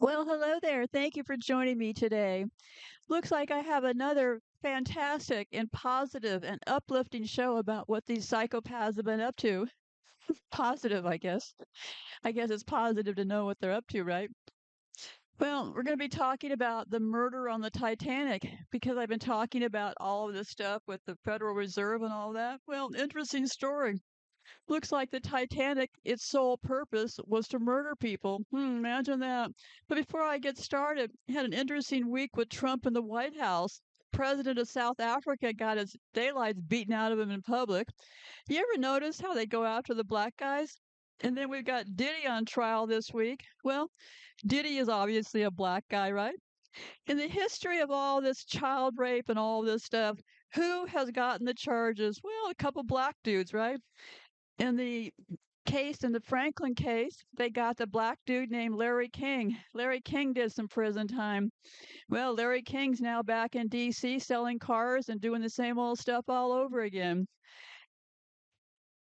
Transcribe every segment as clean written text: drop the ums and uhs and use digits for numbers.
Well, hello there. Thank you for joining me today. Looks like I have another fantastic and positive and uplifting show about what these psychopaths have been up to. Positive, I guess. I guess it's positive to know what they're up to, right? Well, we're going to be talking about the murder on the Titanic because I've been talking about all of this stuff with the Federal Reserve and all that. Well, interesting story. Looks like the Titanic, its sole purpose was to murder people. Imagine that. But before I get started, I had an interesting week with Trump in the White House. President of South Africa got his daylights beaten out of him in public. You ever notice how they go after the black guys? And then we've got Diddy on trial this week. Well, Diddy is obviously a black guy, right? In the history of all this child rape and all this stuff, who has gotten the charges? Well, a couple black dudes, right? In the Franklin case, they got the black dude named Larry King. Larry King did some prison time. Well, Larry King's now back in D.C. selling cars and doing the same old stuff all over again.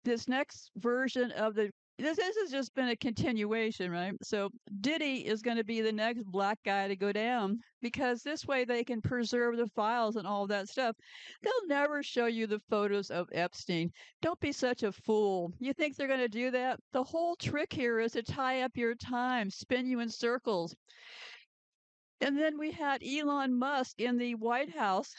This next version of this has just been a continuation, right? So Diddy is going to be the next black guy to go down because this way they can preserve the files and all that stuff. They'll never show you the photos of Epstein. Don't be such a fool. You think they're going to do that? The whole trick here is to tie up your time, spin you in circles. And then we had Elon Musk in the White House.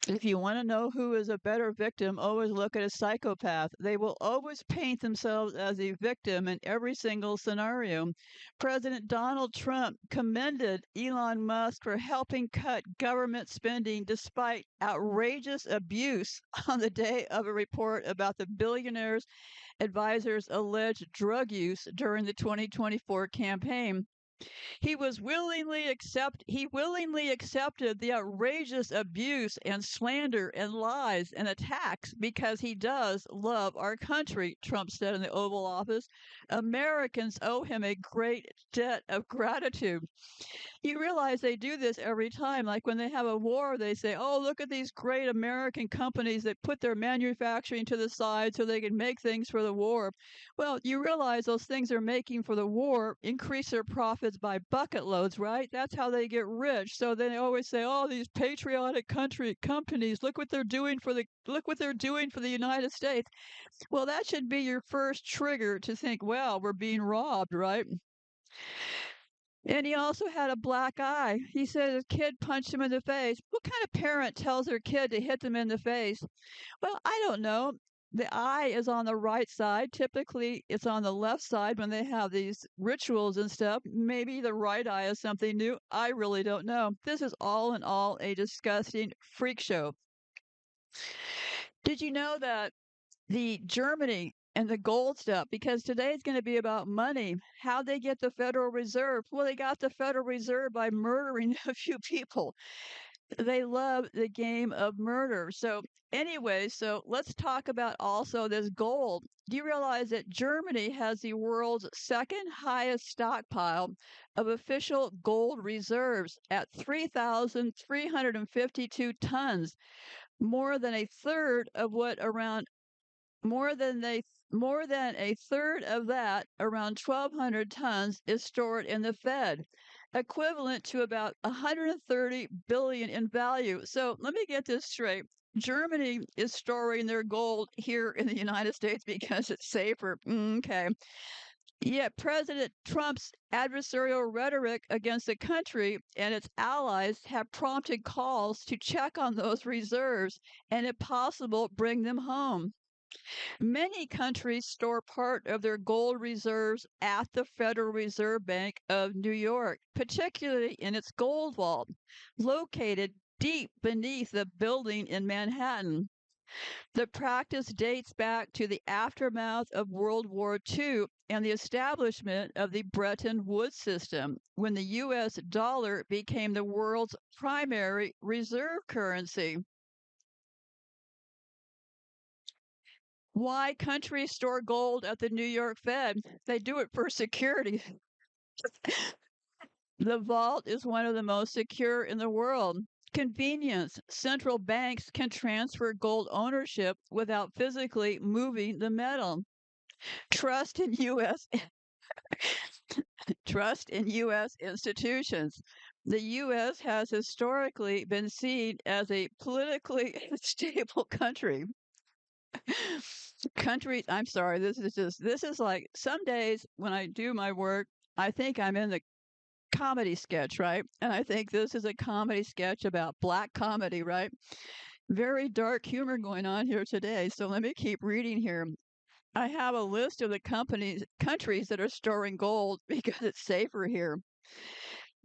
If you want to know who is a better victim, always look at a psychopath. They will always paint themselves as a victim in every single scenario. President Donald Trump commended Elon Musk for helping cut government spending despite outrageous abuse on the day of a report about the billionaire's advisor's alleged drug use during the 2024 campaign. He willingly accepted the outrageous abuse and slander and lies and attacks because he does love our country, Trump said in the Oval Office. Americans owe him a great debt of gratitude. You realize they do this every time. Like when they have a war, they say, oh, look at these great American companies that put their manufacturing to the side so they can make things for the war. Well, you realize those things they're making for the war increase their profits by bucket loads, right? That's how they get rich. So they always say, oh, these patriotic country companies, look what they're doing for the United States. Well, that should be your first trigger to think, well, we're being robbed, right? And he also had a black eye. He said his kid punched him in the face. What kind of parent tells their kid to hit them in the face? Well, I don't know. The eye is on the right side. Typically, it's on the left side when they have these rituals and stuff. Maybe the right eye is something new. I really don't know. This is all in all a disgusting freak show. Did you know that the Germany and the gold stuff, because today is going to be about money. How they get the Federal Reserve? Well, they got the Federal Reserve by murdering a few people. They love the game of murder. So, anyway, so let's talk about also this gold. Do you realize that Germany has the world's second highest stockpile of official gold reserves at 3,352 tons, more than a third of what around more than they more than a third of that, around 1,200 tons, is stored in the Fed, equivalent to about 130 billion in value. So let me get this straight. Germany is storing their gold here in the United States because it's safer. Okay. Yet President Trump's adversarial rhetoric against the country and its allies have prompted calls to check on those reserves and, if possible, bring them home. Many countries store part of their gold reserves at the Federal Reserve Bank of New York, particularly in its gold vault, located deep beneath the building in Manhattan. The practice dates back to the aftermath of World War II and the establishment of the Bretton Woods system, when the U.S. dollar became the world's primary reserve currency. Why countries store gold at the New York Fed? They do it for security. The vault is one of the most secure in the world. Convenience. Central banks can transfer gold ownership without physically moving the metal. Trust in U.S. Trust in U.S. institutions. The U.S. has historically been seen as a politically stable country. Countries, I'm sorry, this is like some days when I do my work, I think I'm in the comedy sketch, right? And I think this is a comedy sketch about black comedy, right? Very dark humor going on here today. So let me keep reading here. I have a list of the countries that are storing gold because it's safer here.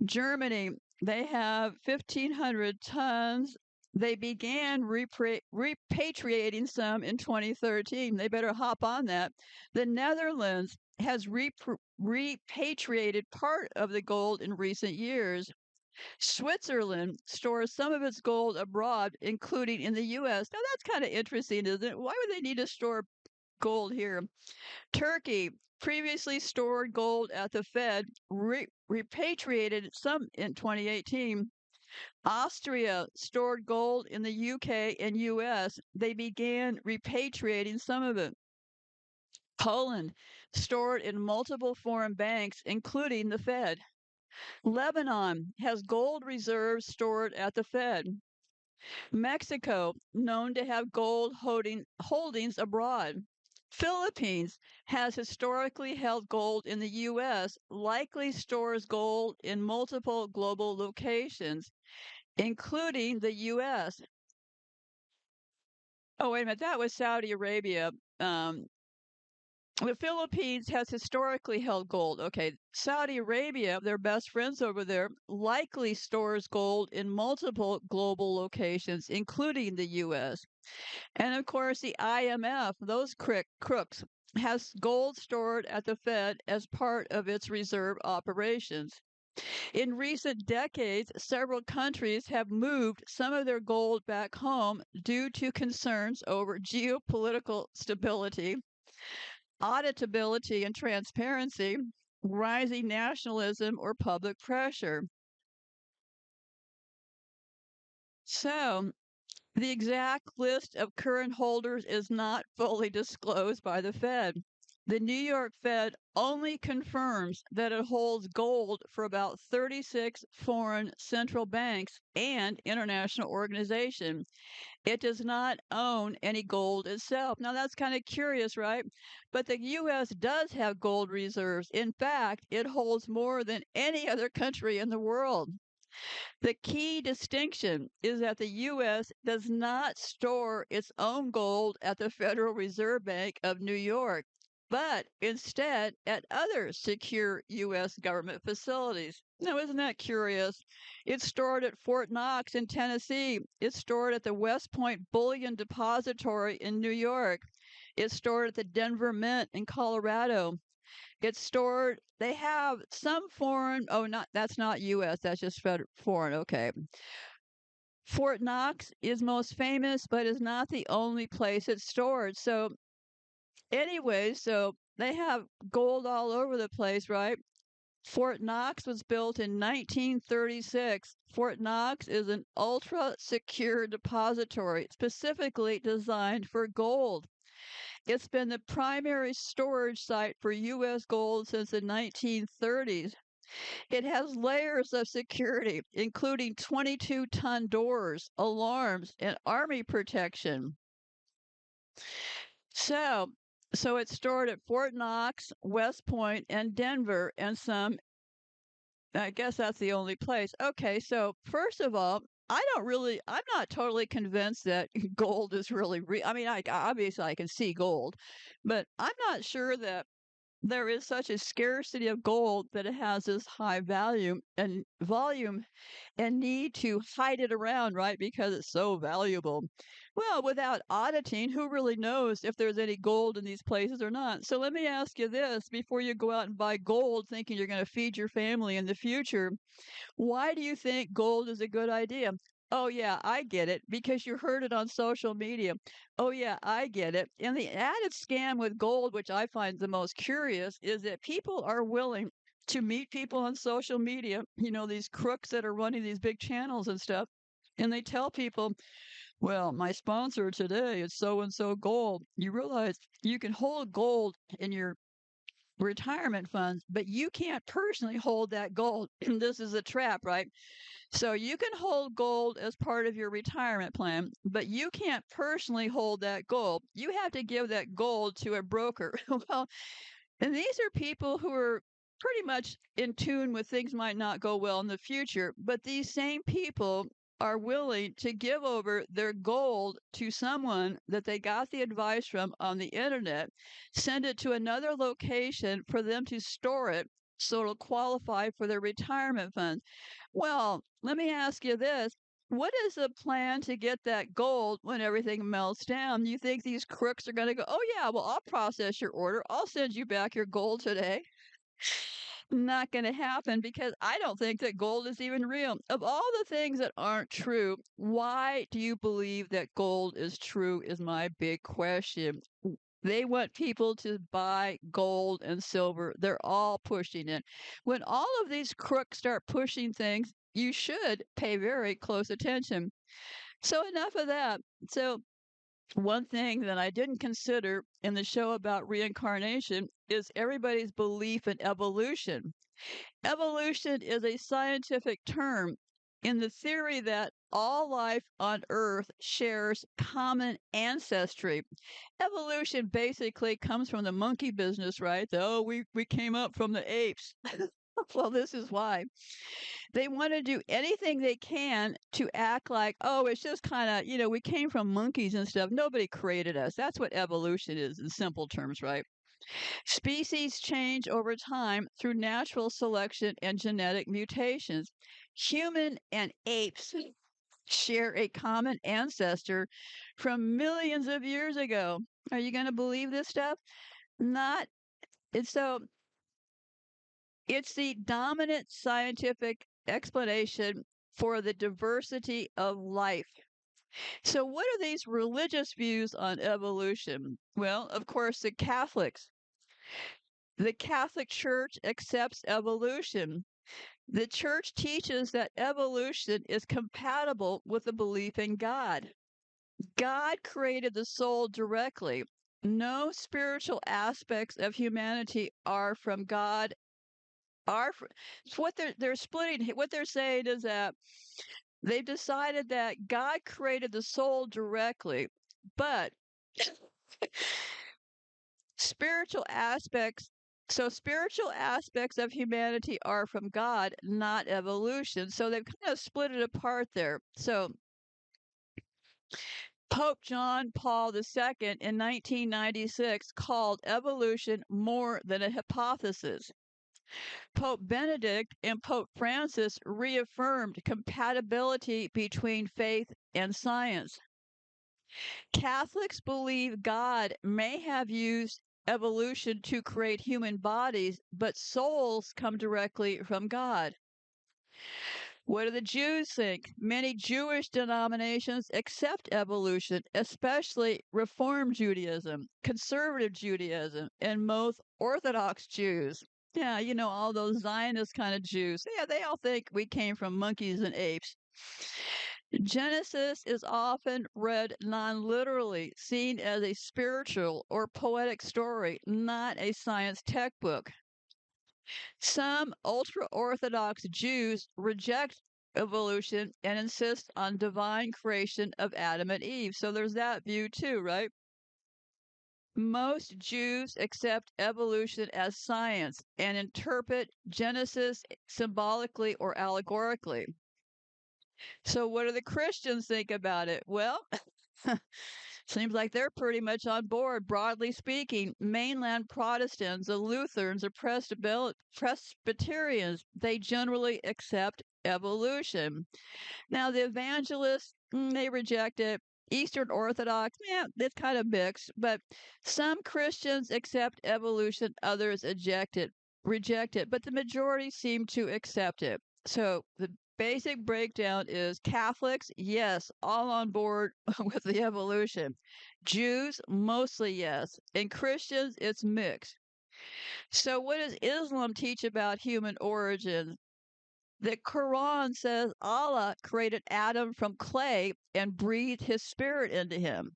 Germany, they have 1,500 tons. They began repatriating some in 2013. They better hop on that. The Netherlands has repatriated part of the gold in recent years. Switzerland stores some of its gold abroad, including in the U.S. Now, that's kind of interesting, isn't it? Why would they need to store gold here? Turkey previously stored gold at the Fed, repatriated some in 2018. Austria stored gold in the UK and US. They began repatriating some of it. Poland stored in multiple foreign banks, including the Fed. Lebanon has gold reserves stored at the Fed. Mexico, known to have gold holdings abroad. Philippines has historically held gold in the U.S., likely stores gold in multiple global locations, including the U.S. Oh, wait a minute. That was Saudi Arabia. Um, the Philippines has historically held gold. Okay. Saudi Arabia, their best friends over there, likely stores gold in multiple global locations, including the U.S. And of course, the IMF, those crooks, has gold stored at the Fed as part of its reserve operations. In recent decades, several countries have moved some of their gold back home due to concerns over geopolitical stability, auditability and transparency, rising nationalism, or public pressure. So, the exact list of current holders is not fully disclosed by the Fed. The New York Fed only confirms that it holds gold for about 36 foreign central banks and international organizations. It does not own any gold itself. Now that's kind of curious, right? But the US does have gold reserves. In fact, it holds more than any other country in the world. The key distinction is that the U.S. does not store its own gold at the Federal Reserve Bank of New York, but instead at other secure U.S. government facilities. Now, isn't that curious? It's stored at Fort Knox in Tennessee. It's stored at the West Point Bullion Depository in New York. It's stored at the Denver Mint in Colorado. It's stored. They have some foreign. Oh, not that's not U.S. That's just foreign. Okay. Fort Knox is most famous, but is not the only place it's stored. So, anyway, so they have gold all over the place, right? Fort Knox was built in 1936. Fort Knox is an ultra secure depository specifically designed for gold. It's been the primary storage site for U.S. gold since the 1930s. It has layers of security, including 22-ton doors, alarms, and army protection. So, so it's stored at Fort Knox, West Point, and Denver, and some. I guess that's the only place. Okay, so first of all, I'm not totally convinced that gold is really real. I mean, obviously I can see gold, but I'm not sure that there is such a scarcity of gold that it has this high value and volume and need to hide it around, right? Because it's so valuable. Well, without auditing, who really knows if there's any gold in these places or not? So let me ask you this before you go out and buy gold thinking you're going to feed your family in the future. Why do you think gold is a good idea? Oh, yeah, I get it because you heard it on social media. Oh, yeah, I get it. And the added scam with gold, which I find the most curious, is that people are willing to meet people on social media, these crooks that are running these big channels and stuff. And they tell people, well, my sponsor today is so and so gold. You realize you can hold gold in your retirement funds, but you can't personally hold that gold. This is a trap, right? So you can hold gold as part of your retirement plan, but you can't personally hold that gold. You have to give that gold to a broker. Well, and these are people who are pretty much in tune with things might not go well in the future, but these same people are willing to give over their gold to someone that they got the advice from on the internet, send it to another location for them to store it so it'll qualify for their retirement funds. Well, let me ask you this. What is the plan to get that gold when everything melts down? You think these crooks are going to go, oh, yeah, well, I'll process your order. I'll send you back your gold today. Not going to happen because I don't think that gold is even real. Of all the things that aren't true, why do you believe that gold is true? Is my big question. They want people to buy gold and silver. They're all pushing it. When all of these crooks start pushing things, you should pay very close attention. So, enough of that. So, one thing that I didn't consider in the show about reincarnation is everybody's belief in evolution. Evolution is a scientific term in the theory that all life on Earth shares common ancestry. Evolution basically comes from the monkey business, right? Oh, we came up from the apes. Well, this is why. They want to do anything they can to act like, oh, it's just kind of, we came from monkeys and stuff. Nobody created us. That's what evolution is in simple terms, right? Species change over time through natural selection and genetic mutations. Human and apes share a common ancestor from millions of years ago. Are you going to believe this stuff? Not. And so it's the dominant scientific explanation for the diversity of life. So, what are these religious views on evolution? Well, of course, the Catholics. The Catholic Church accepts evolution. The church teaches that evolution is compatible with the belief in God. God created the soul directly. No spiritual aspects of humanity are from God. So what they're splitting. What they're saying is that they've decided that God created the soul directly, but spiritual aspects. So spiritual aspects of humanity are from God, not evolution. So they've kind of split it apart there. So Pope John Paul II in 1996 called evolution more than a hypothesis. Pope Benedict and Pope Francis reaffirmed compatibility between faith and science. Catholics believe God may have used evolution to create human bodies, but souls come directly from God. What do the Jews think? Many Jewish denominations accept evolution, especially Reform Judaism, Conservative Judaism, and most Orthodox Jews. Yeah, all those Zionist kind of Jews. Yeah, they all think we came from monkeys and apes. Genesis is often read non literally, seen as a spiritual or poetic story, not a science textbook. Some ultra Orthodox Jews reject evolution and insist on divine creation of Adam and Eve. So there's that view too, right? Most Jews accept evolution as science and interpret Genesis symbolically or allegorically. So, what do the Christians think about it? Well, seems like they're pretty much on board, broadly speaking. Mainland Protestants, the Lutherans, the Presbyterians, they generally accept evolution. Now, the evangelists, they reject it. Eastern Orthodox, yeah, it's kind of mixed, but some Christians accept evolution, others reject it, but the majority seem to accept it. So the basic breakdown is Catholics, yes, all on board with the evolution. Jews, mostly yes. And Christians, it's mixed. So what does Islam teach about human origins? The Quran says Allah created Adam from clay and breathed his spirit into him.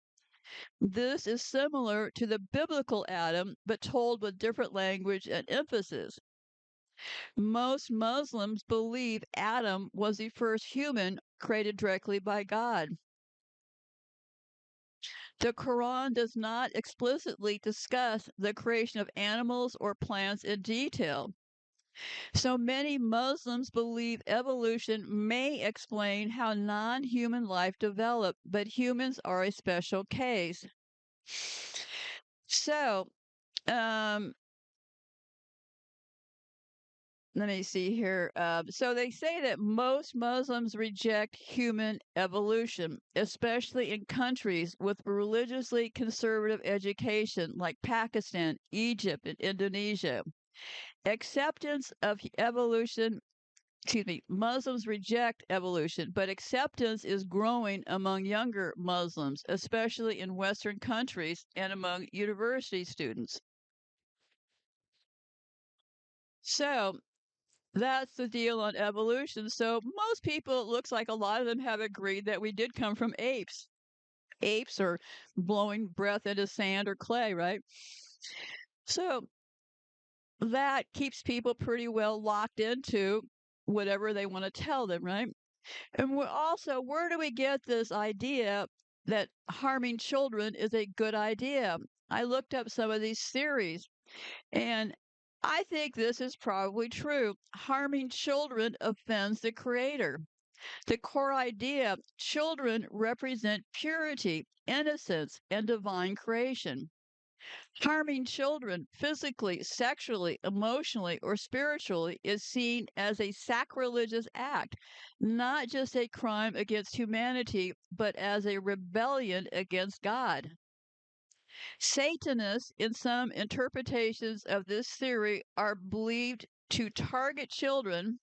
This is similar to the biblical Adam, but told with different language and emphasis. Most Muslims believe Adam was the first human created directly by God. The Quran does not explicitly discuss the creation of animals or plants in detail. So many Muslims believe evolution may explain how non human life developed, but humans are a special case. So, um, let me see here. So they say that most Muslims reject human evolution, especially in countries with religiously conservative education like Pakistan, Egypt, and Indonesia. Acceptance of evolution, excuse me, Muslims reject evolution, but acceptance is growing among younger Muslims, especially in Western countries and among university students. So, that's the deal on evolution. So most people, it looks like a lot of them have agreed that we did come from apes. Apes are blowing breath into sand or clay, right? So that keeps people pretty well locked into whatever they want to tell them, right? And we're also, where do we get this idea that harming children is a good idea? I looked up some of these theories, and I think this is probably true. Harming children offends the Creator. The core idea children represent purity, innocence, and divine creation. Harming children physically, sexually, emotionally, or spiritually is seen as a sacrilegious act, not just a crime against humanity, but as a rebellion against God. Satanists, in some interpretations of this theory, are believed to target children.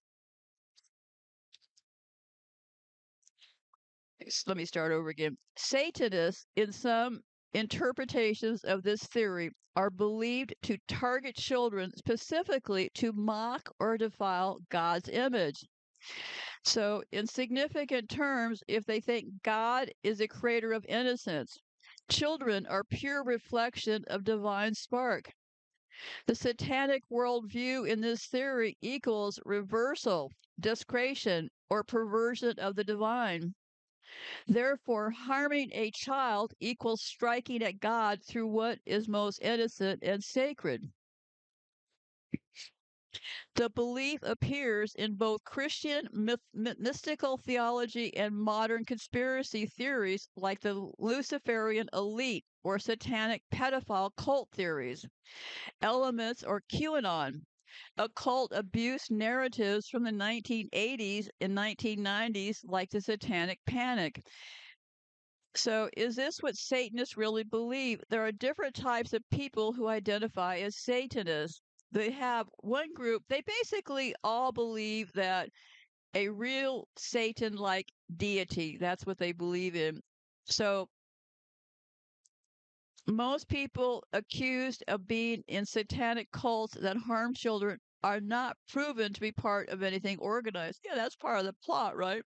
Let me start over again. Satanists, in some interpretations of this theory, are believed to target children specifically to mock or defile God's image. So, in significant terms, if they think God is a creator of innocence, children are pure reflection of divine spark. The satanic worldview in this theory equals reversal, desecration, or perversion of the divine. Therefore, harming a child equals striking at God through what is most innocent and sacred. The belief appears in both Christian mystical theology and modern conspiracy theories like the Luciferian elite or satanic pedophile cult theories, elements or QAnon, occult abuse narratives from the 1980s and 1990s like the Satanic Panic. So, is this what Satanists really believe? There are different types of people who identify as Satanists. They have one group, they basically all believe that a real Satan like deity, that's what they believe in. So, most people accused of being in satanic cults that harm children are not proven to be part of anything organized. Yeah, that's part of the plot, right?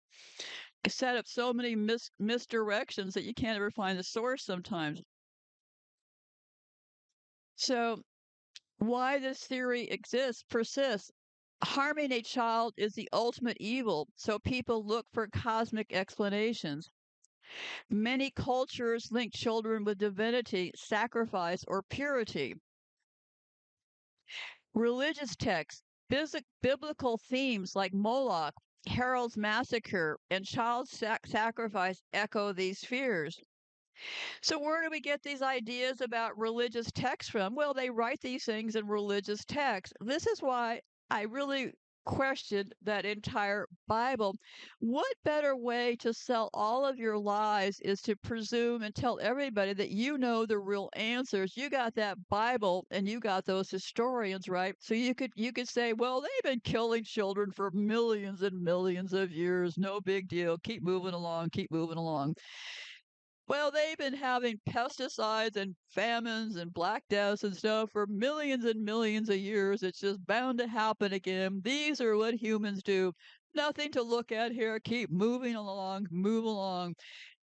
Set up so many misdirections that you can't ever find the source sometimes. So, why this theory exists, persists. Harming a child is the ultimate evil, so people look for cosmic explanations. Many cultures link children with divinity, sacrifice, or purity. Religious texts, biblical themes like Moloch, Harold's massacre, and child sacrifice echo these fears. So, where do we get these ideas about religious texts from? Well, they write these things in religious texts. This is why I really questioned that entire Bible. What better way to sell all of your lies is to presume and tell everybody that you know the real answers. You got that Bible and you got those historians, right? So you could say, well, they've been killing children for millions and millions of years. No big deal. Keep moving along, keep moving along. Well, they've been having pesticides and famines and black deaths and stuff for millions and millions of years. It's just bound to happen again. These are what humans do. Nothing to look at here. Keep moving along, move along.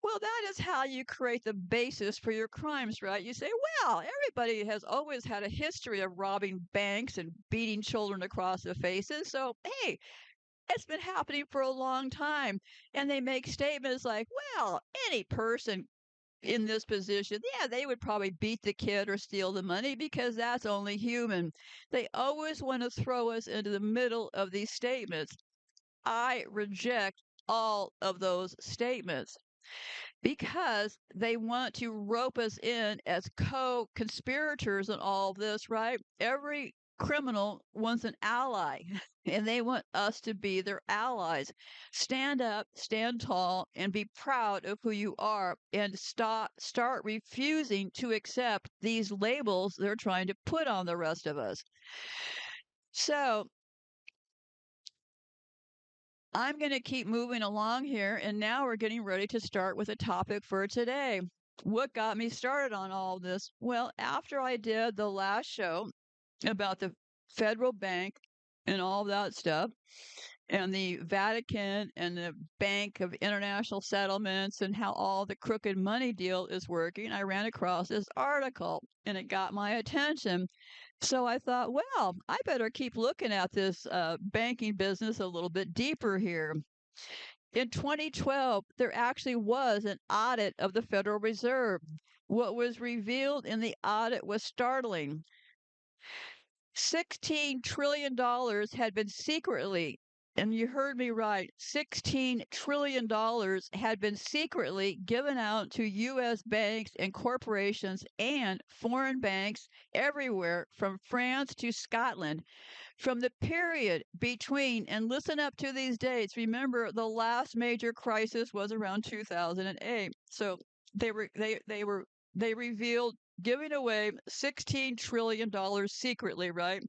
Well, that is how you create the basis for your crimes, right? You say, well, everybody has always had a history of robbing banks and beating children across the faces. So, hey, it's been happening for a long time. And they make statements like, well, any person in this position, yeah, they would probably beat the kid or steal the money because that's only human. They always want to throw us into the middle of these statements. I reject all of those statements because they want to rope us in as co-conspirators in all this, right? Every criminal wants an ally, and they want us to be their allies. Stand up, stand tall, and be proud of who you are, and start refusing to accept these labels they're trying to put on the rest of us. So, I'm going to keep moving along here, and now we're getting ready to start with a topic for today. What got me started on all this? Well, after I did the last show about the federal bank and all that stuff, and the Vatican and the Bank of International Settlements and how all the crooked money deal is working, I ran across this article and it got my attention. So I thought, well, I better keep looking at this banking business a little bit deeper here. In 2012, there actually was an audit of the Federal Reserve. What was revealed in the audit was startling. $16 trillion had been secretly, and you heard me right, $16 trillion had been secretly given out to U.S. banks and corporations and foreign banks everywhere from France to Scotland. From the period between, and listen up to these dates, remember the last major crisis was around 2008. So they revealed giving away $16 trillion secretly, right?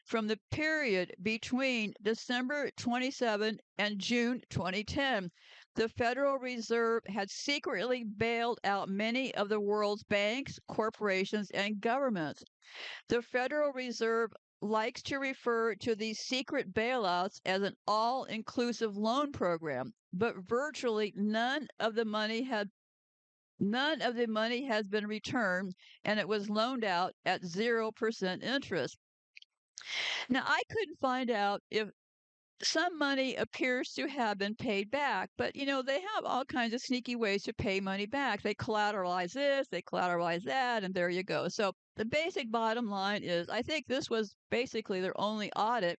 From the period between December 27 and June 2010, the Federal Reserve had secretly bailed out many of the world's banks, corporations, and governments. The Federal Reserve likes to refer to these secret bailouts as an all inclusive loan program, but virtually none of the money has been returned, and it was loaned out at 0% interest. Now, I couldn't find out if some money appears to have been paid back, but they have all kinds of sneaky ways to pay money back. They collateralize this, they collateralize that, and there you go. So the basic bottom line is I think this was basically their only audit,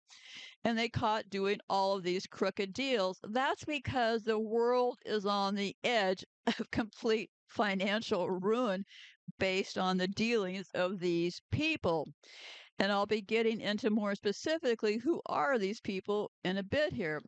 and they caught doing all of these crooked deals. That's because the world is on the edge of complete financial ruin based on the dealings of these people. And I'll be getting into more specifically who are these people in a bit here.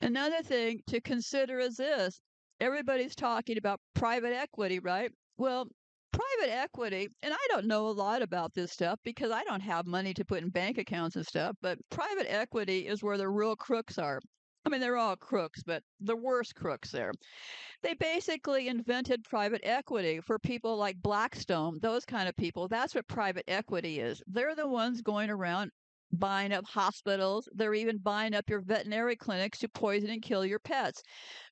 Another thing to consider is this: everybody's talking about private equity, right? Well, private equity, and I don't know a lot about this stuff because I don't have money to put in bank accounts and stuff, but private equity is where the real crooks are. I mean, they're all crooks, but the worst crooks there. They basically invented private equity for people like Blackstone, those kind of people. That's what private equity is. They're the ones going around buying up hospitals. They're even buying up your veterinary clinics to poison and kill your pets.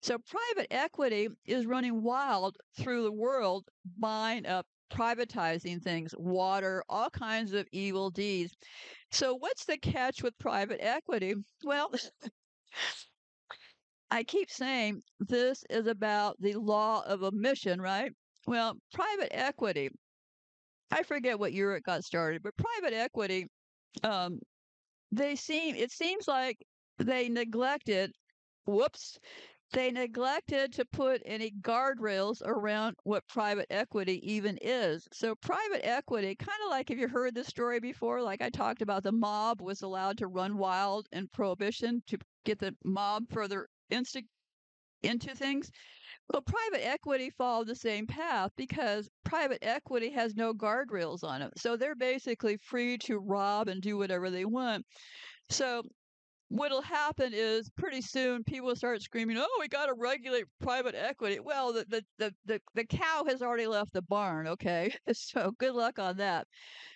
So private equity is running wild through the world, buying up, privatizing things, water, all kinds of evil deeds. So what's the catch with private equity? Well, I keep saying this is about the law of omission, right? Well, private equity, I forget what year it got started, but private equity, um, it seems like they neglected, whoops, they neglected to put any guardrails around what private equity even is. So private equity, kind of like, have you heard this story before? Like I talked about, the mob was allowed to run wild in prohibition to get the mob further into things. Well, private equity followed the same path because private equity has no guardrails on it. So they're basically free to rob and do whatever they want. So what'll happen is pretty soon people start screaming, "Oh, we got to regulate private equity." Well, the cow has already left the barn, okay? So good luck on that.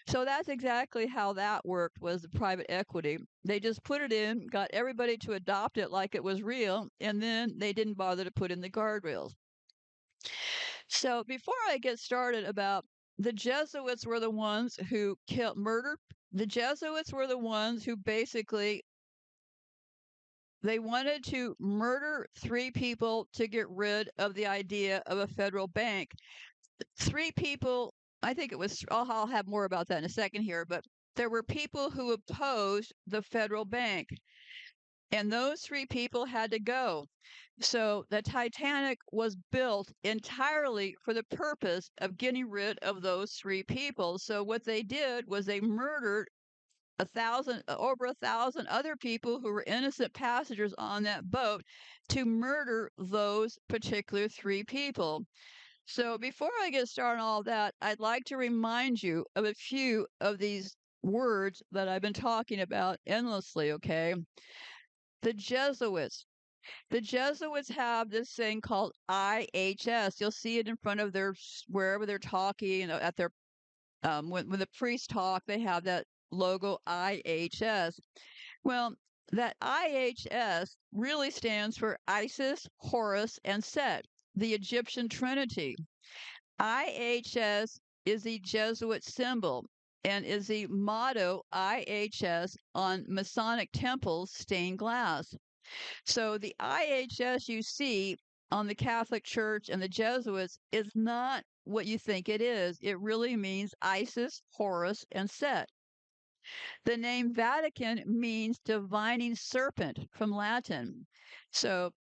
So that's exactly how that worked, was the private equity. They just put it in, got everybody to adopt it like it was real, and then they didn't bother to put in the guardrails. So before I get started about the Jesuits were the ones who killed murder. The Jesuits were the ones who basically they wanted to murder three people to get rid of the idea of a federal bank. Three people, I think it was, I'll have more about that in a second here, but there were people who opposed the federal bank, and those three people had to go. So the Titanic was built entirely for the purpose of getting rid of those three people. So what they did was they murdered over 1,000 other people who were innocent passengers on that boat to murder those particular three people. So before I get started on all that, I'd like to remind you of a few of these words that I've been talking about endlessly, okay? The Jesuits. The Jesuits have this thing called IHS. You'll see it in front of their wherever they're talking, at their when the priests talk, they have that logo IHS. Well, that IHS really stands for Isis, Horus, and Set, the Egyptian Trinity. IHS is the Jesuit symbol and is the motto IHS on Masonic temples stained glass. So the IHS you see on the Catholic Church and the Jesuits is not what you think it is. It really means Isis, Horus, and Set. The name Vatican means divining serpent from Latin. So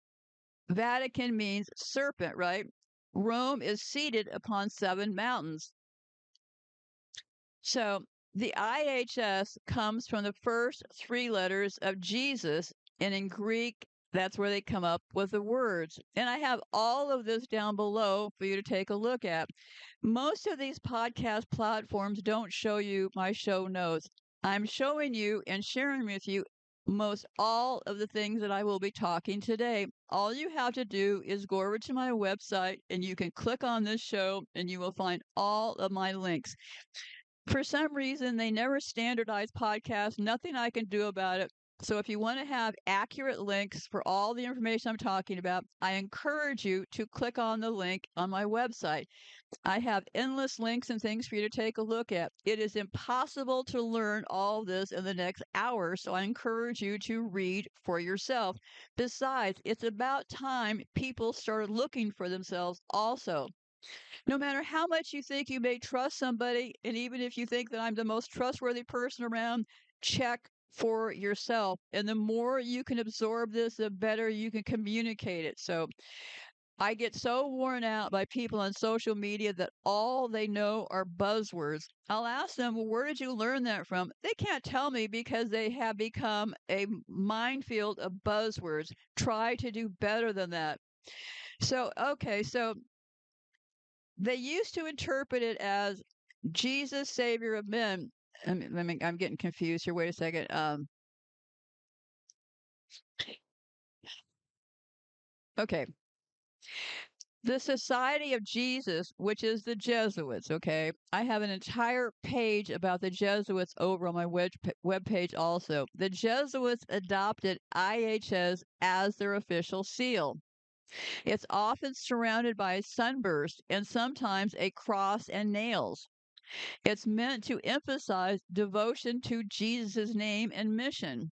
Vatican means serpent, right? Rome is seated upon seven mountains. So the IHS comes from the first three letters of Jesus, and in Greek, that's where they come up with the words. And I have all of this down below for you to take a look at. Most of these podcast platforms don't show you my show notes. I'm showing you and sharing with you most all of the things that I will be talking today. All you have to do is go over to my website and you can click on this show and you will find all of my links. For some reason, they never standardize podcasts. Nothing I can do about it. So if you want to have accurate links for all the information I'm talking about, I encourage you to click on the link on my website. I have endless links and things for you to take a look at. It is impossible to learn all this in the next hour, so I encourage you to read for yourself. Besides, it's about time people started looking for themselves also. No matter how much you think you may trust somebody, and even if you think that I'm the most trustworthy person around, check for yourself. And the more you can absorb this, the better you can communicate it. So I get so worn out by people on social media that all they know are buzzwords. I'll ask them, well, where did you learn that from? They can't tell me because they have become a minefield of buzzwords. Try to do better than that. So, okay, so they used to interpret it as Jesus, Savior of men. I'm getting confused here. Wait a second. Okay. The Society of Jesus, which is the Jesuits, okay? I have an entire page about the Jesuits over on my web page also. The Jesuits adopted IHS as their official seal. It's often surrounded by a sunburst and sometimes a cross and nails. It's meant to emphasize devotion to Jesus' name and mission.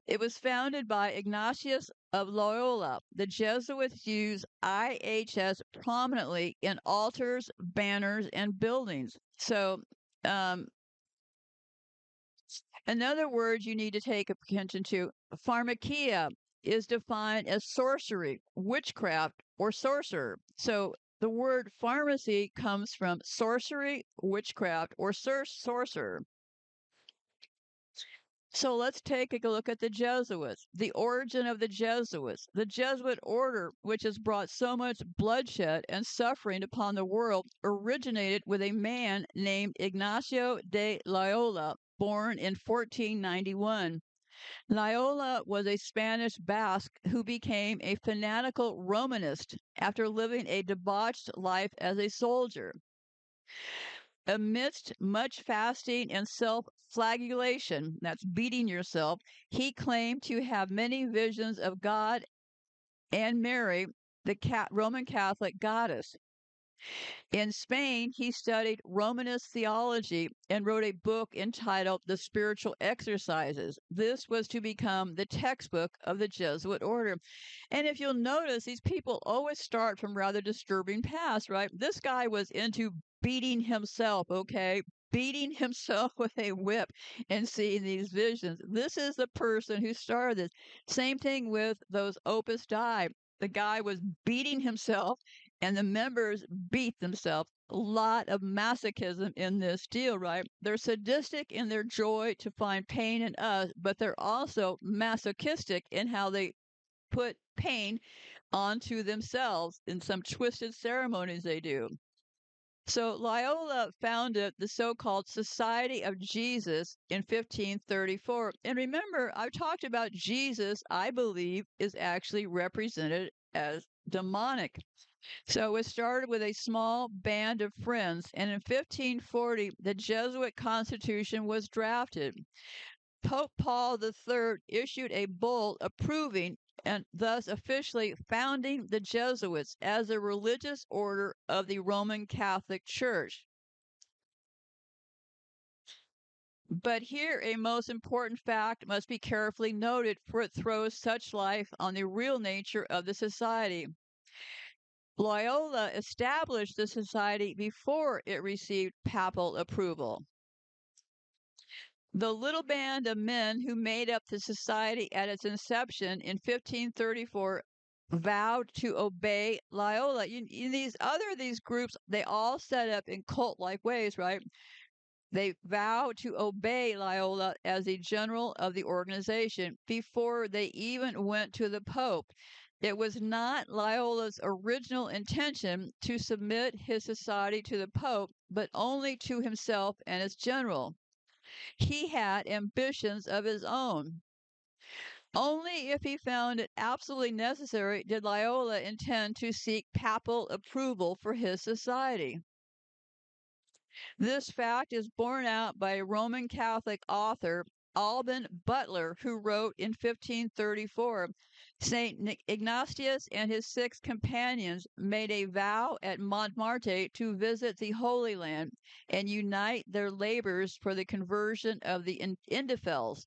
It was founded by Ignatius of Loyola. The Jesuits use IHS prominently in altars, banners, and buildings. So, um, another word you need to take attention to, pharmakia, is defined as sorcery, witchcraft, or sorcerer. So the word pharmacy comes from sorcery, witchcraft, or sorcerer. So let's take a look at the Jesuits, the origin of the Jesuits. The Jesuit order, which has brought so much bloodshed and suffering upon the world, originated with a man named Ignacio de Loyola, born in 1491. Loyola was a Spanish Basque who became a fanatical Romanist after living a debauched life as a soldier. Amidst much fasting and self flagellation, that's beating yourself, he claimed to have many visions of God and Mary the Roman Catholic goddess. In Spain, he studied Romanist theology and wrote a book entitled The Spiritual Exercises. This was to become the textbook of the Jesuit order. And if you'll notice, these people always start from rather disturbing past, right? This guy was into beating himself, okay? Beating himself with a whip and seeing these visions. This is the person who started this. Same thing with those Opus Dei. The guy was beating himself and the members beat themselves. A lot of masochism in this deal, right? They're sadistic in their joy to find pain in us, but they're also masochistic in how they put pain onto themselves in some twisted ceremonies they do. So Loyola founded the so-called Society of Jesus in 1534. And remember, I've talked about Jesus, I believe, is actually represented as demonic. So it started with a small band of friends, and in 1540, the Jesuit Constitution was drafted. Pope Paul III issued a bull approving and thus officially founding the Jesuits as a religious order of the Roman Catholic Church. But here, a most important fact must be carefully noted, for it throws such light on the real nature of the society. Loyola established the society before it received papal approval. The little band of men who made up the society at its inception in 1534 vowed to obey Loyola. These groups, they all set up in cult-like ways, right? They vowed to obey Loyola as the general of the organization before they even went to the Pope. It was not Loyola's original intention to submit his society to the Pope, but only to himself and his general. He had ambitions of his own. Only if he found it absolutely necessary did Loyola intend to seek papal approval for his society. This fact is borne out by a Roman Catholic author, Alban Butler, who wrote in 1534, St. Ignatius and his 6 companions made a vow at Montmartre to visit the Holy Land and unite their labors for the conversion of the infidels,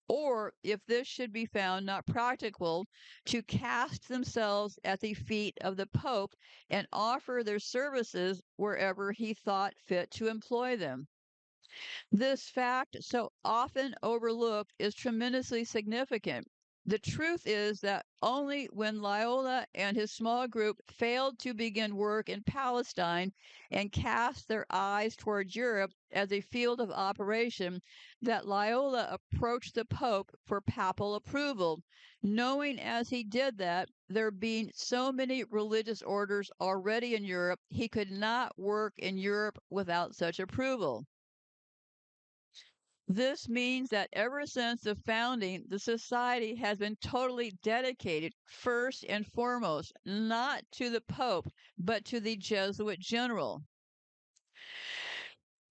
or if this should be found not practicable, to cast themselves at the feet of the Pope and offer their services wherever he thought fit to employ them. This fact, so often overlooked, is tremendously significant. The truth is that only when Loyola and his small group failed to begin work in Palestine and cast their eyes toward Europe as a field of operation, that Loyola approached the Pope for papal approval, knowing as he did that, there being so many religious orders already in Europe, he could not work in Europe without such approval. This means that ever since the founding, the society has been totally dedicated, first and foremost, not to the Pope, but to the Jesuit general.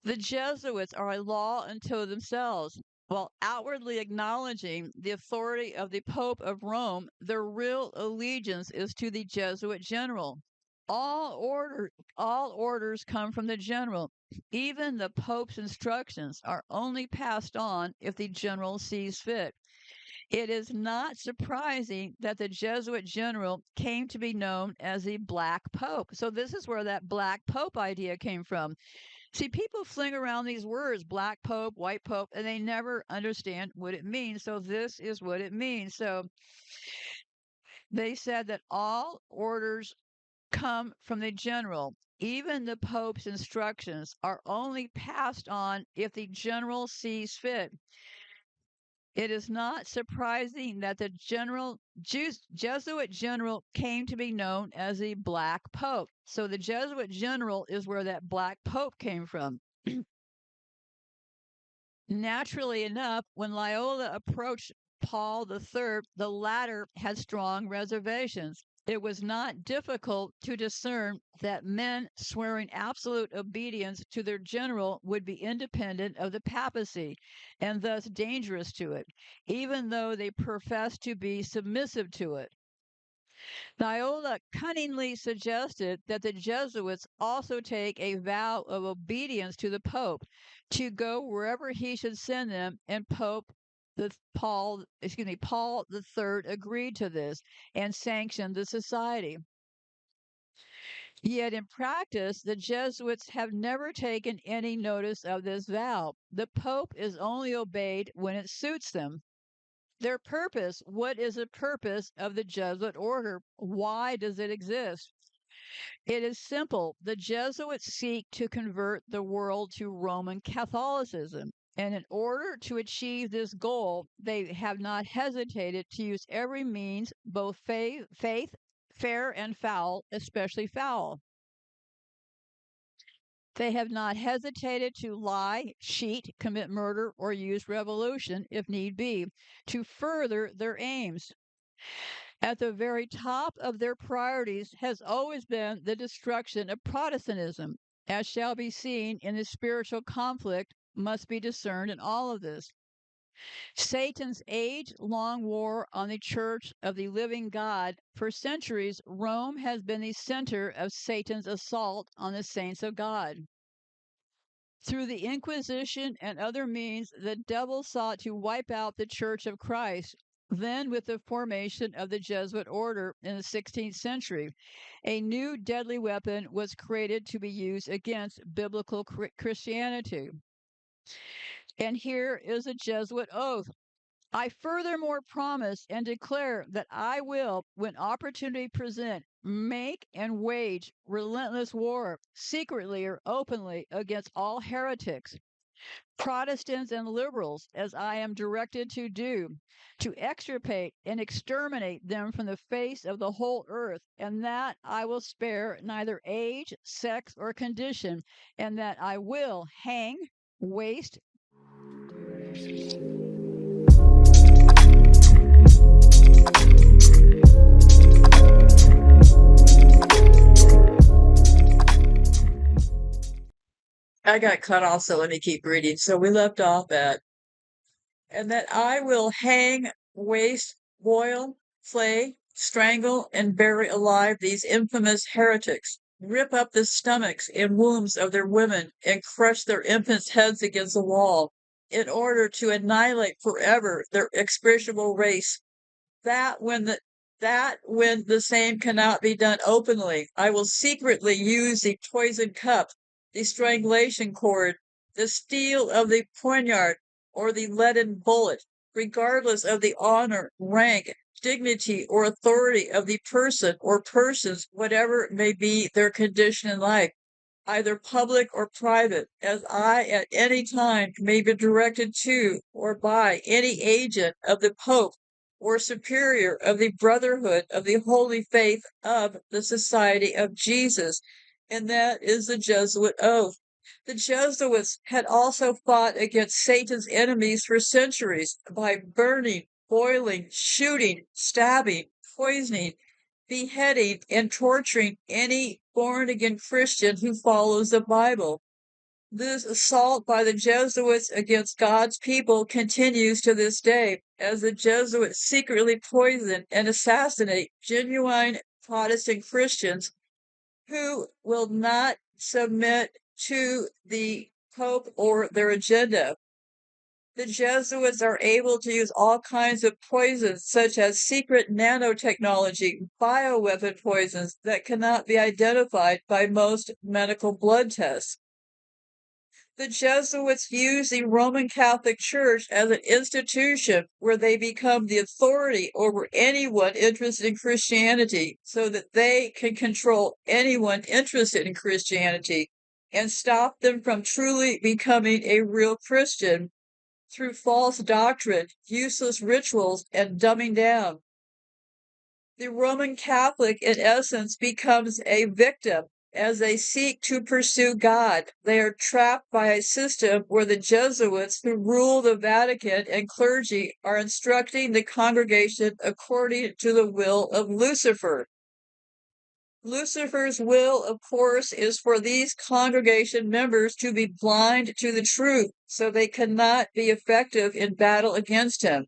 The Jesuits are a law unto themselves. While outwardly acknowledging the authority of the Pope of Rome, their real allegiance is to the Jesuit general. All orders come from the general. Even the Pope's instructions are only passed on if the general sees fit. It is not surprising that the Jesuit general came to be known as the Black Pope. So this is where that Black Pope idea came from. See, people fling around these words, Black Pope, White Pope, and they never understand what it means. So this is what it means. So they said that all orders come from the general. Even the Pope's instructions are only passed on if the general sees fit. It is not surprising that the Jesuit general came to be known as the Black Pope. So the Jesuit general is where that Black Pope came from. Naturally enough, when Loyola approached Paul III, the latter had strong reservations. It was not difficult to discern that men swearing absolute obedience to their general would be independent of the papacy and thus dangerous to it, even though they professed to be submissive to it. Viola cunningly suggested that the Jesuits also take a vow of obedience to the Pope to go wherever he should send them, and Paul III agreed to this and sanctioned the society. Yet in practice, the Jesuits have never taken any notice of this vow. The Pope is only obeyed when it suits them. Their purpose, what is the purpose of the Jesuit order? Why does it exist? It is simple. The Jesuits seek to convert the world to Roman Catholicism. And in order to achieve this goal, they have not hesitated to use every means, both faith, fair and foul, especially foul. They have not hesitated to lie, cheat, commit murder, or use revolution, if need be, to further their aims. At the very top of their priorities has always been the destruction of Protestantism, as shall be seen in the spiritual conflict must be discerned in all of this. Satan's age-long war on the Church of the living God. For centuries, Rome has been the center of Satan's assault on the saints of God. Through the Inquisition and other means, the devil sought to wipe out the Church of Christ. Then, with the formation of the Jesuit order in the 16th century, a new deadly weapon was created to be used against biblical Christianity. And here is a Jesuit oath. I furthermore promise and declare that I will, when opportunity present, make and wage relentless war, secretly or openly, against all heretics, Protestants and liberals, as I am directed to do, to extirpate and exterminate them from the face of the whole earth, and that I will spare neither age, sex, or condition, and that I will hang, waste, I got cut off, so let me keep reading. So we left off at, and that I will hang, waste, boil, flay, strangle, and bury alive these infamous heretics, rip up the stomachs and wombs of their women, and crush their infants' heads against the wall, in order to annihilate forever their execrable race. That when the same cannot be done openly, I will secretly use the poisoned cup, the strangulation cord, the steel of the poniard, or the leaden bullet, regardless of the honor, rank, dignity, or authority of the person or persons, whatever may be their condition in life, either public or private, as I at any time may be directed to or by any agent of the Pope or superior of the Brotherhood of the Holy Faith of the Society of Jesus, and that is the Jesuit oath. The Jesuits had also fought against Satan's enemies for centuries by burning, boiling, shooting, stabbing, poisoning, beheading, and torturing any born-again Christian who follows the Bible. This assault by the Jesuits against God's people continues to this day, as the Jesuits secretly poison and assassinate genuine Protestant Christians who will not submit to the Pope or their agenda. The Jesuits are able to use all kinds of poisons, such as secret nanotechnology, bioweapon poisons that cannot be identified by most medical blood tests. The Jesuits use the Roman Catholic Church as an institution where they become the authority over anyone interested in Christianity, so that they can control anyone interested in Christianity and stop them from truly becoming a real Christian through false doctrine, useless rituals, and dumbing down. The Roman Catholic, in essence, becomes a victim as they seek to pursue God. They are trapped by a system where the Jesuits, who rule the Vatican and clergy, are instructing the congregation according to the will of Lucifer. Lucifer's will, of course, is for these congregation members to be blind to the truth, so they cannot be effective in battle against him.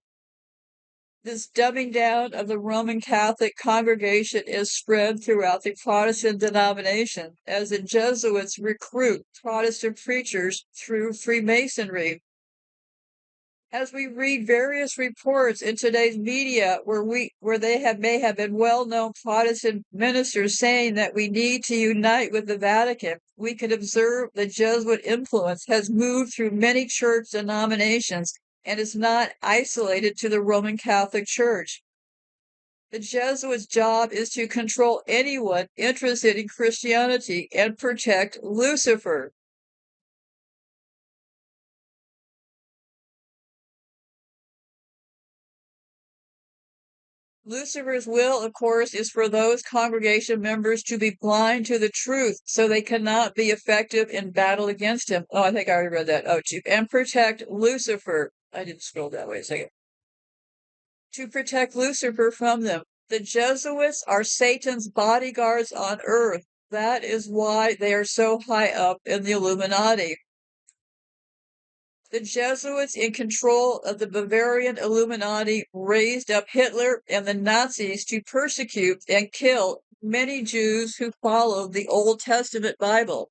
This dumbing down of the Roman Catholic congregation is spread throughout the Protestant denomination as the Jesuits recruit Protestant preachers through Freemasonry. As we read various reports in today's media where may have been well-known Protestant ministers saying that we need to unite with the Vatican, we can observe the Jesuit influence has moved through many church denominations and is not isolated to the Roman Catholic Church. The Jesuits' job is to control anyone interested in Christianity and protect Lucifer. Lucifer's will, of course, is for those congregation members to be blind to the truth so they cannot be effective in battle against him. Oh, I think I already read that. Oh, and protect Lucifer. I didn't scroll that way a second. To protect Lucifer from them. The Jesuits are Satan's bodyguards on earth. That is why they are so high up in the Illuminati. The Jesuits in control of the Bavarian Illuminati raised up Hitler and the Nazis to persecute and kill many Jews who followed the Old Testament Bible.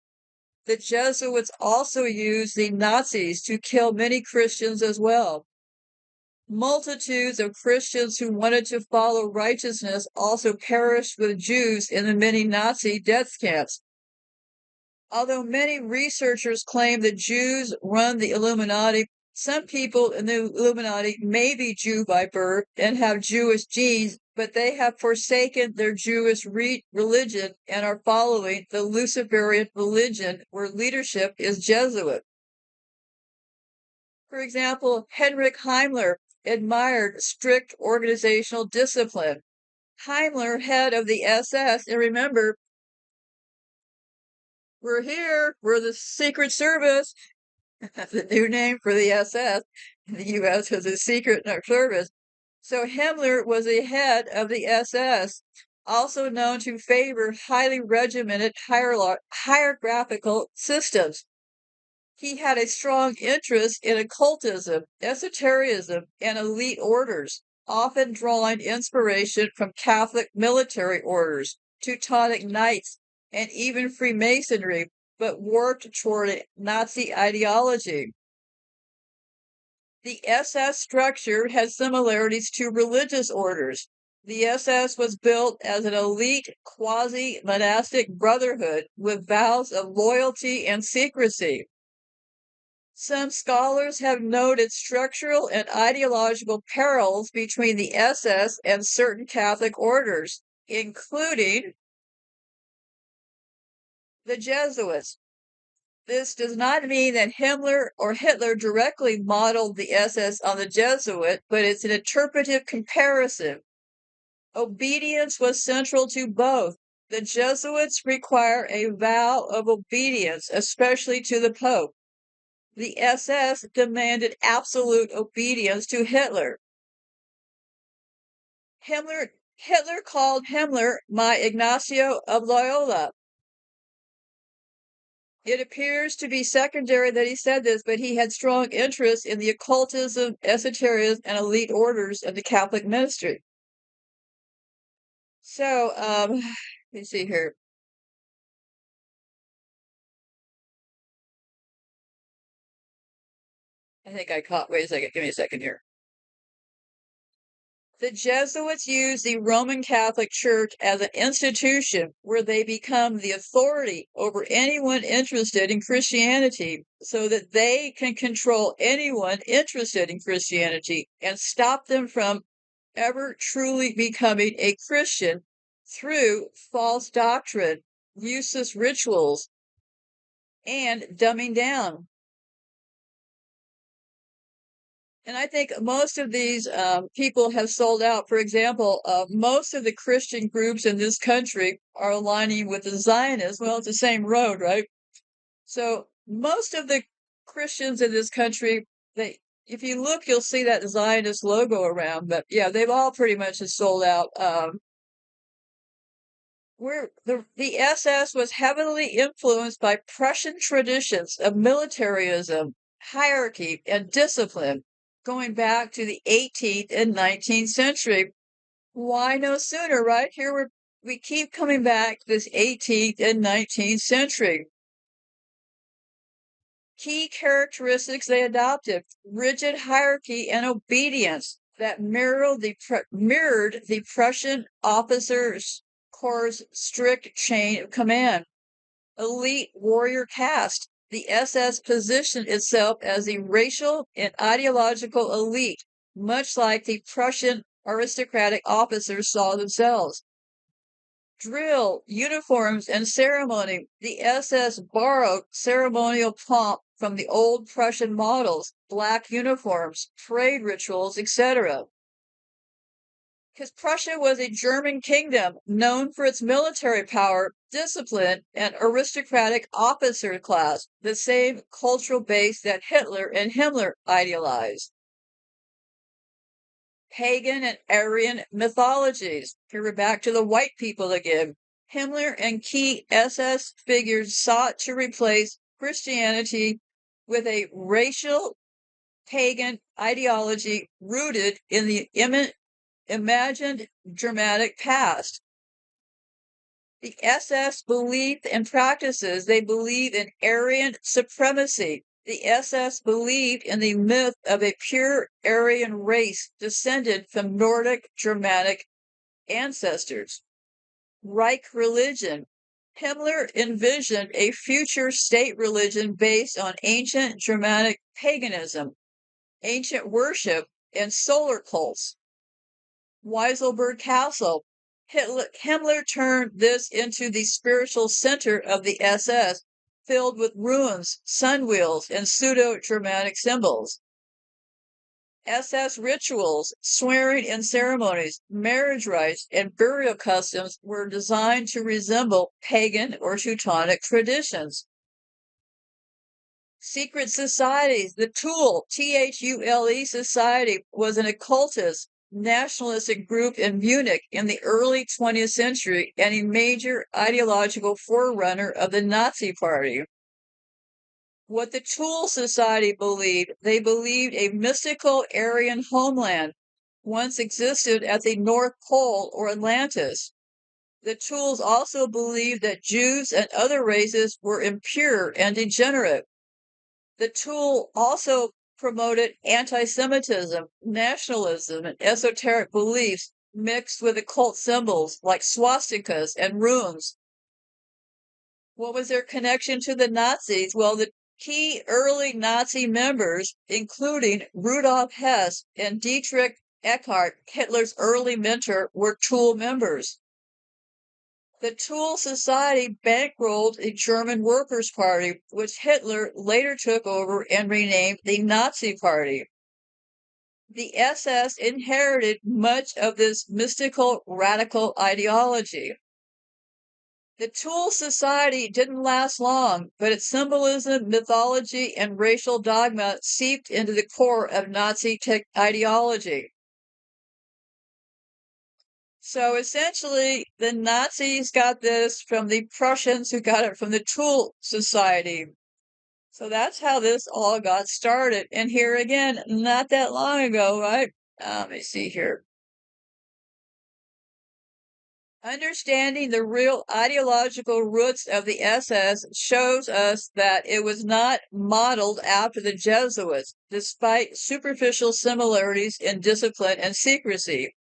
The Jesuits also used the Nazis to kill many Christians as well. Multitudes of Christians who wanted to follow righteousness also perished with Jews in the many Nazi death camps. Although many researchers claim that Jews run the Illuminati, some people in the Illuminati may be Jew by birth and have Jewish genes, but they have forsaken their Jewish religion and are following the Luciferian religion where leadership is Jesuit. For example, Heinrich Himmler admired strict organizational discipline. Himmler, head of the SS, and remember, we're here, we're the Secret Service. The new name for the SS in the U.S. was the Secret Service. So Himmler was the head of the SS, also known to favor highly regimented hierarchical systems. He had a strong interest in occultism, esotericism, and elite orders, often drawing inspiration from Catholic military orders, Teutonic Knights, and even Freemasonry, but warped toward a Nazi ideology. The SS structure has similarities to religious orders. The SS was built as an elite, quasi-monastic brotherhood with vows of loyalty and secrecy. Some scholars have noted structural and ideological parallels between the SS and certain Catholic orders, including the Jesuits. This does not mean that Himmler or Hitler directly modeled the SS on the Jesuit, but it's an interpretive comparison. Obedience was central to both. The Jesuits require a vow of obedience, especially to the Pope. The SS demanded absolute obedience to Hitler. Hitler called Himmler my Ignacio of Loyola. It appears to be secondary that he said this, but he had strong interest in the occultism, esotericism, and elite orders of the Catholic ministry. So, let me see here. I think I caught, wait a second, give me a second here. The Jesuits use the Roman Catholic Church as an institution where they become the authority over anyone interested in Christianity so that they can control anyone interested in Christianity and stop them from ever truly becoming a Christian through false doctrine, useless rituals, and dumbing down. And I think most of these people have sold out. For example, most of the Christian groups in this country are aligning with the Zionists. Well, it's the same road, right? So most of the Christians in this country, if you look, you'll see that Zionist logo around. But yeah, they've all pretty much sold out. Where the SS was heavily influenced by Prussian traditions of militarism, hierarchy, and discipline. going back to the 18th and 19th century. Why no sooner, right? We keep coming back to this 18th and 19th century. Key characteristics they adopted: rigid hierarchy and obedience that mirrored the Prussian officers' corps' strict chain of command. Elite warrior caste. The SS positioned itself as a racial and ideological elite, much like the Prussian aristocratic officers saw themselves. Drill, uniforms, and ceremony. The SS borrowed ceremonial pomp from the old Prussian models, black uniforms, parade rituals, etc. Because Prussia was a German kingdom known for its military power, discipline, and aristocratic officer class, the same cultural base that Hitler and Himmler idealized. Pagan and Aryan mythologies. Here we're back to the white people again. Himmler and key SS figures sought to replace Christianity with a racial pagan ideology rooted in the imagined Germanic past. The SS belief and practices, they believe in Aryan supremacy. The SS believed in the myth of a pure Aryan race descended from Nordic Germanic ancestors. Reich religion. Himmler envisioned a future state religion based on ancient Germanic paganism, ancient worship, and solar cults. Weiselberg Castle. Himmler turned this into the spiritual center of the SS, filled with ruins, sun wheels, and pseudo-Germanic symbols. SS rituals, swearing and ceremonies, marriage rites, and burial customs were designed to resemble pagan or Teutonic traditions. Secret societies. The Thule, Thule Society, was an occultist, nationalistic group in Munich in the early 20th century and a major ideological forerunner of the Nazi Party. What the Thule Society believed, they believed a mystical Aryan homeland once existed at the North Pole or Atlantis. The Thules also believed that Jews and other races were impure and degenerate. The Thule also promoted anti-Semitism, nationalism, and esoteric beliefs mixed with occult symbols like swastikas and runes. What was their connection to the Nazis? Well, the key early Nazi members, including Rudolf Hess and Dietrich Eckart, Hitler's early mentor, were Thule members. The Thule Society bankrolled the German Workers' Party, which Hitler later took over and renamed the Nazi Party. The SS inherited much of this mystical radical ideology. The Thule Society didn't last long, but its symbolism, mythology, and racial dogma seeped into the core of Nazi ideology. So essentially, the Nazis got this from the Prussians, who got it from the Thule Society. So that's how this all got started. And here again, not that long ago, right? Let me see here. Understanding the real ideological roots of the SS shows us that it was not modeled after the Jesuits, despite superficial similarities in discipline and secrecy.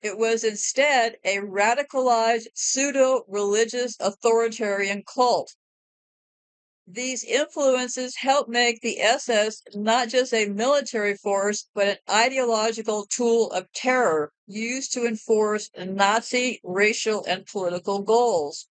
It was instead a radicalized pseudo-religious authoritarian cult. These influences helped make the SS not just a military force, but an ideological tool of terror used to enforce Nazi racial and political goals.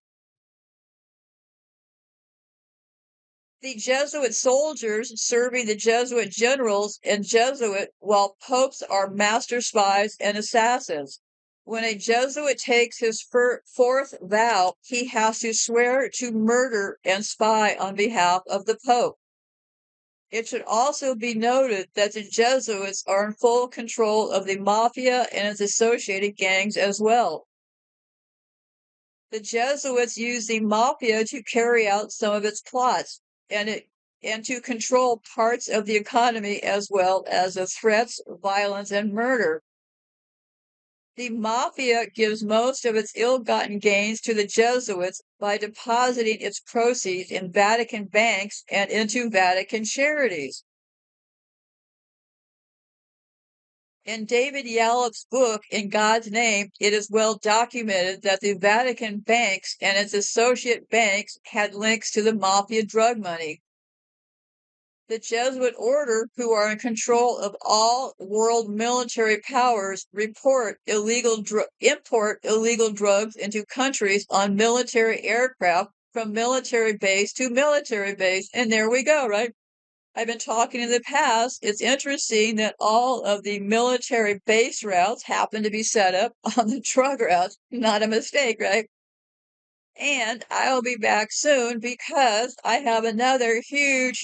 The Jesuit soldiers serving the Jesuit generals and Jesuit, while popes are master spies and assassins. When a Jesuit takes his fourth vow, he has to swear to murder and spy on behalf of the Pope. It should also be noted that the Jesuits are in full control of the mafia and its associated gangs as well. The Jesuits use the mafia to carry out some of its plots, and it and to control parts of the economy as well as the threats, violence, and murder. The mafia gives most of its ill-gotten gains to the Jesuits by depositing its proceeds in Vatican banks and into Vatican charities. In David Yallop's book, In God's Name, it is well documented that the Vatican banks and its associate banks had links to the mafia drug money. The Jesuit order, who are in control of all world military powers, import illegal drugs into countries on military aircraft from military base to military base. And there we go, right? I've been talking in the past. It's interesting that all of the military base routes happen to be set up on the drug routes. Not a mistake, right? And I'll be back soon because I have another huge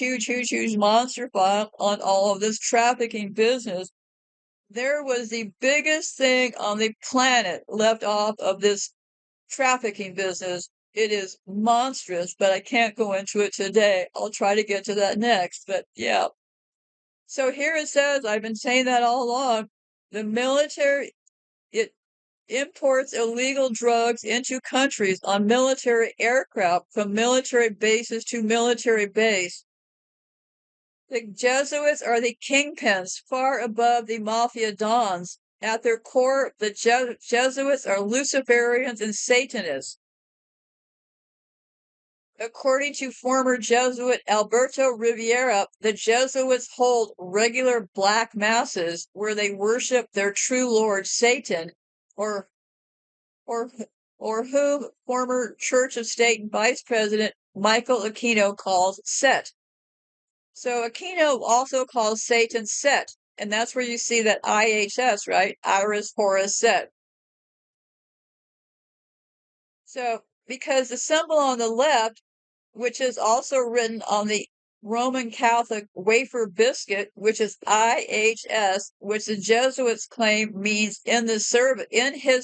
monster file on all of this trafficking business. There was the biggest thing on the planet left off of this trafficking business. It is monstrous, but I can't go into it today. I'll try to get to that next, but yeah. So here it says, I've been saying that all along, the military, it imports illegal drugs into countries on military aircraft from military bases to military base. The Jesuits are the kingpins, far above the mafia dons. At their core, the Jesuits are Luciferians and Satanists. According to former Jesuit Alberto Riviera, the Jesuits hold regular black masses where they worship their true lord Satan, or or whom former Church of State and Vice President Michael Aquino calls Set. So Aquino also calls Satan Set, and that's where you see that IHS, right? Iris Horus Set. So because the symbol on the left, which is also written on the Roman Catholic wafer biscuit, which is IHS, which the Jesuits claim means in his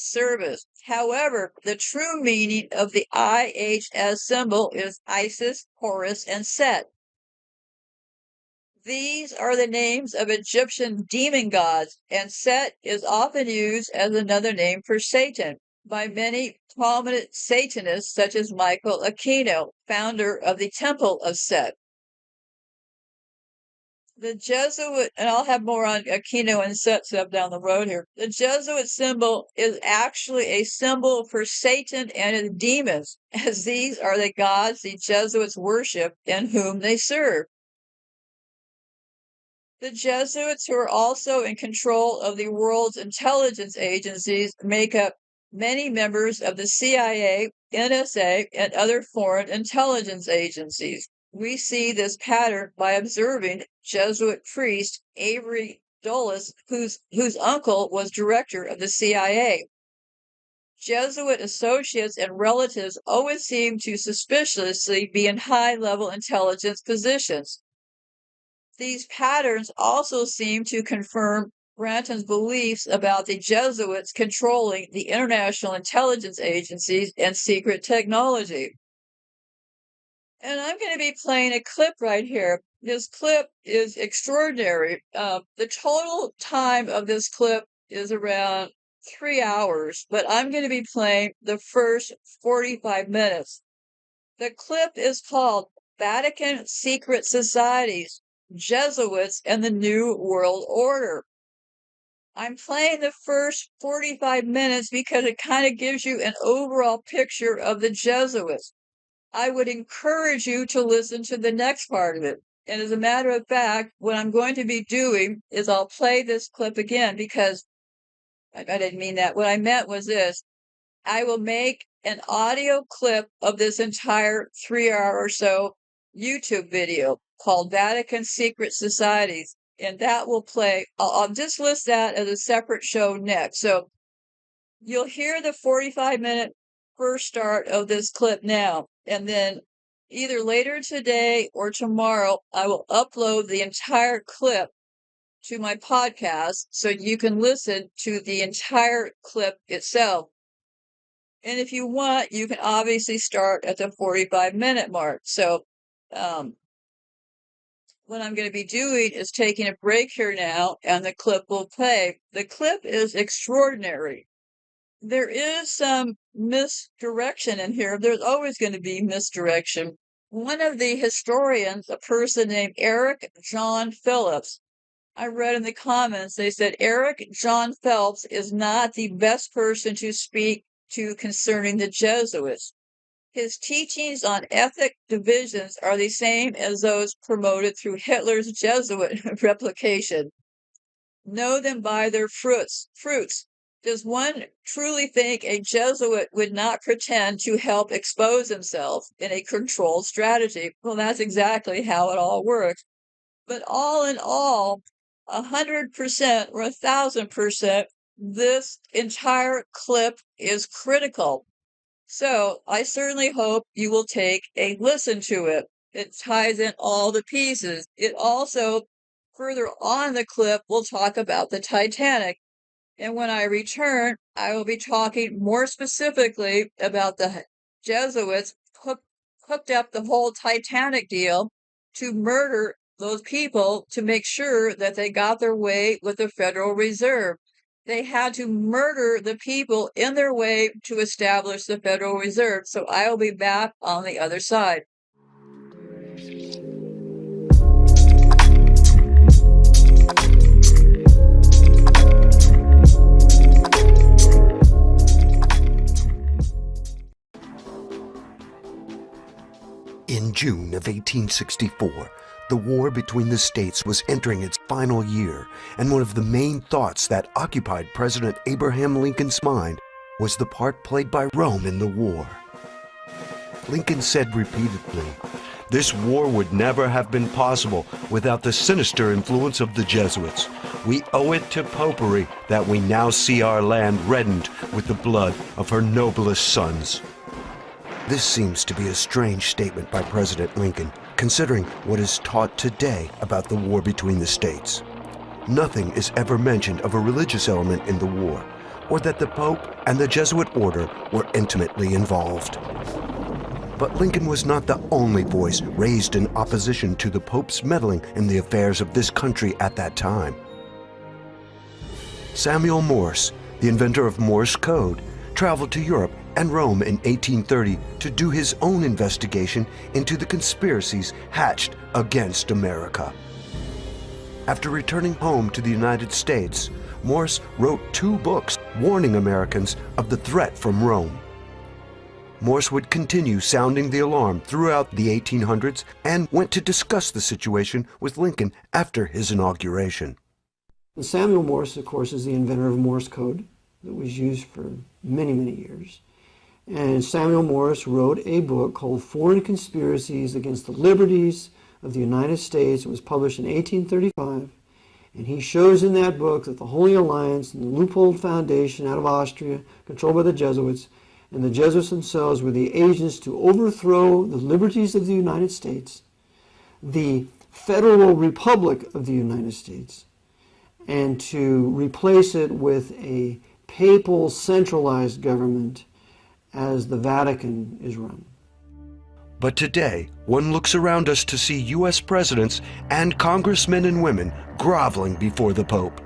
service. However, the true meaning of the IHS symbol is Isis, Horus, and Set. These are the names of Egyptian demon gods, and Set is often used as another name for Satan by many prominent Satanists such as Michael Aquino, founder of the Temple of Set. The Jesuit, and I'll have more on Aquino and Set stuff down the road here. The Jesuit symbol is actually a symbol for Satan and his demons, as these are the gods the Jesuits worship and whom they serve. The Jesuits, who are also in control of the world's intelligence agencies, make up many members of the CIA, NSA, and other foreign intelligence agencies. We see this pattern by observing Jesuit priest Avery Dulles, whose uncle was director of the CIA. Jesuit associates and relatives always seem to suspiciously be in high-level intelligence positions. These patterns also seem to confirm Branton's beliefs about the Jesuits controlling the international intelligence agencies and secret technology. And I'm going to be playing a clip right here. This clip is extraordinary. The total time of this clip is around 3 hours, but I'm going to be playing the first 45 minutes. The clip is called Vatican Secret Societies, Jesuits, and the New World Order. I'm playing the first 45 minutes because it kind of gives you an overall picture of the Jesuits. I would encourage you to listen to the next part of it. And as a matter of fact, what I'm going to be doing is I'll play this clip again because I didn't mean that. What I meant was this. I will make an audio clip of this entire 3 hour or so YouTube video called Vatican Secret Societies, and that will play. I'll just list that as a separate show next. So you'll hear the 45-minute first start of this clip now, and then either later today or tomorrow, I will upload the entire clip to my podcast so you can listen to the entire clip itself. And if you want, you can obviously start at the 45-minute mark. So, What I'm going to be doing is taking a break here now, and the clip will play. The clip is extraordinary. There is some misdirection in here. There's always going to be misdirection. One of the historians, a person named Eric John Phillips, I read in the comments, they said Eric John Phelps is not the best person to speak to concerning the Jesuits. His teachings on ethnic divisions are the same as those promoted through Hitler's Jesuit replication. Know them by their fruits. Does one truly think a Jesuit would not pretend to help expose himself in a controlled strategy? Well, that's exactly how it all works. But all in all, 100% or 1,000%, this entire clip is critical. So I certainly hope you will take a listen to it. It ties in all the pieces. It also, further on the clip, will talk about the Titanic. And when I return, I will be talking more specifically about the Jesuits hooked up the whole Titanic deal to murder those people to make sure that they got their way with the Federal Reserve. They had to murder the people in their way to establish the Federal Reserve. So I will be back on the other side. In June of 1864, the war between the states was entering its final year, and one of the main thoughts that occupied President Abraham Lincoln's mind was the part played by Rome in the war. Lincoln said repeatedly, "This war would never have been possible without the sinister influence of the Jesuits. We owe it to popery that we now see our land reddened with the blood of her noblest sons." This seems to be a strange statement by President Lincoln, considering what is taught today about the war between the states. Nothing is ever mentioned of a religious element in the war, or that the Pope and the Jesuit order were intimately involved. But Lincoln was not the only voice raised in opposition to the Pope's meddling in the affairs of this country at that time. Samuel Morse, the inventor of Morse code, traveled to Europe and Rome in 1830 to do his own investigation into the conspiracies hatched against America. After returning home to the United States, Morse wrote 2 books warning Americans of the threat from Rome. Morse would continue sounding the alarm throughout the 1800s and went to discuss the situation with Lincoln after his inauguration. Samuel Morse, of course, is the inventor of Morse code that was used for many, many years. And Samuel Morse wrote a book called Foreign Conspiracies Against the Liberties of the United States. It was published in 1835. And he shows in that book that the Holy Alliance and the Leupold Foundation out of Austria, controlled by the Jesuits, and the Jesuits themselves were the agents to overthrow the liberties of the United States, the Federal Republic of the United States, and to replace it with a papal centralized government as the Vatican is run. But today, one looks around us to see U.S. presidents and congressmen and women groveling before the Pope.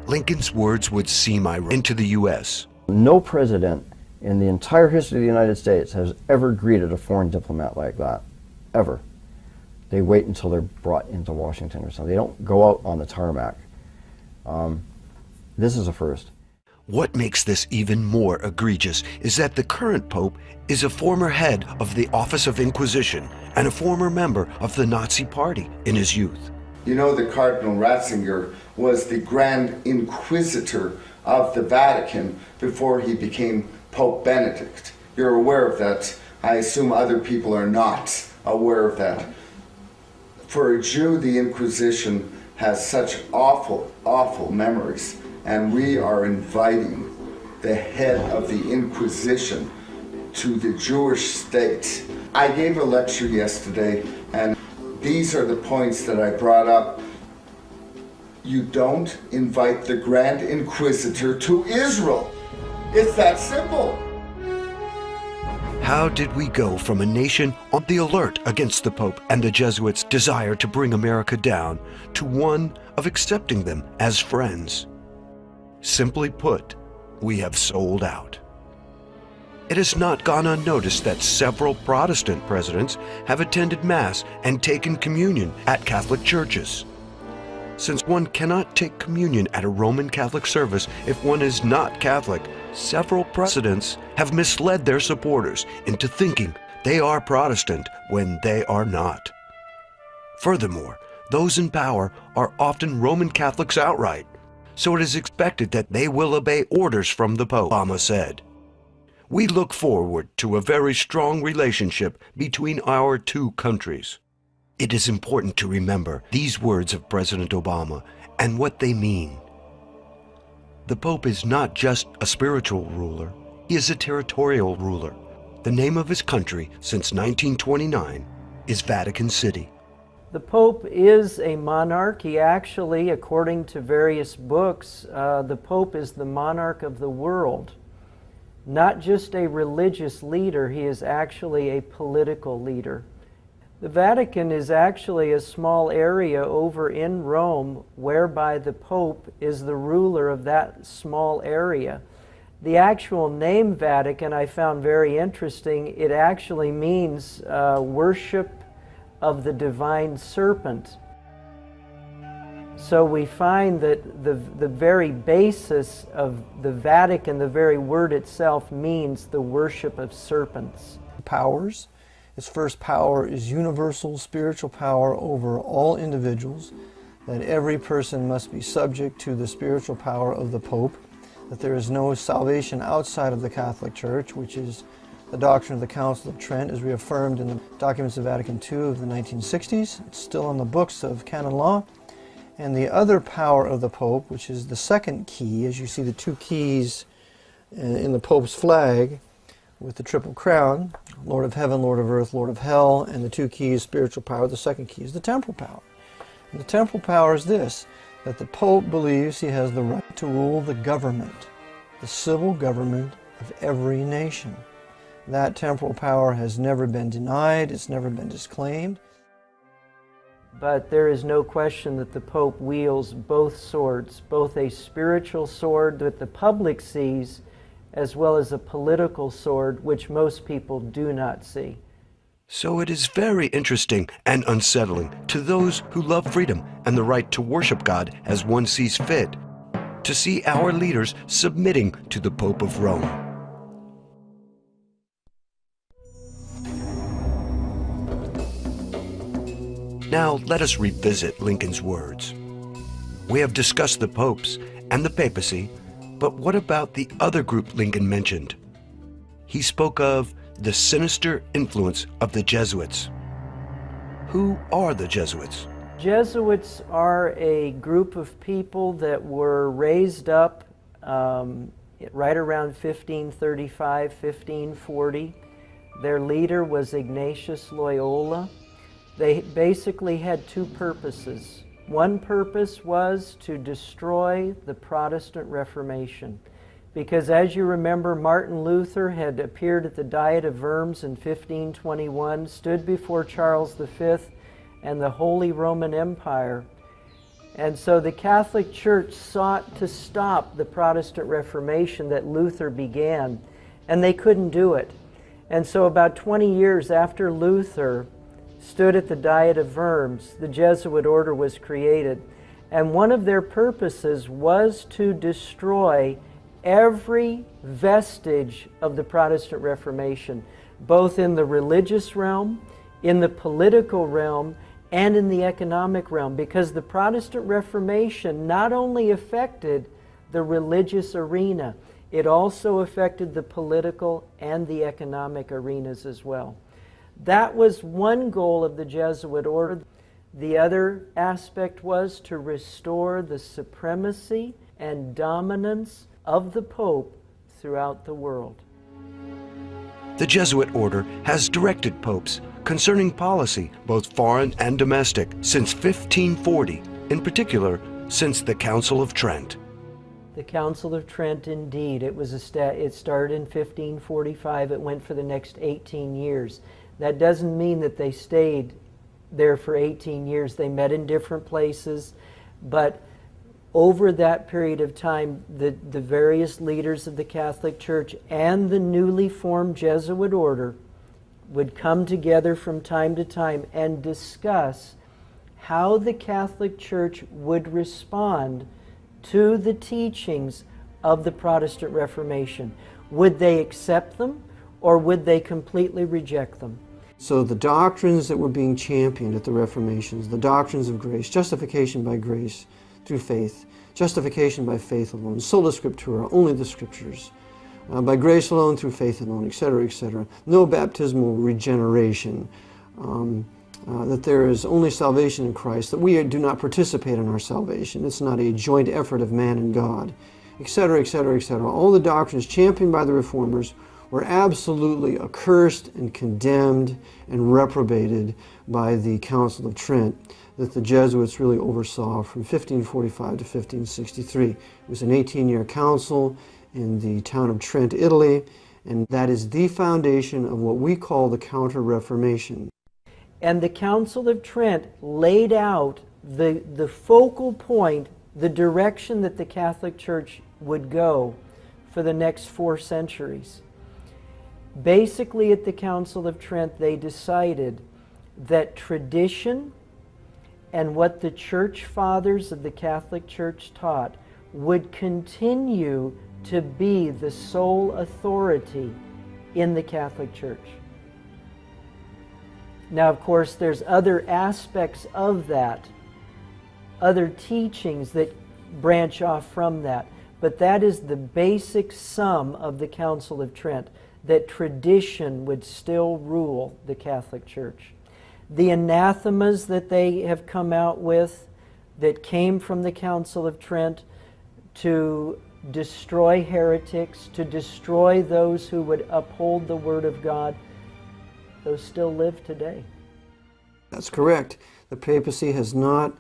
Lincoln's words would seem ironic into the U.S. No president in the entire history of the United States has ever greeted a foreign diplomat like that, ever. They wait until they're brought into Washington or something. They don't go out on the tarmac. This is a first. What makes this even more egregious is that the current Pope is a former head of the Office of Inquisition and a former member of the Nazi Party in his youth. You know, the Cardinal Ratzinger was the Grand Inquisitor of the Vatican before he became Pope Benedict. You're aware of that. I assume other people are not aware of that. For a Jew, the Inquisition has such awful, awful memories. And we are inviting the head of the Inquisition to the Jewish state. I gave a lecture yesterday, and these are the points that I brought up. You don't invite the Grand Inquisitor to Israel. It's that simple. How did we go from a nation on the alert against the Pope and the Jesuits' desire to bring America down to one of accepting them as friends? Simply put, we have sold out. It has not gone unnoticed that several Protestant presidents have attended Mass and taken communion at Catholic churches. Since one cannot take communion at a Roman Catholic service if one is not Catholic, several presidents have misled their supporters into thinking they are Protestant when they are not. Furthermore, those in power are often Roman Catholics outright, so it is expected that they will obey orders from the Pope, Obama said. We look forward to a very strong relationship between our two countries. It is important to remember these words of President Obama and what they mean. The Pope is not just a spiritual ruler, he is a territorial ruler. The name of his country since 1929 is Vatican City. The Pope is a monarch. He actually, according to various books, the Pope is the monarch of the world. Not just a religious leader, he is actually a political leader. The Vatican is actually a small area over in Rome whereby the Pope is the ruler of that small area. The actual name Vatican I found very interesting. It actually means worship of the divine serpent. So we find that the very basis of the Vatican, the very word itself, means the worship of serpents. Powers. Its first power is universal spiritual power over all individuals, that every person must be subject to the spiritual power of the Pope, that there is no salvation outside of the Catholic Church, which is the doctrine of the Council of Trent, as reaffirmed in the documents of Vatican II of the 1960s. It's still on the books of canon law. And the other power of the Pope, which is the second key, as you see the two keys in the Pope's flag with the Triple Crown, Lord of Heaven, Lord of Earth, Lord of Hell, and the two keys, spiritual power. The second key is the temporal power. And the temporal power is this, that the Pope believes he has the right to rule the government, the civil government of every nation. That temporal power has never been denied, it's never been disclaimed. But there is no question that the Pope wields both swords, both a spiritual sword that the public sees, as well as a political sword which most people do not see. So it is very interesting and unsettling to those who love freedom and the right to worship God as one sees fit, to see our leaders submitting to the Pope of Rome. Now let us revisit Lincoln's words. We have discussed the popes and the papacy, but what about the other group Lincoln mentioned? He spoke of the sinister influence of the Jesuits. Who are the Jesuits? Jesuits are a group of people that were raised up right around 1535, 1540. Their leader was Ignatius Loyola. They basically had two purposes. One purpose was to destroy the Protestant Reformation. Because as you remember, Martin Luther had appeared at the Diet of Worms in 1521, stood before Charles V and the Holy Roman Empire. And so the Catholic Church sought to stop the Protestant Reformation that Luther began, and they couldn't do it. And so about 20 years after Luther stood at the Diet of Worms, the Jesuit order was created. And one of their purposes was to destroy every vestige of the Protestant Reformation, both in the religious realm, in the political realm, and in the economic realm, because the Protestant Reformation not only affected the religious arena, it also affected the political and the economic arenas as well. That was one goal of the Jesuit order. The other aspect was to restore the supremacy and dominance of the Pope throughout the world. The Jesuit order has directed popes concerning policy, both foreign and domestic, since 1540, in particular since the Council of Trent. The Council of Trent, indeed. It started in 1545. It went for the next 18 years. That doesn't mean that they stayed there for 18 years. They met in different places, but over that period of time, the various leaders of the Catholic Church and the newly formed Jesuit order would come together from time to time and discuss how the Catholic Church would respond to the teachings of the Protestant Reformation. Would they accept them, or would they completely reject them? So the doctrines that were being championed at the Reformations, the doctrines of grace, justification by grace through faith, justification by faith alone, sola scriptura, only the scriptures, by grace alone, through faith alone, etc., etc. No baptismal regeneration, that there is only salvation in Christ, that we do not participate in our salvation. It's not a joint effort of man and God, etc., etc., etc. All the doctrines championed by the Reformers were absolutely accursed and condemned and reprobated by the Council of Trent that the Jesuits really oversaw from 1545 to 1563. It was an 18-year council in the town of Trent, Italy, and that is the foundation of what we call the Counter-Reformation. And the Council of Trent laid out the focal point, the direction that the Catholic Church would go for the next 4 centuries. Basically, at the Council of Trent, they decided that tradition and what the church fathers of the Catholic Church taught would continue to be the sole authority in the Catholic Church. Now, of course, there's other aspects of that, other teachings that branch off from that, but that is the basic sum of the Council of Trent, that tradition would still rule the Catholic Church. The anathemas that they have come out with that came from the Council of Trent to destroy heretics, to destroy those who would uphold the Word of God, those still live today. That's correct. The papacy has not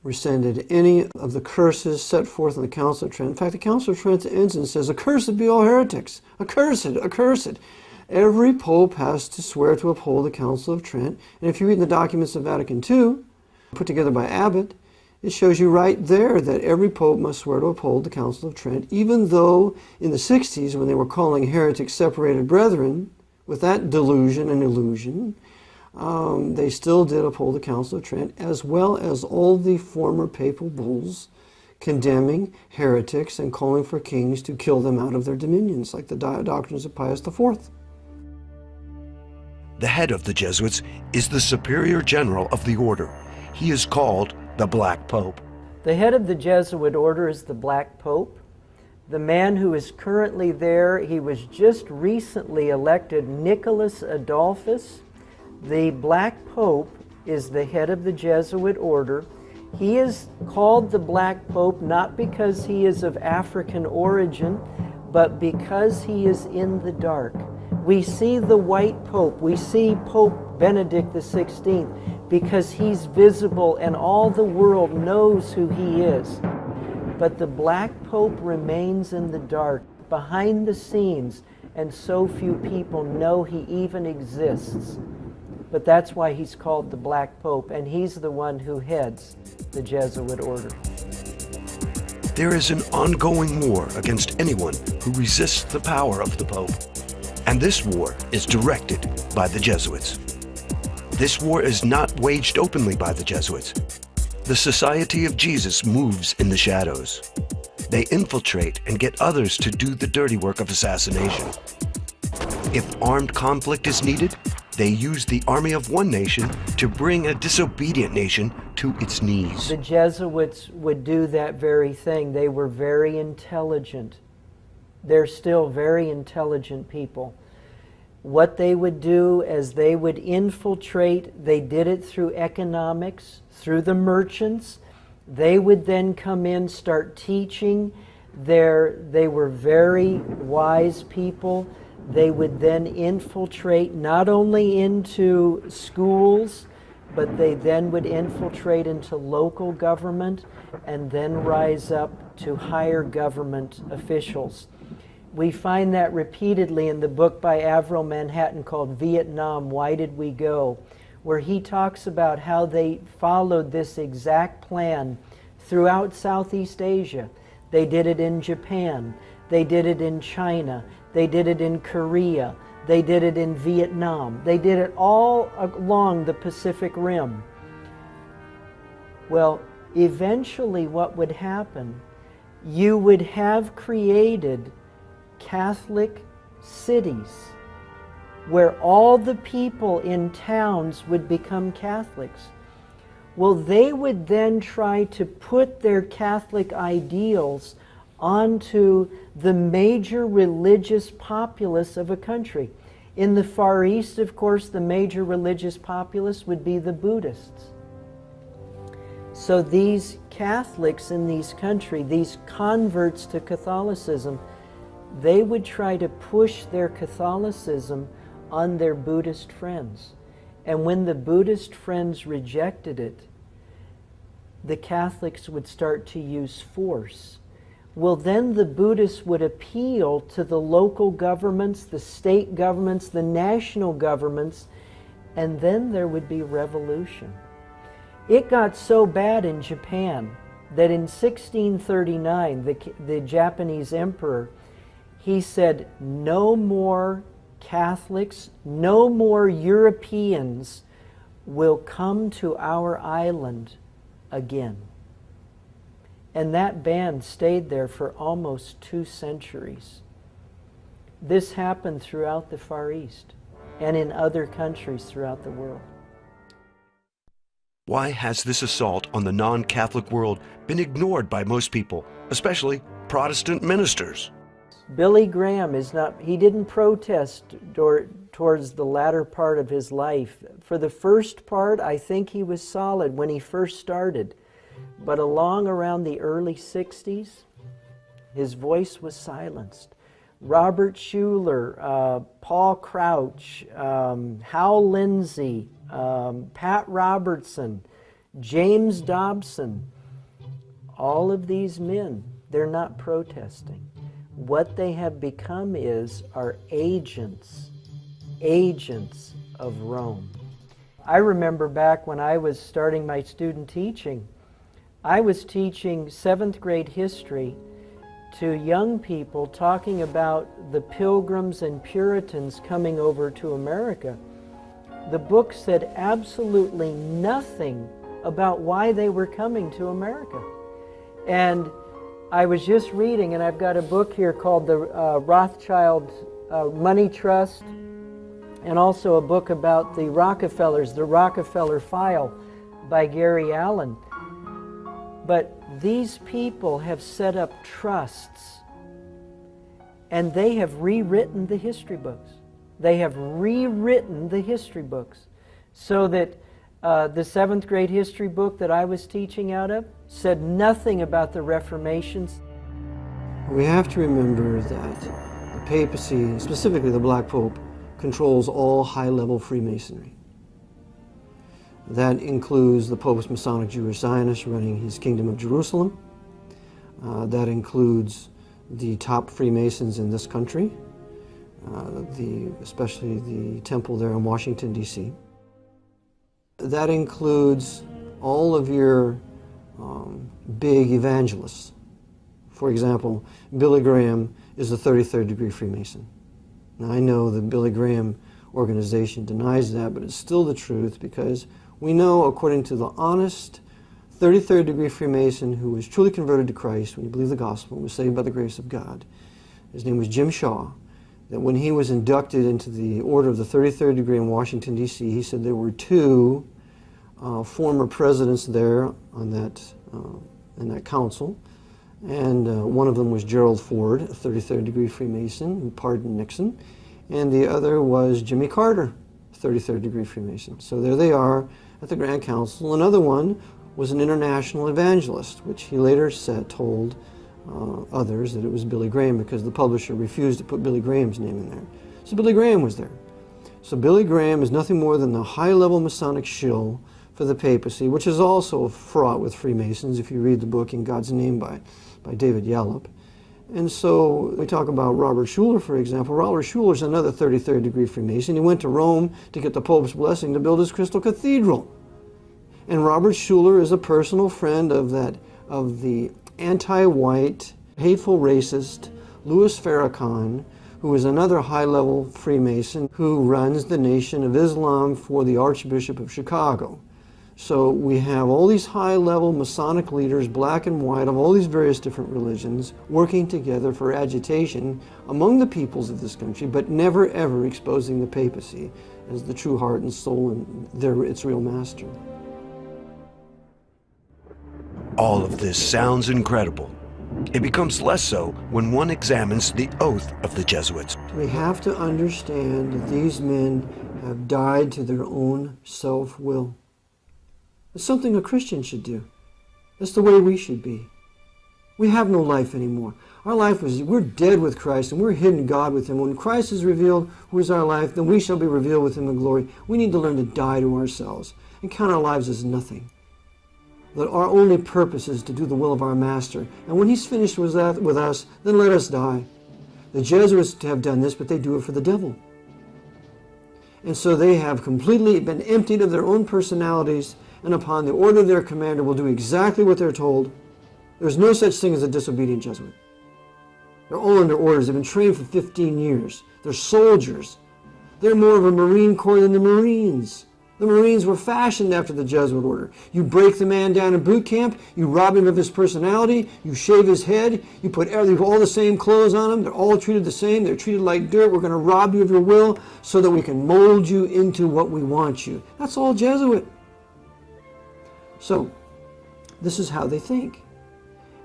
rescinded any of the curses set forth in the Council of Trent. In fact, the Council of Trent ends and says, "Accursed be all heretics. Accursed, accursed." Every pope has to swear to uphold the Council of Trent. And if you read in the documents of Vatican II, put together by Abbot, it shows you right there that every pope must swear to uphold the Council of Trent, even though in the 60s, when they were calling heretics separated brethren, with that delusion and illusion, they still did uphold the Council of Trent, as well as all the former papal bulls condemning heretics and calling for kings to kill them out of their dominions, like the doctrines of Pius IV. The head of the Jesuits is the superior general of the order. He is called the Black Pope. The head of the Jesuit order is the Black Pope. The man who is currently there, he was just recently elected, Nicholas Adolphus. The Black Pope is the head of the Jesuit order. He is called the Black Pope not because he is of African origin, but because he is in the dark. We see the white Pope, we see Pope Benedict XVI, because he's visible and all the world knows who he is. But the Black Pope remains in the dark, behind the scenes, and so few people know he even exists. But that's why he's called the Black Pope, and he's the one who heads the Jesuit order. There is an ongoing war against anyone who resists the power of the Pope. And this war is directed by the Jesuits. This war is not waged openly by the Jesuits. The Society of Jesus moves in the shadows. They infiltrate and get others to do the dirty work of assassination. If armed conflict is needed, they use the army of one nation to bring a disobedient nation to its knees. The Jesuits would do that very thing. They were very intelligent. They're still very intelligent people. What they would do is they would infiltrate, they did it through economics, through the merchants. They would then come in, start teaching. They were very wise people. They would then infiltrate not only into schools, but they then would infiltrate into local government and then rise up to higher government officials. We find that repeatedly in the book by Avril Manhattan called Vietnam, Why Did We Go?, where he talks about how they followed this exact plan throughout Southeast Asia. They did it in Japan, they did it in China, they did it in Korea, they did it in Vietnam. They did it all along the Pacific Rim. Well, eventually what would happen, you would have created Catholic cities where all the people in towns would become Catholics. Well, they would then try to put their Catholic ideals onto the major religious populace of a country. In the Far East, of course, the major religious populace would be the Buddhists. So these Catholics in these countries, these converts to Catholicism, they would try to push their Catholicism on their Buddhist friends. And when the Buddhist friends rejected it, the Catholics would start to use force. Well, then the Buddhists would appeal to the local governments, the state governments, the national governments, and then there would be revolution. It got so bad in Japan that in 1639, the Japanese emperor, he said, no more Catholics, no more Europeans will come to our island again. And that ban stayed there for almost 2 centuries. This happened throughout the Far East and in other countries throughout the world. Why has this assault on the non-Catholic world been ignored by most people, especially Protestant ministers? Billy Graham he didn't protest towards the latter part of his life. For the first part, I think he was solid when he first started. But along around the early 60s, his voice was silenced. Robert Schuller, Paul Crouch, Hal Lindsey, Pat Robertson, James Dobson, all of these men, they're not protesting. What they have become are agents of Rome. I remember back when I was starting my student teaching, I was teaching 7th grade history to young people talking about the Pilgrims and Puritans coming over to America. The book said absolutely nothing about why they were coming to America. And I was just reading, and I've got a book here called the Rothschild Money Trust, and also a book about the Rockefellers, the Rockefeller File by Gary Allen. But these people have set up trusts, and they have rewritten the history books. They have rewritten the history books so that the 7th grade history book that I was teaching out of said nothing about the Reformations. We have to remember that the papacy, specifically the Black Pope, controls all high-level Freemasonry. That includes the Pope's Masonic Jewish Zionist running his Kingdom of Jerusalem. That includes the top Freemasons in this country, especially the temple there in Washington, D.C. That includes all of your big evangelists. For example, Billy Graham is a 33rd degree Freemason. Now, I know the Billy Graham organization denies that, but it's still the truth, because we know, according to the honest 33rd degree Freemason who was truly converted to Christ when he believed the gospel and was saved by the grace of God, his name was Jim Shaw, that when he was inducted into the Order of the 33rd degree in Washington, D.C., he said there were 2 former presidents there on in that council, and one of them was Gerald Ford, a 33rd degree Freemason who pardoned Nixon, and the other was Jimmy Carter, 33rd degree Freemason. So there they are at the Grand Council. Another one was an international evangelist, which he later told others that it was Billy Graham, because the publisher refused to put Billy Graham's name in there. So Billy Graham was there. So Billy Graham is nothing more than the high-level Masonic shill for the papacy, which is also fraught with Freemasons if you read the book In God's Name by by David Yallop. And so we talk about Robert Schuller, for example. Robert Schuller is another 33rd degree Freemason. He went to Rome to get the Pope's blessing to build his Crystal Cathedral. And Robert Schuller is a personal friend of the anti-white, hateful racist Louis Farrakhan, who is another high-level Freemason who runs the Nation of Islam for the Archbishop of Chicago. So we have all these high-level Masonic leaders, black and white, of all these various different religions, working together for agitation among the peoples of this country, but never ever exposing the papacy as the true heart and soul and its real master. All of this sounds incredible. It becomes less so when one examines the oath of the Jesuits. We have to understand that these men have died to their own self-will. It's something a Christian should do. That's the way we should be. We have no life anymore. Our life we're dead with Christ and we're hidden God with Him. When Christ is revealed, who is our life, then we shall be revealed with Him in glory. We need to learn to die to ourselves and count our lives as nothing. That our only purpose is to do the will of our Master. And when He's finished with us, then let us die. The Jesuits have done this, but they do it for the devil. And so they have completely been emptied of their own personalities, and upon the order of their commander will do exactly what they're told. There's no such thing as a disobedient Jesuit. They're all under orders. They've been trained for 15 years. They're soldiers. They're more of a Marine Corps than the Marines. The Marines were fashioned after the Jesuit order. You break the man down in boot camp, you rob him of his personality, you shave his head, you put all the same clothes on him, they're all treated the same, they're treated like dirt. We're going to rob you of your will so that we can mold you into what we want you. That's all Jesuit. So, this is how they think.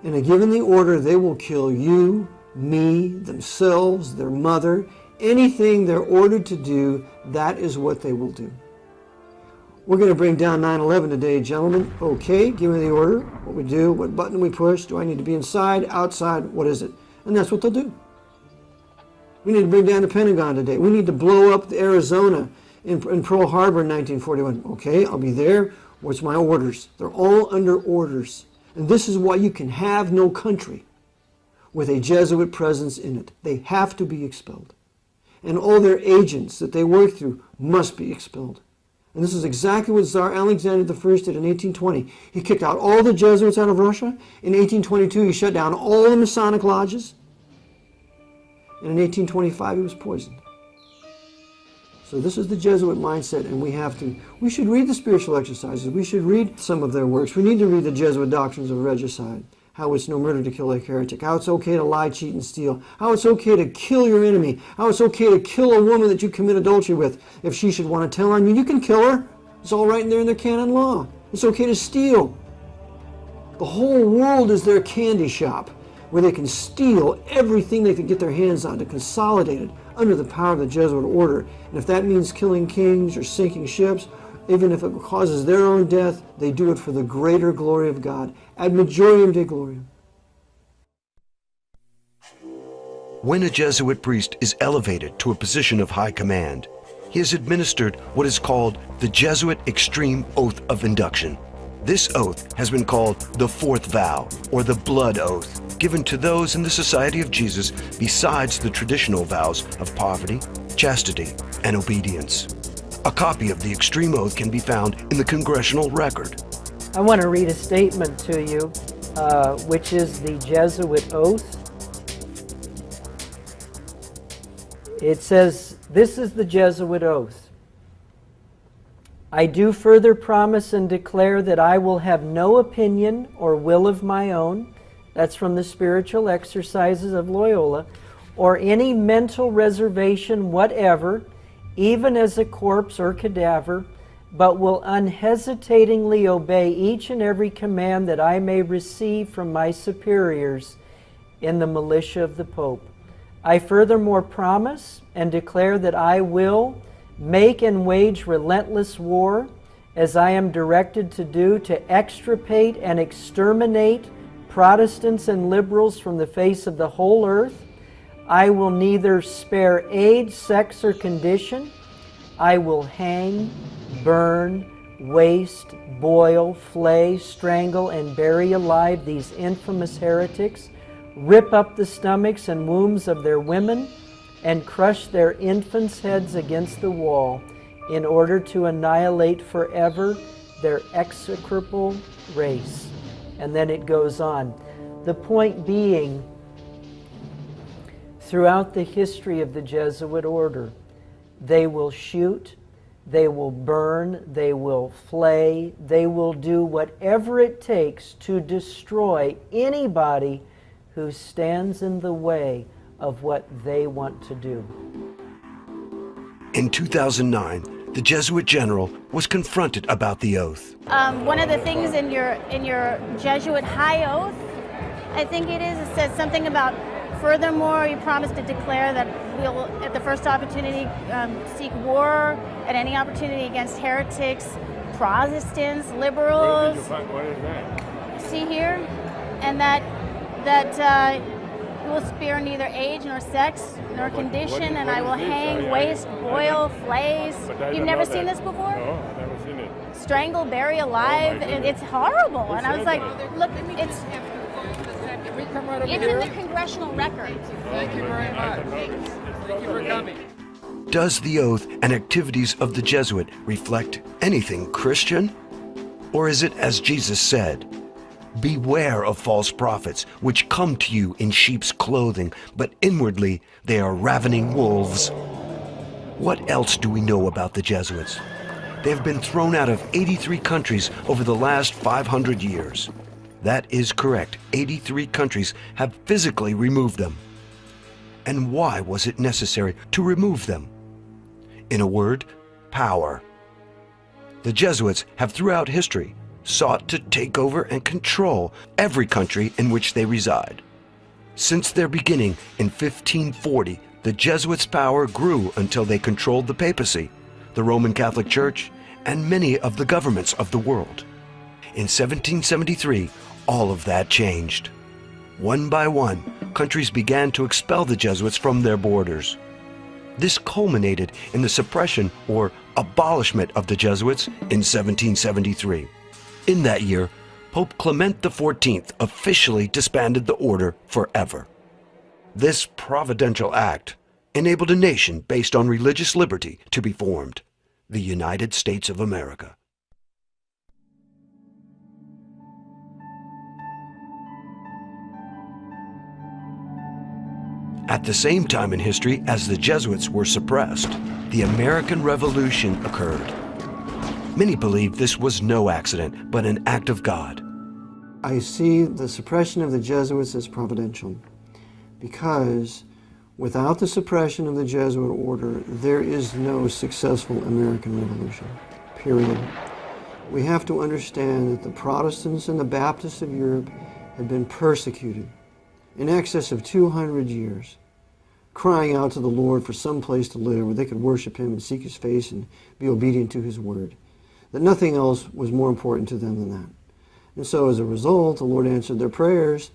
In a given the order, they will kill you, me, themselves, their mother. Anything they're ordered to do, that is what they will do. We're going to bring down 9/11 today, gentlemen. Okay, give me the order, what we do, what button we push. Do I need to be inside, outside, what is it? And that's what they'll do. We need to bring down the Pentagon today. We need to blow up the Arizona in Pearl Harbor in 1941. Okay, I'll be there. What's my orders? They're all under orders. And this is why you can have no country with a Jesuit presence in it. They have to be expelled. And all their agents that they work through must be expelled. And this is exactly what Tsar Alexander I did in 1820. He kicked out all the Jesuits out of Russia. In 1822, he shut down all the Masonic lodges. And in 1825, he was poisoned. So this is the Jesuit mindset, and we should read the spiritual exercises. We should read some of their works. We need to read the Jesuit doctrines of regicide, how it's no murder to kill a heretic, how it's okay to lie, cheat, and steal, how it's okay to kill your enemy, how it's okay to kill a woman that you commit adultery with. If she should want to tell on you, you can kill her. It's all right in there in their canon law. It's okay to steal. The whole world is their candy shop, where they can steal everything they can get their hands on to consolidate it under the power of the Jesuit order. And if that means killing kings or sinking ships, even if it causes their own death, they do it for the greater glory of God. Ad majorem Dei gloriam. When a Jesuit priest is elevated to a position of high command, he is administered what is called the Jesuit Extreme Oath of Induction. This oath has been called the Fourth Vow, or the Blood Oath, given to those in the Society of Jesus besides the traditional vows of poverty, chastity, and obedience. A copy of the Extreme Oath can be found in the Congressional Record. I want to read a statement to you, which is the Jesuit Oath. It says, this is the Jesuit Oath. I do further promise and declare that I will have no opinion or will of my own, that's from the Spiritual Exercises of Loyola, or any mental reservation whatever, even as a corpse or cadaver, but will unhesitatingly obey each and every command that I may receive from my superiors in the militia of the Pope. I furthermore promise and declare that I will make and wage relentless war, as I am directed to do, to extirpate and exterminate Protestants and liberals from the face of the whole earth. I will neither spare age, sex, or condition. I will hang, burn, waste, boil, flay, strangle, and bury alive these infamous heretics, rip up the stomachs and wombs of their women, and crush their infants' heads against the wall, in order to annihilate forever their execrable race. And then it goes on. The point being, throughout the history of the Jesuit order, they will shoot, they will burn, they will flay, they will do whatever it takes to destroy anybody who stands in the way of what they want to do. In 2009, the Jesuit general was confronted about the oath. One of the things in your Jesuit high oath, I think it says something about, furthermore, you promise to declare that we'll, at the first opportunity, seek war at any opportunity against heretics, Protestants, liberals. What is that? See here? And that you will spare neither age nor sex nor condition, and I will hang, waste, boil, flays. You've never seen this before? No, I've never seen it. Strangle, bury alive. It's horrible. And I was like, look, it's in the congressional record. Thank you very much. Thank you for coming. Does the oath and activities of the Jesuit reflect anything Christian? Or is it as Jesus said, "Beware of false prophets, which come to you in sheep's clothing, but inwardly they are ravening wolves"? What else do we know about the Jesuits? They have been thrown out of 83 countries over the last 500 years. That is correct. 83 countries have physically removed them. And why was it necessary to remove them? In a word, power. The Jesuits have throughout history sought to take over and control every country in which they reside. Since their beginning in 1540, the Jesuits' power grew until they controlled the papacy, the Roman Catholic Church, and many of the governments of the world. In 1773, all of that changed. One by one, countries began to expel the Jesuits from their borders. This culminated in the suppression or abolishment of the Jesuits in 1773. In that year, Pope Clement XIV officially disbanded the order forever. This providential act enabled a nation based on religious liberty to be formed, the United States of America. At the same time in history as the Jesuits were suppressed, the American Revolution occurred. Many believe this was no accident, but an act of God. I see the suppression of the Jesuits as providential, because without the suppression of the Jesuit order, there is no successful American Revolution, period. We have to understand that the Protestants and the Baptists of Europe had been persecuted in excess of 200 years, crying out to the Lord for some place to live where they could worship Him and seek His face and be obedient to His word. That nothing else was more important to them than that. And so as a result, the Lord answered their prayers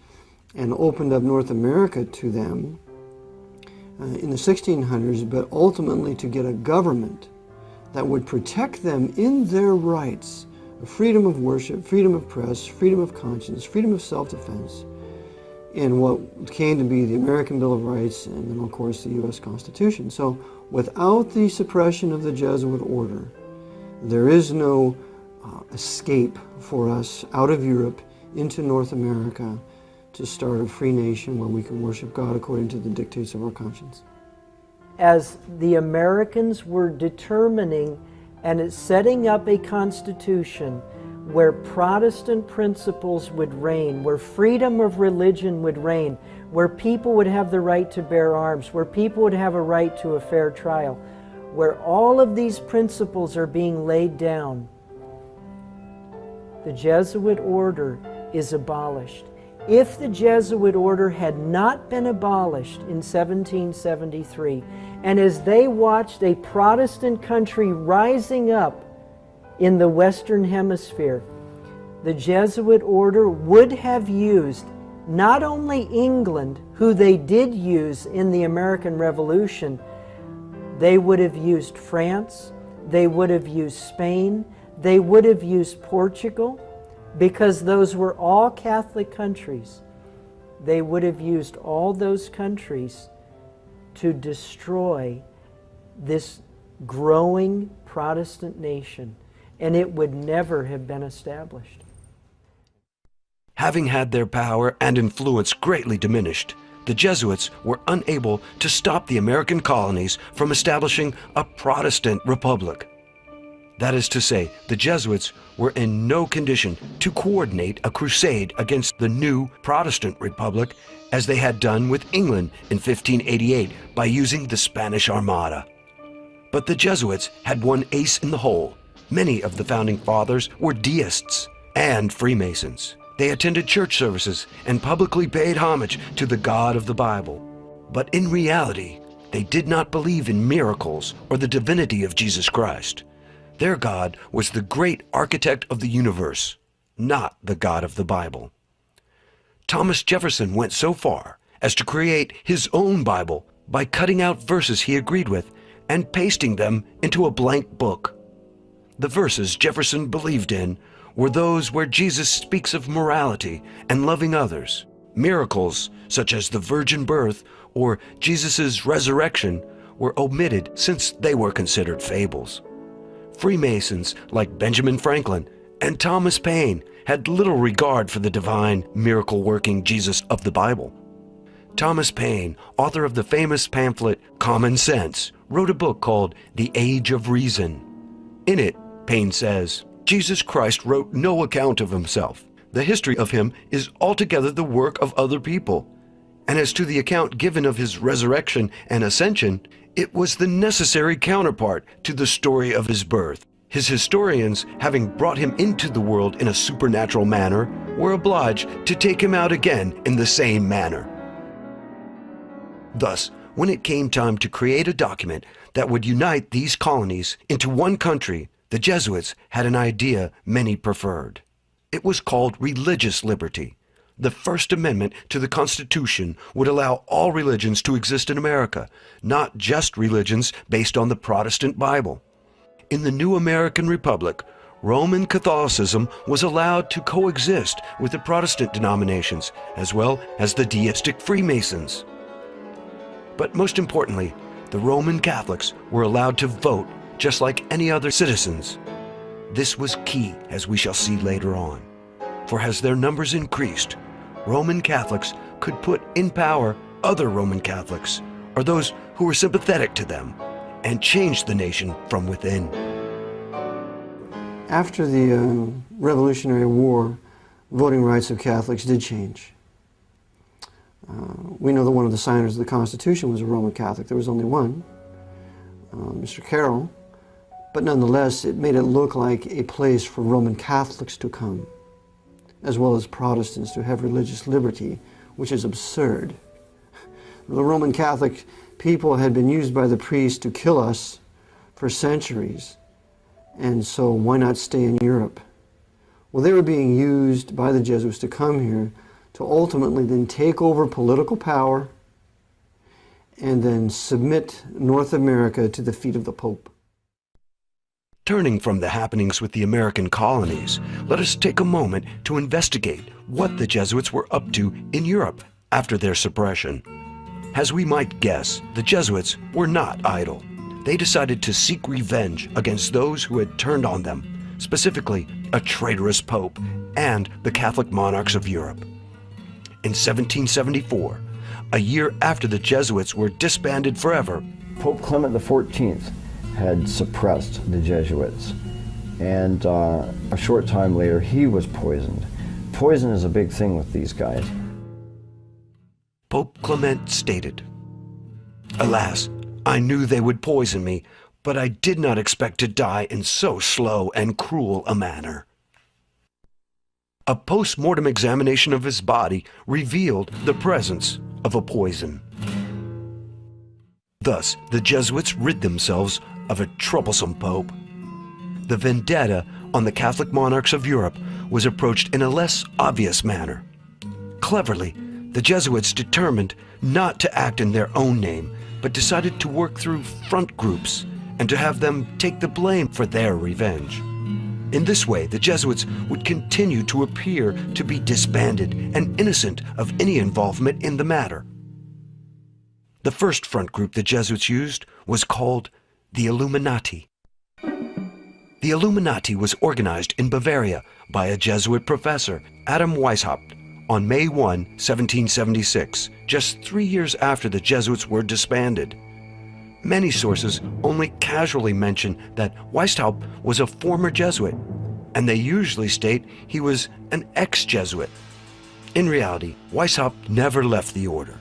and opened up North America to them in the 1600s, but ultimately to get a government that would protect them in their rights of freedom of worship, freedom of press, freedom of conscience, freedom of self-defense, in what came to be the American Bill of Rights and then, of course, the U.S. Constitution. So without the suppression of the Jesuit order, there is no escape for us out of Europe into North America to start a free nation where we can worship God according to the dictates of our conscience. As the Americans were determining and setting up a constitution where Protestant principles would reign, where freedom of religion would reign, where people would have the right to bear arms, where people would have a right to a fair trial, where all of these principles are being laid down, the Jesuit order is abolished. If the Jesuit order had not been abolished in 1773, and as they watched a Protestant country rising up in the Western Hemisphere, the Jesuit order would have used not only England, who they did use in the American Revolution, they would have used France, they would have used Spain, They would have used Portugal because those were all Catholic countries. They would have used all those countries to destroy this growing Protestant nation, and it would never have been established. Having had their power and influence greatly diminished, the Jesuits were unable to stop the American colonies from establishing a Protestant republic. That is to say, the Jesuits were in no condition to coordinate a crusade against the new Protestant republic as they had done with England in 1588 by using the Spanish Armada. But the Jesuits had one ace in the hole. Many of the founding fathers were deists and Freemasons. They attended church services and publicly paid homage to the God of the Bible. But in reality, they did not believe in miracles or the divinity of Jesus Christ. Their God was the great architect of the universe, not the God of the Bible. Thomas Jefferson went so far as to create his own Bible by cutting out verses he agreed with and pasting them into a blank book. The verses Jefferson believed in were those where Jesus speaks of morality and loving others. Miracles, such as the virgin birth or Jesus' resurrection, were omitted since they were considered fables. Freemasons like Benjamin Franklin and Thomas Paine had little regard for the divine, miracle-working Jesus of the Bible. Thomas Paine, author of the famous pamphlet Common Sense, wrote a book called The Age of Reason. In it, Paine says, Jesus Christ wrote no account of himself. The history of him is altogether the work of other people. And as to the account given of his resurrection and ascension, it was the necessary counterpart to the story of his birth. His historians, having brought him into the world in a supernatural manner, were obliged to take him out again in the same manner. Thus, when it came time to create a document that would unite these colonies into one country, the Jesuits had an idea many preferred. It was called religious liberty. The First Amendment to the Constitution would allow all religions to exist in America, not just religions based on the Protestant Bible. In the new American Republic, Roman Catholicism was allowed to coexist with the Protestant denominations, as well as the deistic Freemasons. But most importantly, the Roman Catholics were allowed to vote just like any other citizens. This was key, as we shall see later on. For as their numbers increased, Roman Catholics could put in power other Roman Catholics, or those who were sympathetic to them, and change the nation from within. After the Revolutionary War, voting rights of Catholics did change. We know that one of the signers of the Constitution was a Roman Catholic. There was only one, Mr. Carroll, but nonetheless it made it look like a place for Roman Catholics to come, as well as Protestants to have religious liberty, which is absurd. The Roman Catholic people had been used by the priests to kill us for centuries, and so why not stay in Europe? Well, they were being used by the Jesuits to come here to ultimately then take over political power and then submit North America to the feet of the Pope. Turning from the happenings with the American colonies, let us take a moment to investigate what the Jesuits were up to in Europe after their suppression. As we might guess, the Jesuits were not idle. They decided to seek revenge against those who had turned on them, specifically a traitorous Pope and the Catholic monarchs of Europe. In 1774, a year after the Jesuits were disbanded forever, Pope Clement XIV had suppressed the Jesuits, and a short time later he was poisoned. Poison is a big thing with these guys. Pope Clement stated, "Alas, I knew they would poison me, but I did not expect to die in so slow and cruel a manner." A post-mortem examination of his body revealed the presence of a poison. Thus, the Jesuits rid themselves of a troublesome pope. The vendetta on the Catholic monarchs of Europe was approached in a less obvious manner. Cleverly, the Jesuits determined not to act in their own name, but decided to work through front groups and to have them take the blame for their revenge. In this way, the Jesuits would continue to appear to be disbanded and innocent of any involvement in the matter. The first front group the Jesuits used was called the Illuminati. The Illuminati was organized in Bavaria by a Jesuit professor, Adam Weishaupt, on May 1, 1776, just 3 years after the Jesuits were disbanded. Many sources only casually mention that Weishaupt was a former Jesuit, and they usually state he was an ex-Jesuit. In reality, Weishaupt never left the order.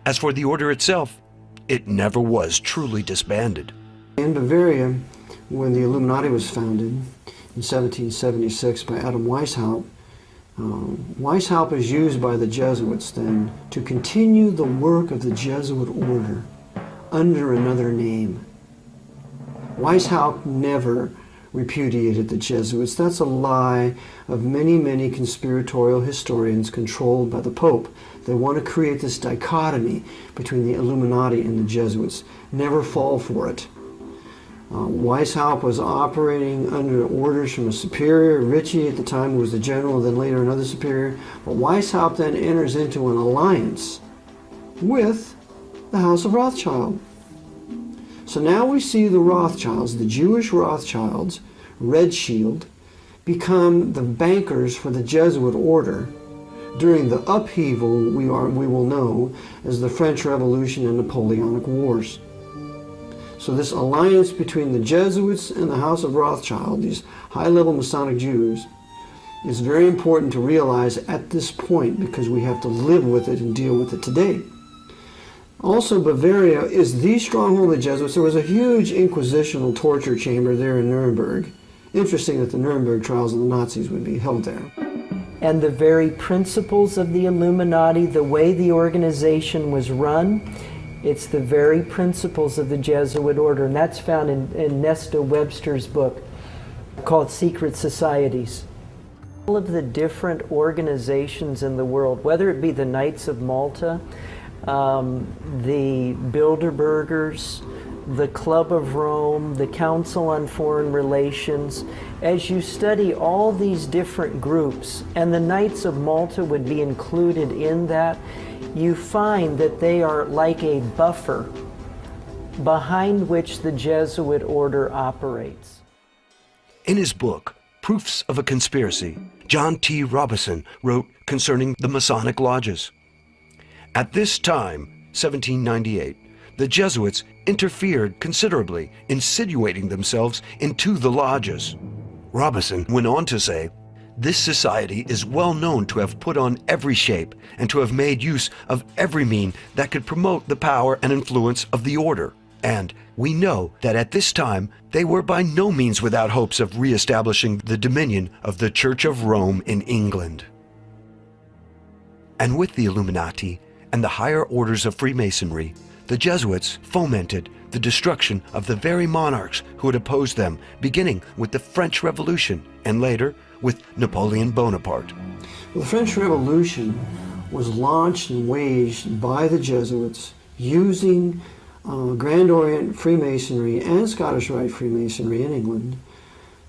As for the order itself, it never was truly disbanded. In Bavaria, when the Illuminati was founded in 1776 by Adam Weishaupt, Weishaupt is used by the Jesuits then to continue the work of the Jesuit order under another name. Weishaupt never repudiated the Jesuits. That's a lie of many, many conspiratorial historians controlled by the Pope. They want to create this dichotomy between the Illuminati and the Jesuits. Never fall for it. Weishaupt was operating under orders from a superior, Ritchie at the time, who was the general, then later another superior. But Weishaupt then enters into an alliance with the House of Rothschild. So now we see the Rothschilds, the Jewish Rothschilds, Red Shield, become the bankers for the Jesuit order during the upheaval we will know as the French Revolution and Napoleonic Wars. So this alliance between the Jesuits and the House of Rothschild, these high-level Masonic Jews, is very important to realize at this point because we have to live with it and deal with it today. Also, Bavaria is the stronghold of the Jesuits. There was a huge inquisitional torture chamber there in Nuremberg. Interesting that the Nuremberg trials of the Nazis would be held there. And the very principles of the Illuminati, the way the organization was run, it's the very principles of the Jesuit order, and that's found in Nesta Webster's book called Secret Societies. All of the different organizations in the world, whether it be the Knights of Malta, the Bilderbergers, the Club of Rome, the Council on Foreign Relations, as you study all these different groups, and the Knights of Malta would be included in that, you find that they are like a buffer behind which the Jesuit order operates. In his book, Proofs of a Conspiracy, John T. Robison wrote concerning the Masonic lodges. At this time, 1798, the Jesuits interfered considerably, insinuating themselves into the lodges. Robison went on to say, "This society is well known to have put on every shape and to have made use of every mean that could promote the power and influence of the order. And we know that at this time they were by no means without hopes of re-establishing the dominion of the Church of Rome in England." And with the Illuminati and the higher orders of Freemasonry, the Jesuits fomented the destruction of the very monarchs who had opposed them, beginning with the French Revolution and later with Napoleon Bonaparte. Well, the French Revolution was launched and waged by the Jesuits using Grand Orient Freemasonry and Scottish Rite Freemasonry in England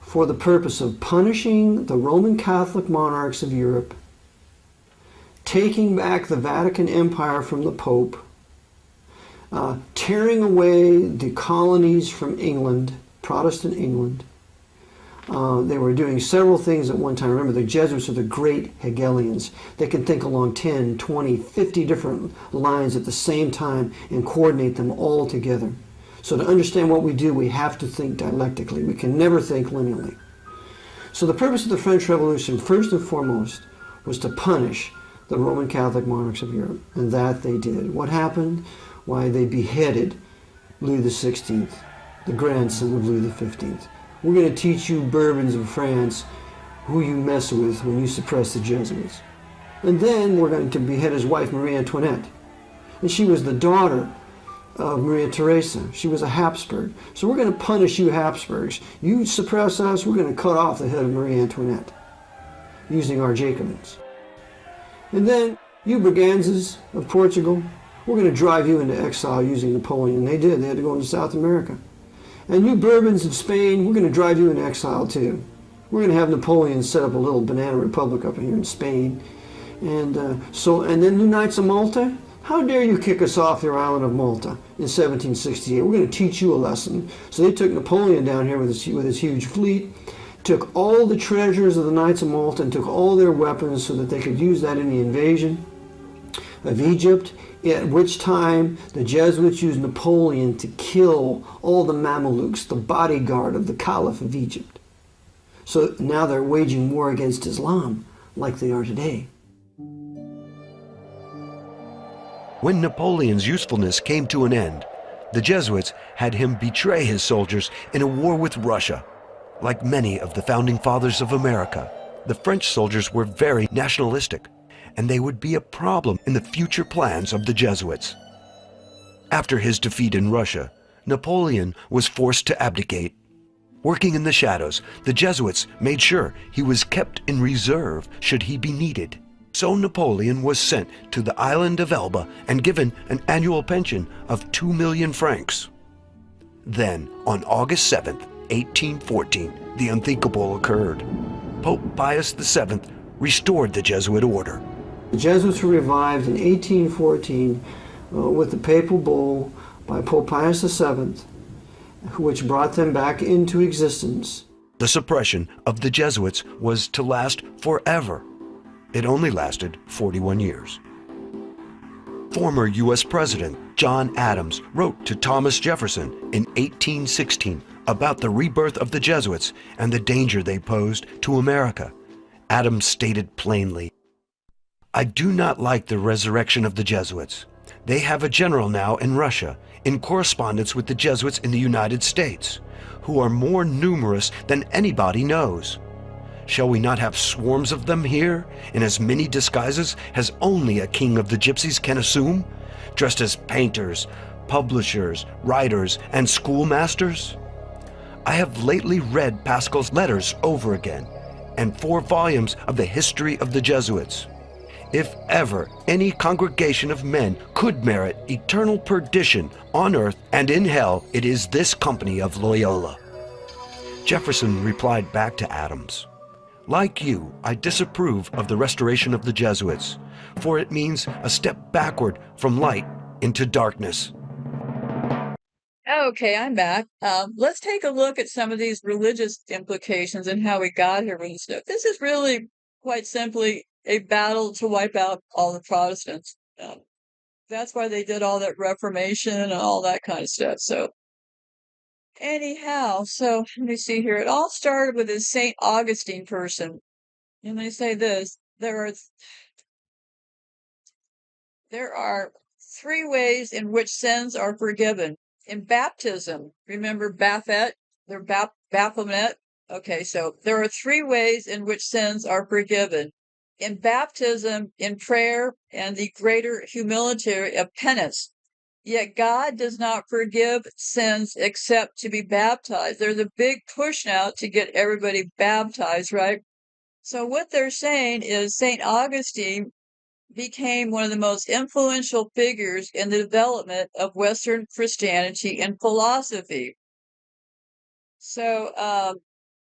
for the purpose of punishing the Roman Catholic monarchs of Europe, taking back the Vatican Empire from the Pope, tearing away the colonies from England, Protestant England. They were doing several things at one time. Remember, the Jesuits are the great Hegelians. They can think along 10, 20, 50 different lines at the same time and coordinate them all together. So to understand what we do, we have to think dialectically. We can never think linearly. So the purpose of the French Revolution, first and foremost, was to punish the Roman Catholic monarchs of Europe. And that they did. What happened? Why, they beheaded Louis XVI, the grandson of Louis XV. We're going to teach you Bourbons of France who you mess with when you suppress the Jesuits. And then we're going to behead his wife, Marie Antoinette. And she was the daughter of Maria Theresa. She was a Habsburg. So we're going to punish you Habsburgs. You suppress us, we're going to cut off the head of Marie Antoinette using our Jacobins. And then you Braganzas of Portugal, we're going to drive you into exile using Napoleon. They did. They had to go into South America. And you Bourbons of Spain, we're going to drive you into exile too. we're going to have Napoleon set up a little banana republic up here in Spain. And and then the Knights of Malta, how dare you kick us off your island of Malta in 1768? We're going to teach you a lesson. So they took Napoleon down here with his huge fleet, took all the treasures of the Knights of Malta and took all their weapons so that they could use that in the invasion of Egypt, at which time the Jesuits used Napoleon to kill all the Mamelukes, the bodyguard of the Caliph of Egypt. So now they're waging war against Islam like they are today. When Napoleon's usefulness came to an end, the Jesuits had him betray his soldiers in a war with Russia. Like many of the founding fathers of America, the French soldiers were very nationalistic, and they would be a problem in the future plans of the Jesuits. After his defeat in Russia, Napoleon was forced to abdicate. Working in the shadows, the Jesuits made sure he was kept in reserve should he be needed. So Napoleon was sent to the island of Elba and given an annual pension of 2 million francs. Then, on August 7th, 1814, the unthinkable occurred. Pope Pius VII restored the Jesuit order. The Jesuits were revived in 1814 with the papal bull by Pope Pius VII, which brought them back into existence. The suppression of the Jesuits was to last forever. It only lasted 41 years. Former U.S. President John Adams wrote to Thomas Jefferson in 1816 about the rebirth of the Jesuits and the danger they posed to America. Adams stated plainly, "I do not like the resurrection of the Jesuits. They have a general now in Russia, in correspondence with the Jesuits in the United States, who are more numerous than anybody knows. Shall we not have swarms of them here, in as many disguises as only a king of the gypsies can assume, dressed as painters, publishers, writers, and schoolmasters? I have lately read Pascal's letters over again, and 4 volumes of the history of the Jesuits. If ever any congregation of men could merit eternal perdition on earth and in hell, it is this company of Loyola." Jefferson replied back to Adams, "Like you, I disapprove of the restoration of the Jesuits, for it means a step backward from light into darkness." Okay, I'm back. Let's take a look at some of these religious implications and how we got here with this stuff. This is really quite simply a battle to wipe out all the Protestants. That's why they did all that Reformation and all that kind of stuff. So anyhow, so let me see here. It all started with this St. Augustine person. And they say this, there are 3 ways in which sins are forgiven. In baptism, remember Baphomet? They're Baphomet? Okay, so there are 3 ways in which sins are forgiven. In baptism, in prayer, and the greater humility of penance. Yet God does not forgive sins except to be baptized. There's a big push now to get everybody baptized, right? So what they're saying is St. Augustine became one of the most influential figures in the development of Western Christianity and philosophy. So,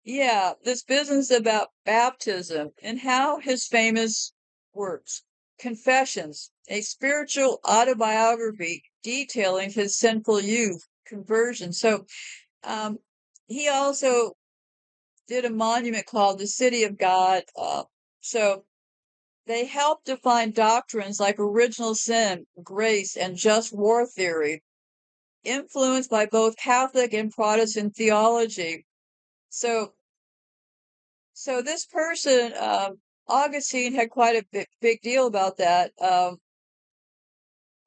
yeah, this business about baptism and how his famous works, Confessions, a spiritual autobiography detailing his sinful youth, conversion. So, he also did a monument called the City of God. So they helped define doctrines like original sin, grace, and just war theory, influenced by both Catholic and Protestant theology. So this person, Augustine, had quite a big deal about that.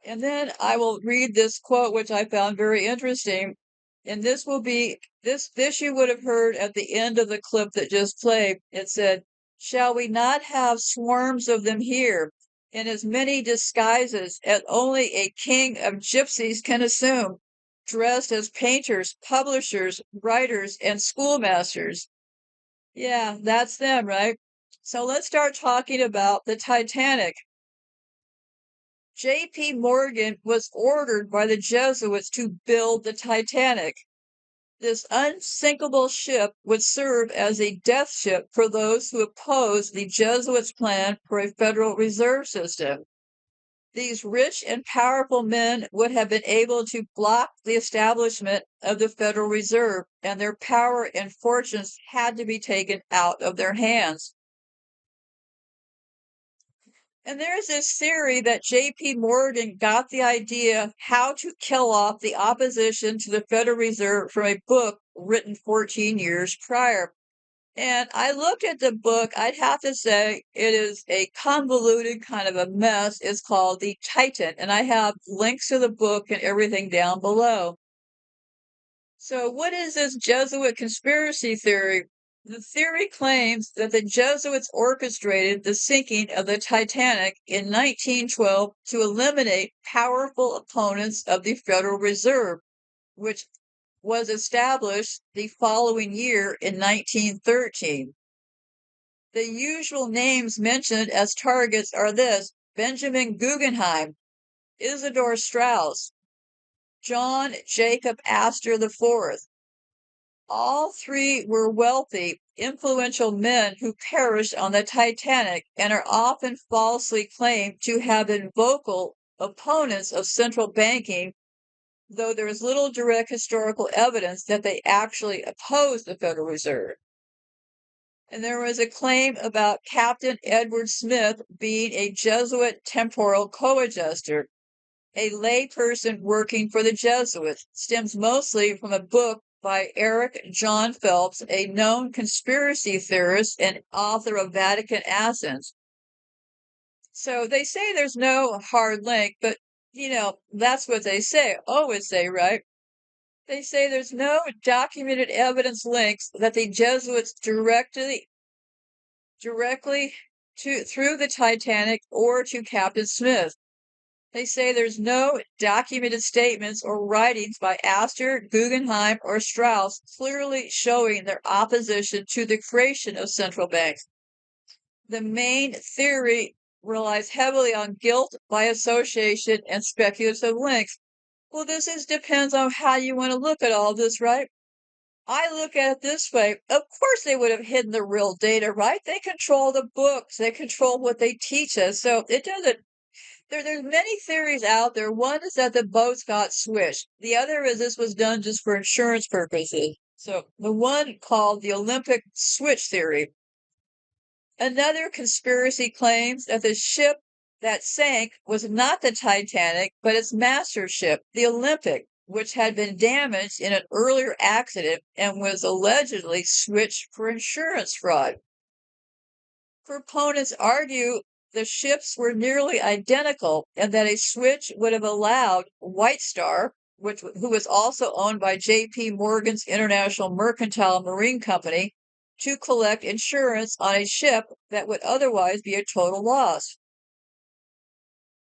And then I will read this quote, which I found very interesting. And this will be, this you would have heard at the end of the clip that just played. It said, "Shall we not have swarms of them here, in as many disguises as only a king of gypsies can assume, dressed as painters, publishers, writers, and schoolmasters?" Yeah, that's them, right? So let's start talking about the Titanic. J.P. Morgan was ordered by the Jesuits to build the Titanic. This unsinkable ship would serve as a death ship for those who opposed the Jesuits' plan for a Federal Reserve System. These rich and powerful men would have been able to block the establishment of the Federal Reserve, and their power and fortunes had to be taken out of their hands. And there's this theory that J.P. Morgan got the idea how to kill off the opposition to the Federal Reserve from a book written 14 years prior. And I looked at the book. I'd have to say it is a convoluted kind of a mess. It's called The Titan, and I have links to the book and everything down below. So what is this Jesuit conspiracy theory? The theory claims that the Jesuits orchestrated the sinking of the Titanic in 1912 to eliminate powerful opponents of the Federal Reserve, which was established the following year in 1913. The usual names mentioned as targets are this: Benjamin Guggenheim, Isidor Straus, John Jacob Astor IV. All three were wealthy, influential men who perished on the Titanic and are often falsely claimed to have been vocal opponents of central banking, though there is little direct historical evidence that they actually opposed the Federal Reserve. And there was a claim about Captain Edward Smith being a Jesuit temporal coadjutor, a layperson working for the Jesuits. Stems mostly from a book by Eric John Phelps, a known conspiracy theorist and author of Vatican Assets. So they say there's no hard link, but that's what they say, always say, right? They say there's no documented evidence links that the Jesuits directly through the Titanic or to Captain Smith. They say there's no documented statements or writings by Astor, Guggenheim, or Strauss clearly showing their opposition to the creation of central banks. The main theory relies heavily on guilt by association and speculative links. Well, depends on how you want to look at all this, right? I look at it this way. Of course they would have hidden the real data, right? They control the books. They control what they teach us. So it doesn't. There's many theories out there. One is that the boats got swished. The other is this was done just for insurance purposes. So the one called the Olympic switch theory. Another conspiracy claims that the ship that sank was not the Titanic, but its master ship, the Olympic, which had been damaged in an earlier accident and was allegedly switched for insurance fraud. Proponents argue the ships were nearly identical and that a switch would have allowed White Star, who was also owned by J.P. Morgan's International Mercantile Marine Company, to collect insurance on a ship that would otherwise be a total loss.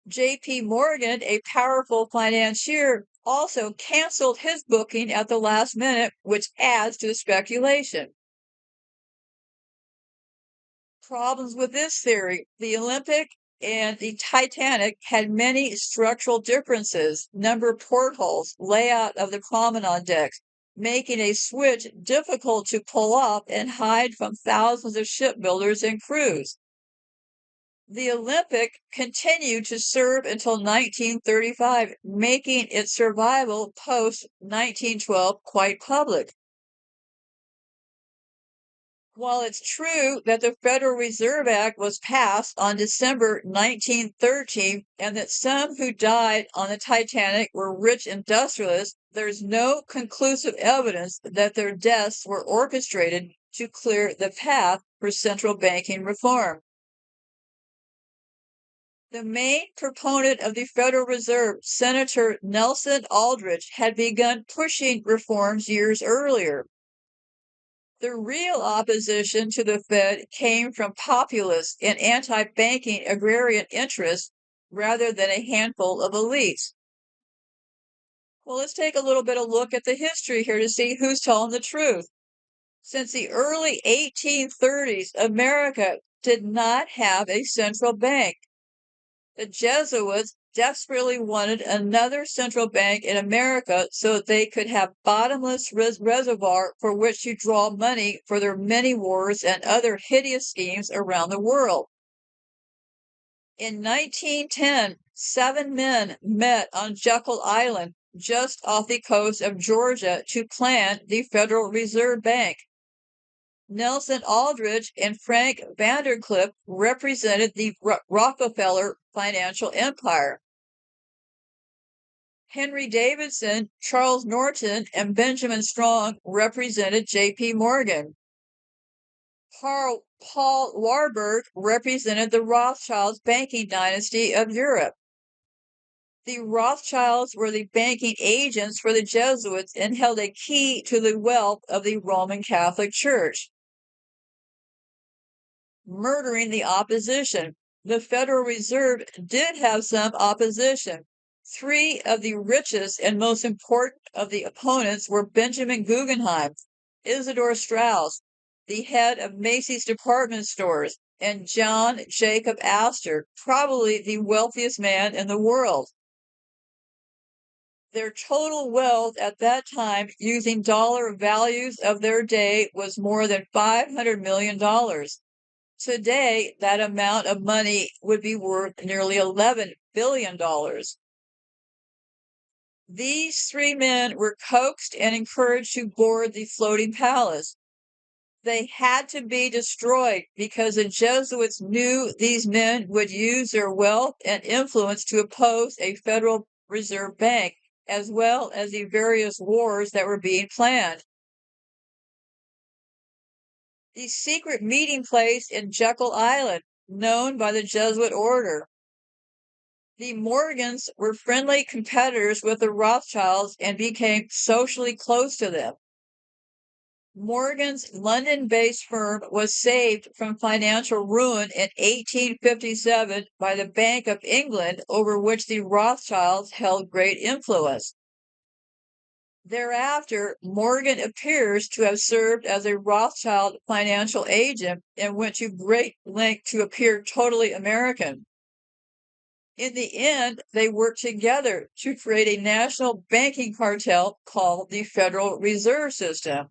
J.P. Morgan, a powerful financier, also canceled his booking at the last minute, which adds to the speculation. Problems with this theory: the Olympic and the Titanic had many structural differences, number of portholes, layout of the promenade decks, making a switch difficult to pull off and hide from thousands of shipbuilders and crews. The Olympic continued to serve until 1935, making its survival post-1912 quite public. While it's true that the Federal Reserve Act was passed on December 1913 and that some who died on the Titanic were rich industrialists, there's no conclusive evidence that their deaths were orchestrated to clear the path for central banking reform. The main proponent of the Federal Reserve, Senator Nelson Aldrich, had begun pushing reforms years earlier. The real opposition to the Fed came from populist and anti-banking agrarian interests rather than a handful of elites. Well, let's take a little bit of a look at the history here to see who's telling the truth. Since the early 1830s, America did not have a central bank. The Jesuits desperately wanted another central bank in America so that they could have bottomless reservoir for which to draw money for their many wars and other hideous schemes around the world. In 1910, 7 men met on Jekyll Island, just off the coast of Georgia, to plan the Federal Reserve Bank. Nelson Aldrich and Frank Vandercliff represented the Rockefeller financial empire. Henry Davidson, Charles Norton, and Benjamin Strong represented J.P. Morgan. Paul Warburg represented the Rothschilds banking dynasty of Europe. The Rothschilds were the banking agents for the Jesuits and held a key to the wealth of the Roman Catholic Church. Murdering the opposition. The Federal Reserve did have some opposition. 3 of the richest and most important of the opponents were Benjamin Guggenheim, Isidor Straus, the head of Macy's department stores, and John Jacob Astor, probably the wealthiest man in the world. Their total wealth at that time, using dollar values of their day, was more than $500 million. Today, that amount of money would be worth nearly $11 billion. These 3 men were coaxed and encouraged to board the floating palace. They had to be destroyed because the Jesuits knew these men would use their wealth and influence to oppose a Federal Reserve Bank, as well as the various wars that were being planned. The secret meeting place in Jekyll Island, known by the Jesuit order. The Morgans were friendly competitors with the Rothschilds and became socially close to them. Morgan's London-based firm was saved from financial ruin in 1857 by the Bank of England, over which the Rothschilds held great influence. Thereafter, Morgan appears to have served as a Rothschild financial agent and went to great length to appear totally American. In the end, they worked together to create a national banking cartel called the Federal Reserve System.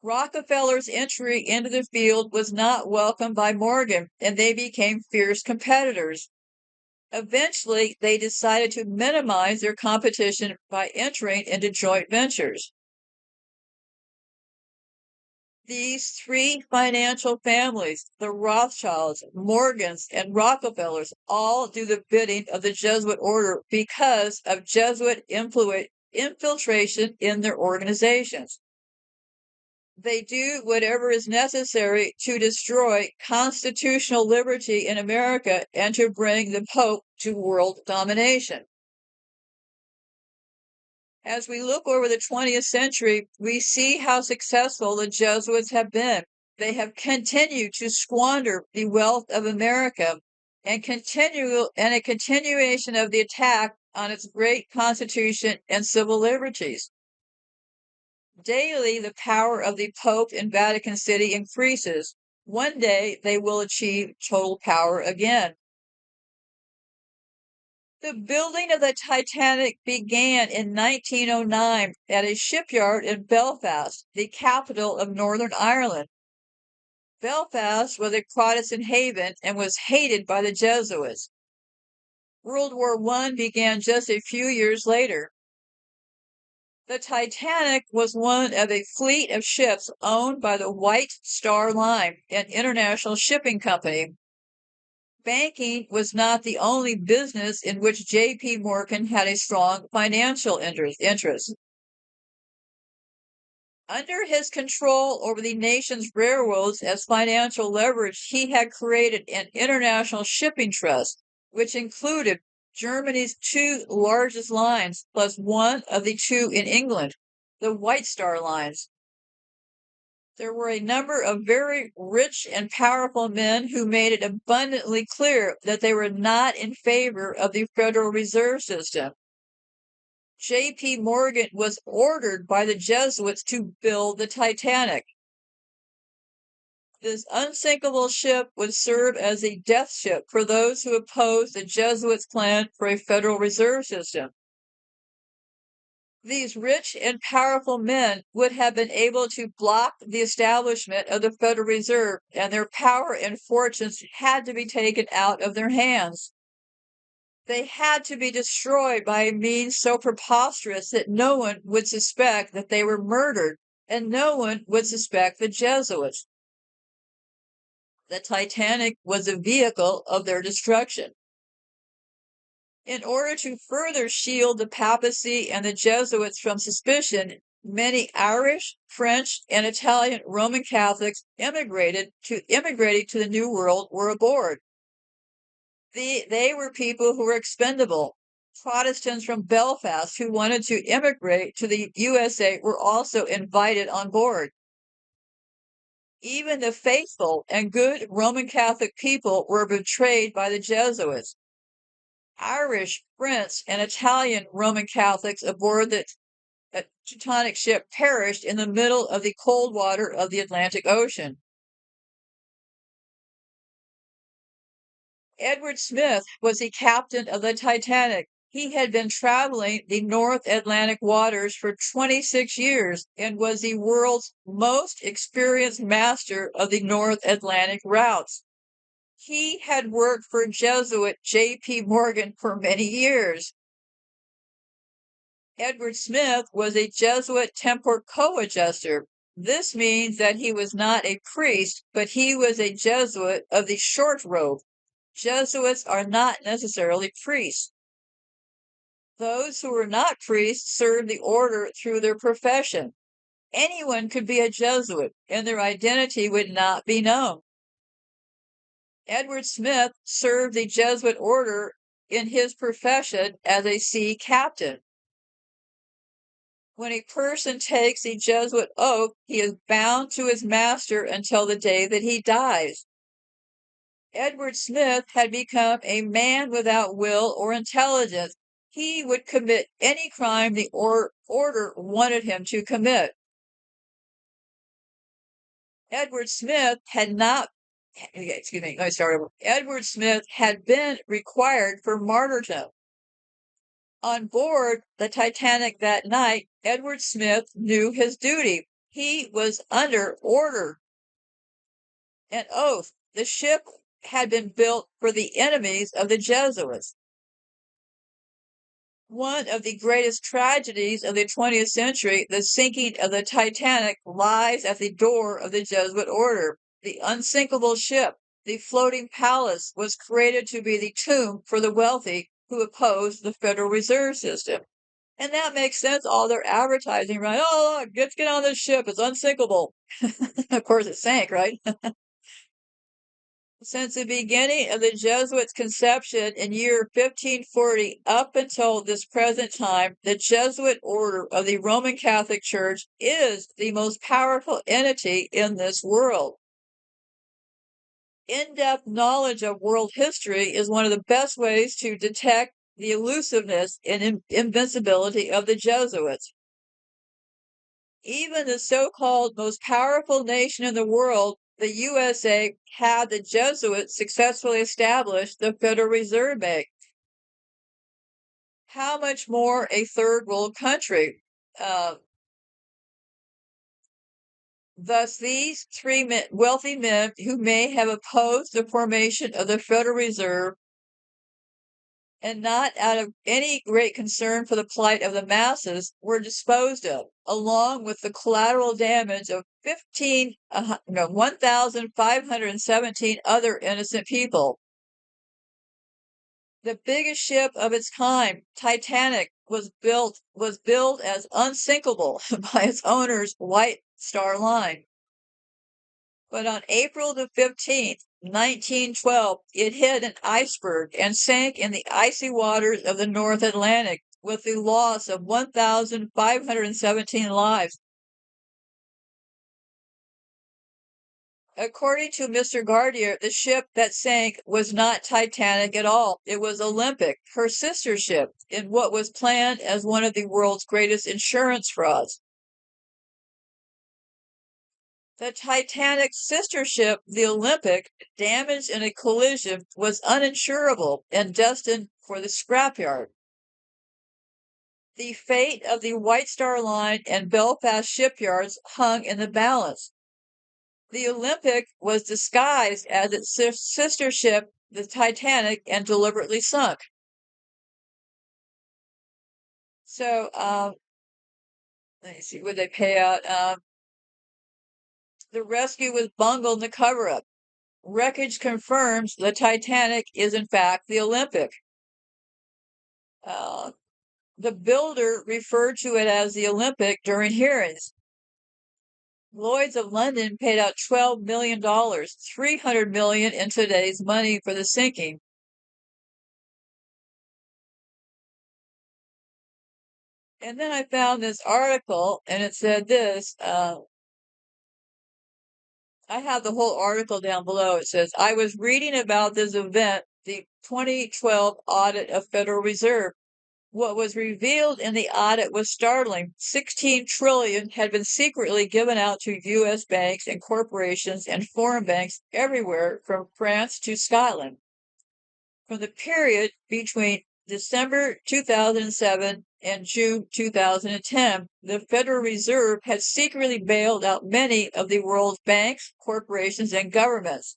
Rockefeller's entry into the field was not welcomed by Morgan, and they became fierce competitors. Eventually, they decided to minimize their competition by entering into joint ventures. These 3 financial families, the Rothschilds, Morgans, and Rockefellers, all do the bidding of the Jesuit order because of Jesuit infiltration in their organizations. They do whatever is necessary to destroy constitutional liberty in America and to bring the Pope to world domination. As we look over the 20th century, we see how successful the Jesuits have been. They have continued to squander the wealth of America and a continuation of the attack on its great Constitution and civil liberties. Daily, the power of the Pope in Vatican City increases. One day, they will achieve total power again. The building of the Titanic began in 1909 at a shipyard in Belfast, the capital of Northern Ireland. Belfast was a Protestant haven and was hated by the Jesuits. World War I began just a few years later. The Titanic was one of a fleet of ships owned by the White Star Line, an international shipping company. Banking was not the only business in which J.P. Morgan had a strong financial interest. Under his control over the nation's railroads as financial leverage, he had created an international shipping trust, which included Germany's 2 largest lines, plus one of the 2 in England, the White Star Lines. There were a number of very rich and powerful men who made it abundantly clear that they were not in favor of the Federal Reserve System. J.P. Morgan was ordered by the Jesuits to build the Titanic. This unsinkable ship would serve as a death ship for those who opposed the Jesuits' plan for a Federal Reserve System. These rich and powerful men would have been able to block the establishment of the Federal Reserve, and their power and fortunes had to be taken out of their hands. They had to be destroyed by a means so preposterous that no one would suspect that they were murdered, and no one would suspect the Jesuits. The Titanic was a vehicle of their destruction. In order to further shield the papacy and the Jesuits from suspicion, many Irish, French, and Italian Roman Catholics immigrating to the New World were aboard. They were people who were expendable. Protestants from Belfast who wanted to immigrate to the USA were also invited on board. Even the faithful and good Roman Catholic people were betrayed by the Jesuits. Irish, French, and Italian Roman Catholics aboard the Titanic ship perished in the middle of the cold water of the Atlantic Ocean. Edward Smith was the captain of the Titanic. He had been traveling the North Atlantic waters for 26 years and was the world's most experienced master of the North Atlantic routes. He had worked for Jesuit J.P. Morgan for many years. Edward Smith was a Jesuit tempor coadjutor. This means that he was not a priest, but he was a Jesuit of the short robe. Jesuits are not necessarily priests. Those who were not priests served the order through their profession. Anyone could be a Jesuit, and their identity would not be known. Edward Smith served the Jesuit order in his profession as a sea captain. When a person takes the Jesuit oath, he is bound to his master until the day that he dies. Edward Smith had become a man without will or intelligence. He would commit any crime the order wanted him to commit. Edward Smith had not, excuse me, let me start over. Edward Smith had been required for martyrdom. On board the Titanic that night, Edward Smith knew his duty. He was under order. An oath. The ship had been built for the enemies of the Jesuits. One of the greatest tragedies of the 20th century, the sinking of the Titanic, lies at the door of the Jesuit order. The unsinkable ship, the floating palace, was created to be the tomb for the wealthy who opposed the Federal Reserve System. And that makes sense, all their advertising, right? Oh, look, let's get on this ship, it's unsinkable. Of course, it sank, right? Since the beginning of the Jesuits' conception in year 1540 up until this present time, the Jesuit order of the Roman Catholic Church is the most powerful entity in this world. In-depth knowledge of world history is one of the best ways to detect the elusiveness and invincibility of the Jesuits. Even the so-called most powerful nation in the world, the USA, had the Jesuits successfully establish the Federal Reserve Bank. How much more a third world country? Thus, these three wealthy men who may have opposed the formation of the Federal Reserve and not out of any great concern for the plight of the masses, were disposed of, along with the collateral damage of 1,517 other innocent people. The biggest ship of its kind, Titanic, was billed as unsinkable by its owner's White Star Line. But on April the 15th, 1912, it hit an iceberg and sank in the icy waters of the North Atlantic with the loss of 1,517 lives. According to Mr. Gardier, the ship that sank was not Titanic at all. It was Olympic, her sister ship, in what was planned as one of the world's greatest insurance frauds. The Titanic sister ship, the Olympic, damaged in a collision, was uninsurable and destined for the scrapyard. The fate of the White Star Line and Belfast shipyards hung in the balance. The Olympic was disguised as its sister ship, the Titanic, and deliberately sunk. So, let me see, would they pay out? The rescue was bungled in the cover-up. Wreckage confirms the Titanic is in fact the Olympic. The builder referred to it as the Olympic during hearings. Lloyd's of London paid out $12 million, $300 million in today's money for the sinking. And then I found this article, and it said this. I have the whole article down below. It says, I was reading about this event, the 2012 audit of Federal Reserve. What was revealed in the audit was startling. 16 trillion had been secretly given out to U.S. banks and corporations and foreign banks everywhere from France to Scotland. From the period between December 2007 and June 2010, the Federal Reserve had secretly bailed out many of the world's banks, corporations, and governments.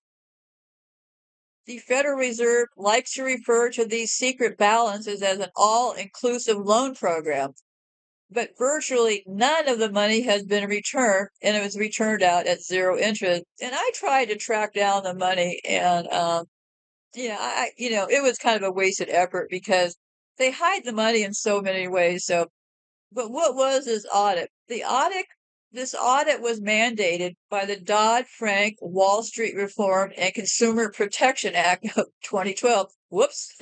The Federal Reserve likes to refer to these secret balances as an all-inclusive loan program, but virtually none of the money has been returned, and it was returned out at zero interest. And I tried to track down the money, and it was kind of a wasted effort because they hide the money in so many ways. So, but what was this audit? This audit was mandated by the Dodd-Frank Wall Street Reform and Consumer Protection Act of 2012. Whoops.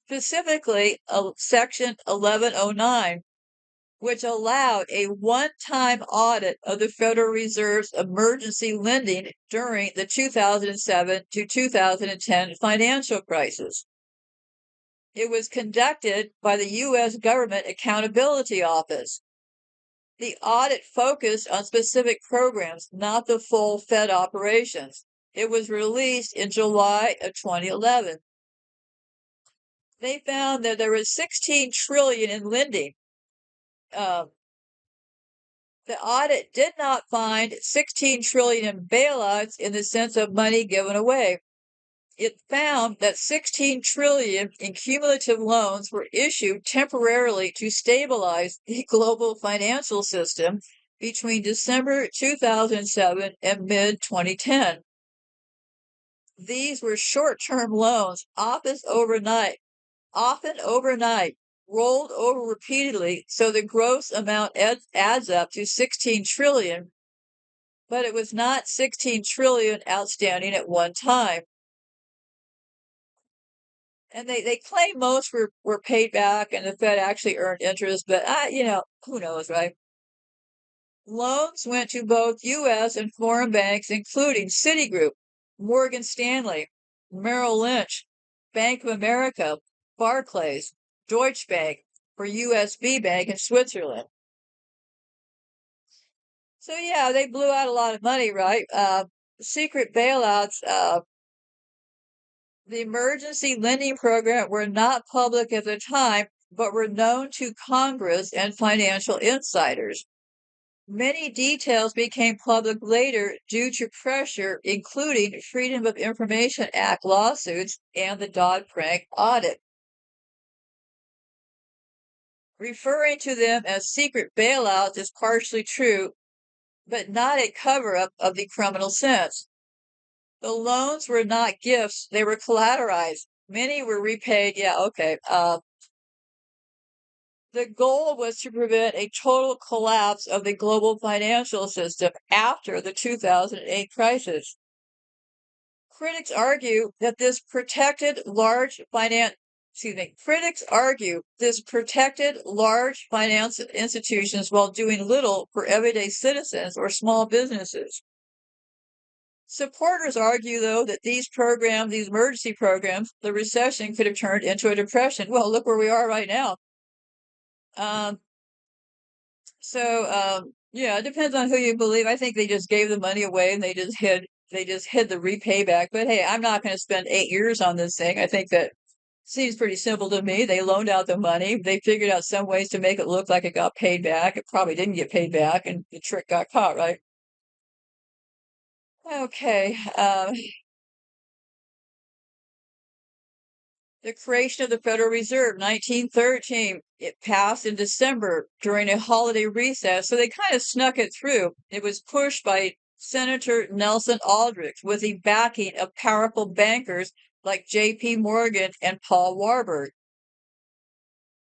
Specifically, Section 1109, which allowed a one-time audit of the Federal Reserve's emergency lending during the 2007 to 2010 financial crisis. It was conducted by the U.S. Government Accountability Office. The audit focused on specific programs, not the full Fed operations. It was released in July of 2011. They found that there was 16 trillion in lending. The audit did not find 16 trillion in bailouts in the sense of money given away. It found that 16 trillion in cumulative loans were issued temporarily to stabilize the global financial system between December 2007 and mid-2010. These were short-term loans, often overnight, rolled over repeatedly, so the gross amount adds up to 16 trillion, but it was not 16 trillion outstanding at one time. And they claim most were paid back and the Fed actually earned interest, but who knows, right? Loans went to both U.S. and foreign banks, including Citigroup, Morgan Stanley, Merrill Lynch, Bank of America, Barclays, Deutsche Bank, for USB Bank in Switzerland. So yeah, they blew out a lot of money, right? Secret bailouts, the emergency lending program were not public at the time, but were known to Congress and financial insiders. Many details became public later due to pressure, including Freedom of Information Act lawsuits and the Dodd-Frank audit. Referring to them as secret bailouts is partially true, but not a cover-up of the criminal sense. The loans were not gifts, they were collateralized. Many were repaid. Yeah, okay. The goal was to prevent a total collapse of the global financial system after the 2008 crisis. Critics argue this protected large finance institutions while doing little for everyday citizens or small businesses. Supporters argue, though, that these emergency programs, the recession could have turned into a depression. Well, look where we are right now. So, yeah, it depends on who you believe. I think they just gave the money away and they just hid the repayback. But hey, I'm not going to spend 8 years on this thing. I think that seems pretty simple to me. They loaned out the money. They figured out some ways to make it look like it got paid back. It probably didn't get paid back, and the trick got caught, right? Okay. The creation of the Federal Reserve, 1913. It passed in December during a holiday recess, so they kind of snuck it through. It was pushed by Senator Nelson Aldrich with the backing of powerful bankers like J.P. Morgan and Paul Warburg.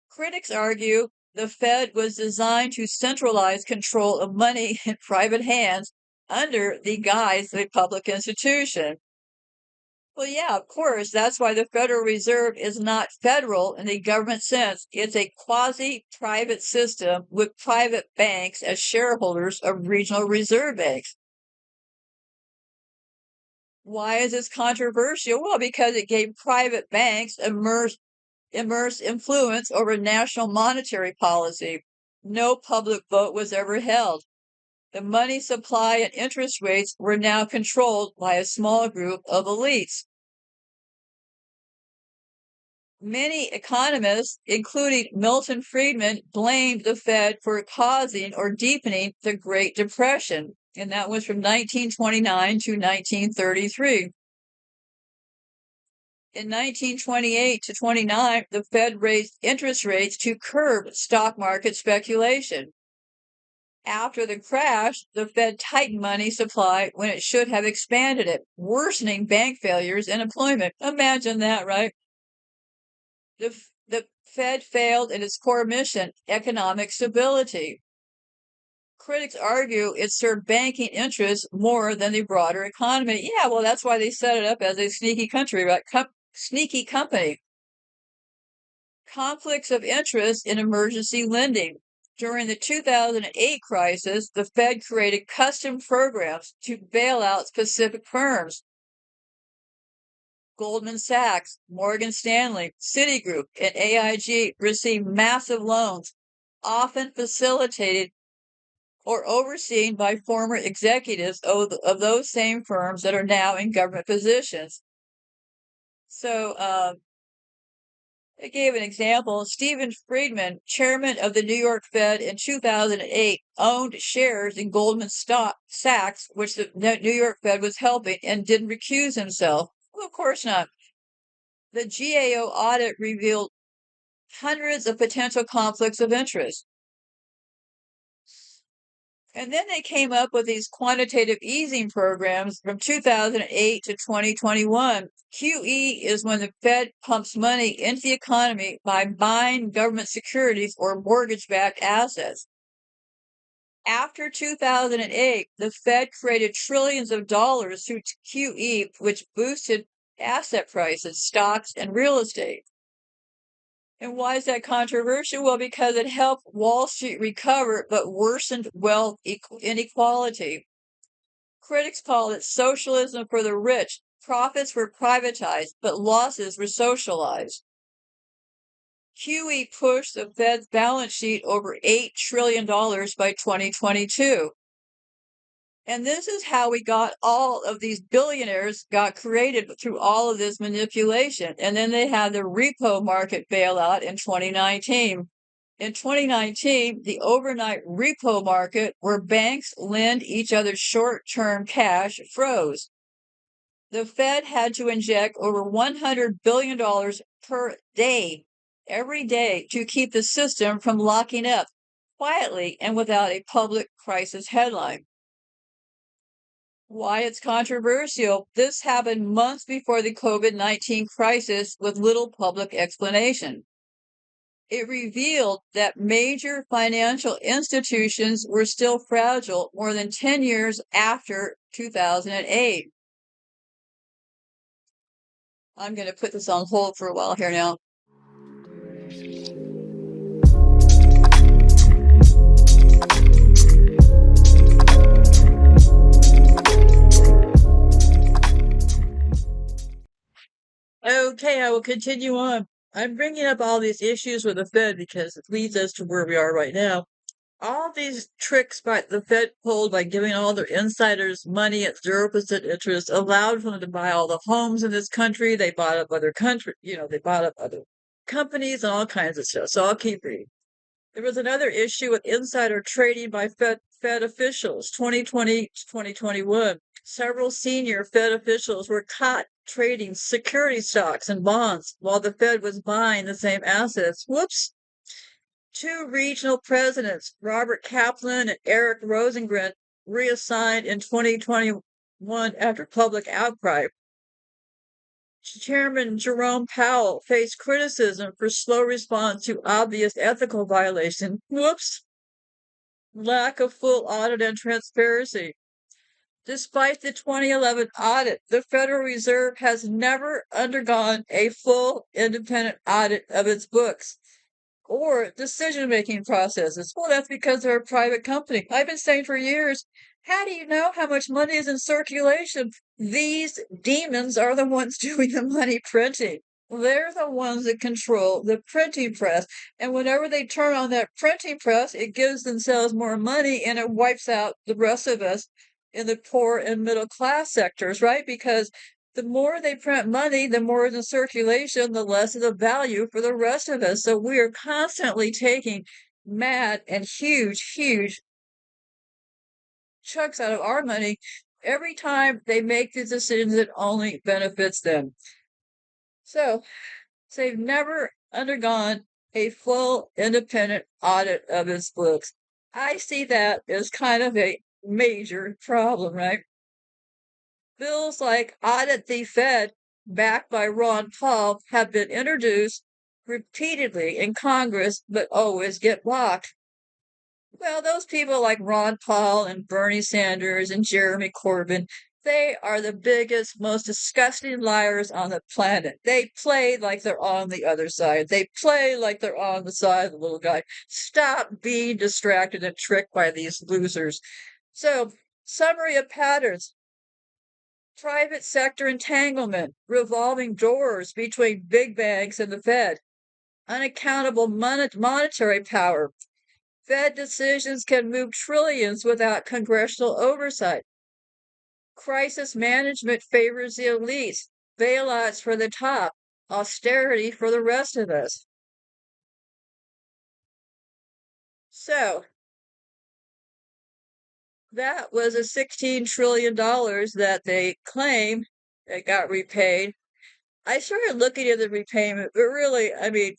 Critics argue the Fed was designed to centralize control of money in private hands under the guise of a public institution. Well, yeah, of course. That's why the Federal Reserve is not federal in the government sense. It's a quasi-private system with private banks as shareholders of regional reserve banks. Why is this controversial? Well, because it gave private banks immense influence over national monetary policy. No public vote was ever held. The money supply and interest rates were now controlled by a small group of elites. Many economists, including Milton Friedman, blamed the Fed for causing or deepening the Great Depression, and that was from 1929 to 1933. In 1928 to 29, the Fed raised interest rates to curb stock market speculation. After the crash, the Fed tightened money supply when it should have expanded it, worsening bank failures and employment. Imagine that, right? The Fed failed in its core mission, economic stability. Critics argue it served banking interests more than the broader economy. Yeah, well, that's why they set it up as a sneaky country, right? Sneaky company. Conflicts of interest in emergency lending. During the 2008 crisis, the Fed created custom programs to bail out specific firms. Goldman Sachs, Morgan Stanley, Citigroup, and AIG received massive loans, often facilitated or overseen by former executives of those same firms that are now in government positions. So, I gave an example. Stephen Friedman, chairman of the New York Fed in 2008, owned shares in Goldman Sachs, which the New York Fed was helping, and didn't recuse himself. Well, of course not. The GAO audit revealed hundreds of potential conflicts of interest. And then they came up with these quantitative easing programs from 2008 to 2021. QE is when the Fed pumps money into the economy by buying government securities or mortgage-backed assets. After 2008, the Fed created trillions of dollars through QE, which boosted asset prices, stocks, and real estate. And why is that controversial? Well, because it helped Wall Street recover but worsened wealth inequality. Critics call it socialism for the rich. Profits were privatized, but losses were socialized. QE pushed the Fed's balance sheet over $8 trillion by 2022. And this is how we got all of these billionaires got created through all of this manipulation. And then they had the repo market bailout in 2019. In 2019, the overnight repo market, where banks lend each other short-term cash, froze. The Fed had to inject over $100 billion per day, every day, to keep the system from locking up quietly and without a public crisis headline. Why it's controversial. This happened months before the COVID-19 crisis with little public explanation. It revealed that major financial institutions were still fragile more than 10 years after 2008. I'm going to put this on hold for a while here now. Okay, I will continue on. I'm bringing up all these issues with the Fed because it leads us to where we are right now. All these tricks by the Fed pulled by giving all their insiders money at 0% interest allowed them to buy all the homes in this country. They bought up other country, they bought up other companies and all kinds of stuff. So I'll keep reading. There was another issue with insider trading by Fed officials, 2020 to 2021. Several senior Fed officials were caught trading security stocks and bonds while the Fed was buying the same assets. Whoops. Two regional presidents, Robert Kaplan and Eric Rosengren, reassigned in 2021 after public outcry. Chairman Jerome Powell faced criticism for slow response to obvious ethical violation. Whoops. Lack of full audit and transparency. Despite the 2011 audit, the Federal Reserve has never undergone a full independent audit of its books or decision-making processes. Well, that's because they're a private company. I've been saying for years, how do you know how much money is in circulation? These demons are the ones doing the money printing. They're the ones that control the printing press. And whenever they turn on that printing press, it gives themselves more money and it wipes out the rest of us in the poor and middle class sectors, right? Because the more they print money, the more is in circulation, the less of the value for the rest of us. So we are constantly taking mad and huge chunks out of our money every time they make these decisions that only benefits them. So they've never undergone a full independent audit of its books. I see that as kind of a major problem, right? Bills like Audit the Fed, backed by Ron Paul, have been introduced repeatedly in Congress, but always get blocked. Well, those people like Ron Paul and Bernie Sanders and Jeremy Corbyn, they are the biggest, most disgusting liars on the planet. They play like they're on the other side. They play like they're on the side of the little guy. Stop being distracted and tricked by these losers. So, summary of patterns. Private sector entanglement, revolving doors between big banks and the Fed, unaccountable monetary power. Fed decisions can move trillions without congressional oversight. Crisis management favors the elites, bailouts for the top, austerity for the rest of us. So, that was a $16 trillion that they claim that got repaid. I started looking at the repayment, but really, I mean,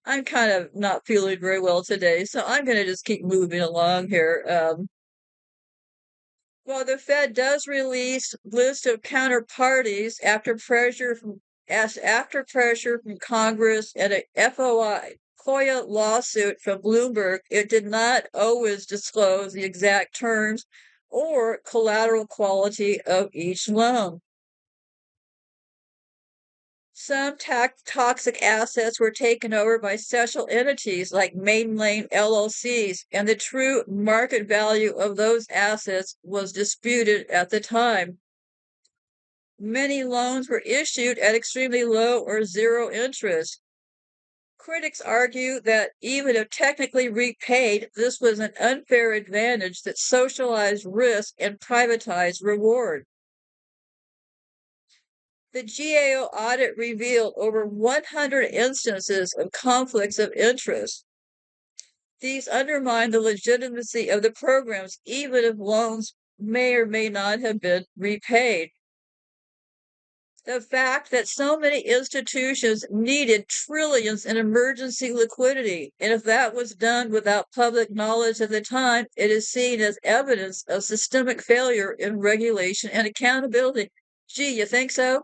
I'm kind of not feeling very well today, so I'm going to just keep moving along here. Well, the Fed does release list of counterparties after pressure from Congress and a FOIA lawsuit from Bloomberg. It did not always disclose the exact terms or collateral quality of each loan. Some toxic assets were taken over by special entities like Maiden Lane LLCs, and the true market value of those assets was disputed at the time. Many loans were issued at extremely low or zero interest. Critics argue that even if technically repaid, this was an unfair advantage that socialized risk and privatized reward. The GAO audit revealed over 100 instances of conflicts of interest. These undermine the legitimacy of the programs, even if loans may or may not have been repaid. The fact that so many institutions needed trillions in emergency liquidity, and if that was done without public knowledge at the time, it is seen as evidence of systemic failure in regulation and accountability. Gee, you think so?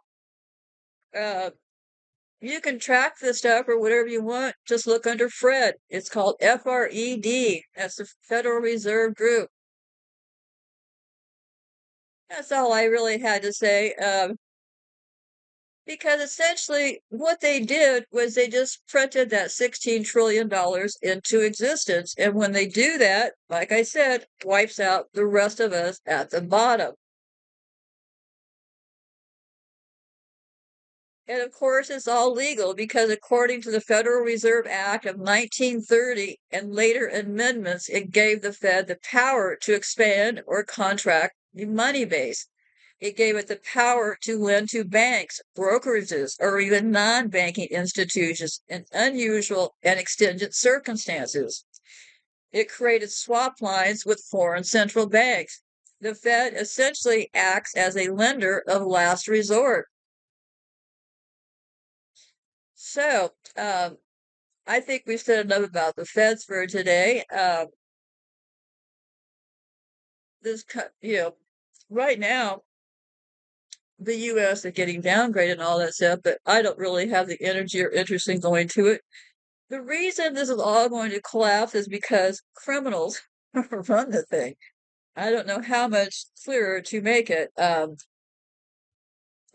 You can track this stuff or whatever you want. Just look under FRED. It's called FRED. That's the Federal Reserve Group. That's all I really had to say. Because essentially what they did was they just printed that $16 trillion into existence. And when they do that, like I said, wipes out the rest of us at the bottom. And of course, it's all legal because according to the Federal Reserve Act of 1930 and later amendments, it gave the Fed the power to expand or contract the money base. It gave it the power to lend to banks, brokerages, or even non-banking institutions in unusual and extended circumstances. It created swap lines with foreign central banks. The Fed essentially acts as a lender of last resort. So, I think we've said enough about the Feds for today. Right now, the U.S. is getting downgraded and all that stuff, but I don't really have the energy or interest in going to it. The reason this is all going to collapse is because criminals run the thing. I don't know how much clearer to make it.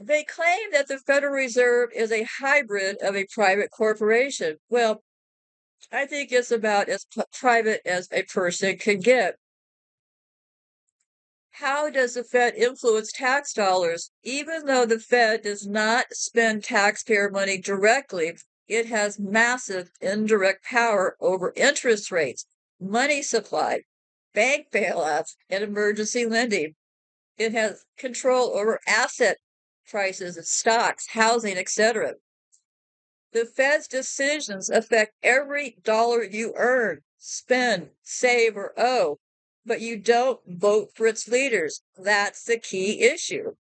They claim that the Federal Reserve is a hybrid of a private corporation. Well, I think it's about as private as a person can get. How does the Fed influence tax dollars? Even though the Fed does not spend taxpayer money directly, it has massive indirect power over interest rates, money supply, bank bailouts, and emergency lending. It has control over asset prices of stocks, housing, etc. The Fed's decisions affect every dollar you earn, spend, save, or owe, but you don't vote for its leaders. That's the key issue.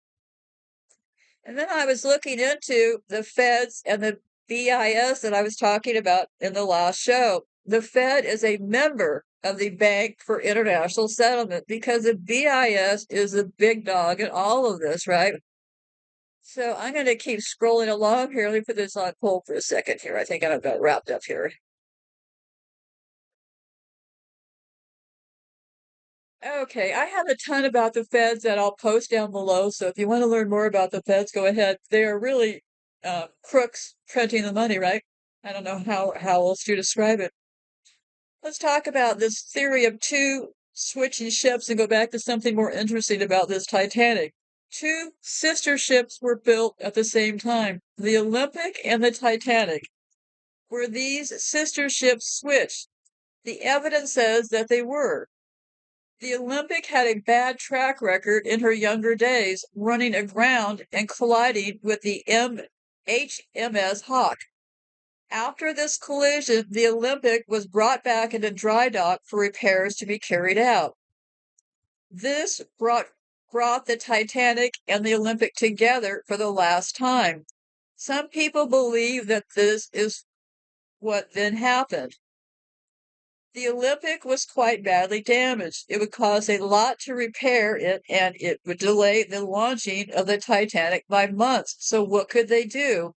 And then I was looking into the Feds and the BIS that I was talking about in the last show. The Fed is a member of the Bank for International Settlement because the BIS is a big dog in all of this, right? So I'm going to keep scrolling along here. Let me put this on hold for a second here. I think I'm about wrapped up here. Okay, I have a ton about the Feds that I'll post down below. So if you want to learn more about the Feds, go ahead. They are really crooks printing the money, right? I don't know how else to describe it. Let's talk about this theory of two switching ships and go back to something more interesting about this Titanic. Two sister ships were built at the same time, the Olympic and the Titanic. Were these sister ships switched? The evidence says that they were. The Olympic had a bad track record in her younger days, running aground and colliding with the HMS Hawk. After this collision, the Olympic was brought back into dry dock for repairs to be carried out. This brought the Titanic and the Olympic together for the last time. Some people believe that this is what then happened. The Olympic was quite badly damaged. It would cost a lot to repair it, and it would delay the launching of the Titanic by months. So what could they do?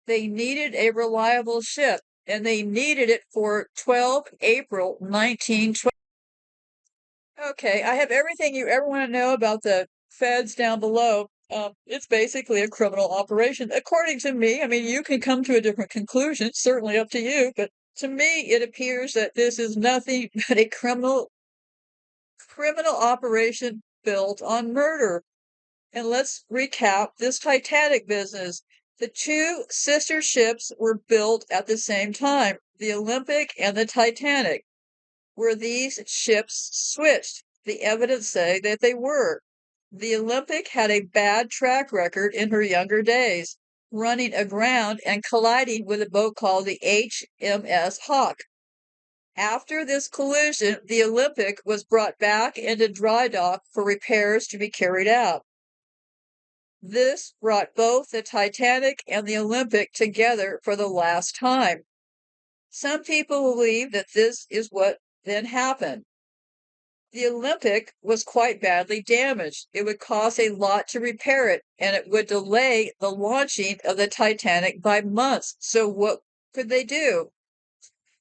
They needed a reliable ship, and they needed it for 12 April 1912. Okay, I have everything you ever want to know about the Feds down below. It's basically a criminal operation, according to me. I mean, you can come to a different conclusion, certainly up to you, but to me, it appears that this is nothing but a criminal operation built on murder. And let's recap this Titanic business. The two sister ships were built at the same time, the Olympic and the Titanic. Were these ships switched? The evidence say that they were. The Olympic had a bad track record in her younger days, running aground and colliding with a boat called the HMS Hawk. After this collision, the Olympic was brought back into dry dock for repairs to be carried out. This brought both the Titanic and the Olympic together for the last time. Some people believe that this is what then happened. The Olympic was quite badly damaged. It would cost a lot to repair it, and it would delay the launching of the Titanic by months. So what could they do?